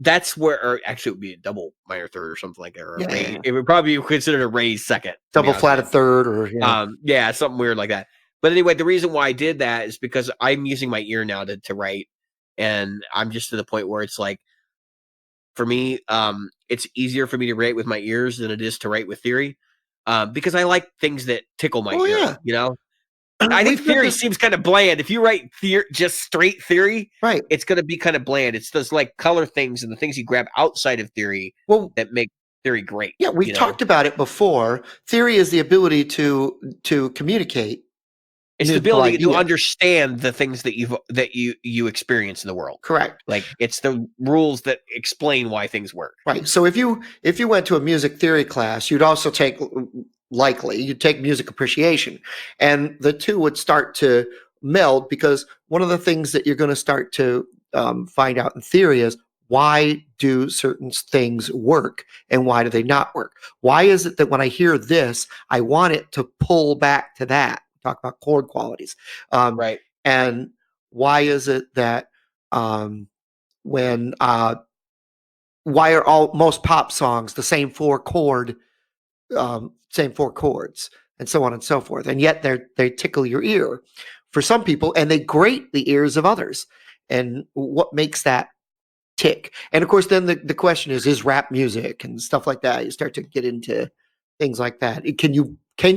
that's where, or actually, it would be a double minor third or something like that, or a raise. Yeah. It would probably be considered a raised second. To be Double honest with flatted third, or yeah, something weird like that. But anyway, the reason why I did that is because I'm using my ear now to write, and I'm just to the point where it's like, for me, it's easier for me to write with my ears than it is to write with theory, because I like things that tickle my oh ear. yeah. I think We've got theory this seems kind of bland. If you write just straight theory, right. it's going to be kind of bland. It's those like color things and the things you grab outside of theory Well, that make theory great. yeah, we've talked about it before. Theory is the ability to communicate It's the musical ability to ideas. understand the things that you experience in the world. Correct. Like it's the rules that explain why things work. Right. So if you went to a music theory class, you'd also take you'd take music appreciation, and the two would start to meld because one of the things that you're going to start to find out in theory is why do certain things work and why do they not work? Why is it that when I hear this, I want it to pull back to that? Talk about chord qualities, Right. and why is it that when why are all most pop songs the same four chords, and so on and so forth, and yet they tickle your ear for some people, and they grate the ears of others. And what makes that tick? And of course, then the question is rap music and stuff like that. You start to get into things like that. Can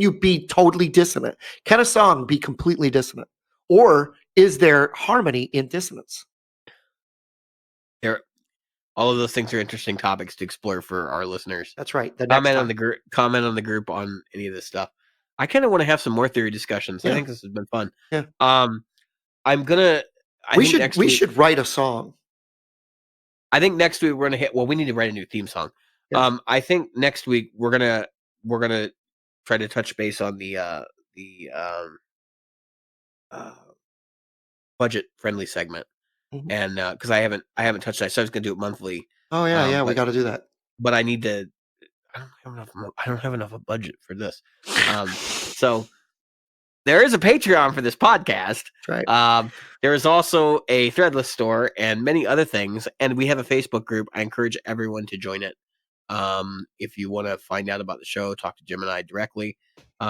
you be totally dissonant? Can a song be completely dissonant, or is there harmony in dissonance? There, all of those things are interesting topics to explore for our listeners. That's right. The next time. Comment on the group on any of this stuff. I kind of want to have some more theory discussions. Yeah. I think this has been fun. Yeah. I'm gonna. We should write a song. I think next week we're gonna hit. Well, we need to write a new theme song. Yes. I think next week we're gonna try to touch base on the budget friendly segment, Mhm. and because I haven't touched that, so I was gonna do it monthly. Oh yeah, we But got to do that. but I need to. I don't have enough of a budget for this. So there is a Patreon for this podcast. That's right. There is also a Threadless store and many other things, and we have a Facebook group. I encourage everyone to join it. If you want to find out about the show, talk to Jim and I directly.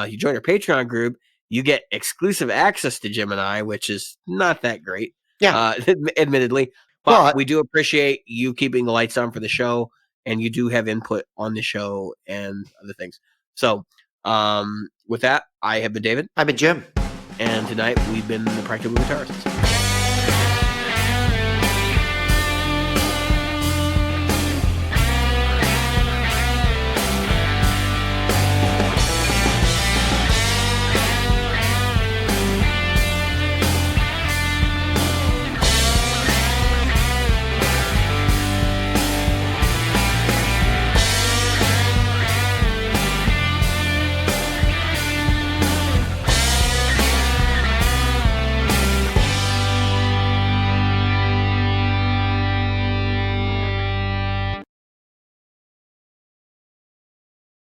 You join our Patreon group, you get exclusive access to Jim and I, which is not that great, Yeah. admittedly. But But we do appreciate you keeping the lights on for the show, and you do have input on the show and other things. So, with that, I have been David, I've been Jim. and tonight we've been the Practical Guitarists.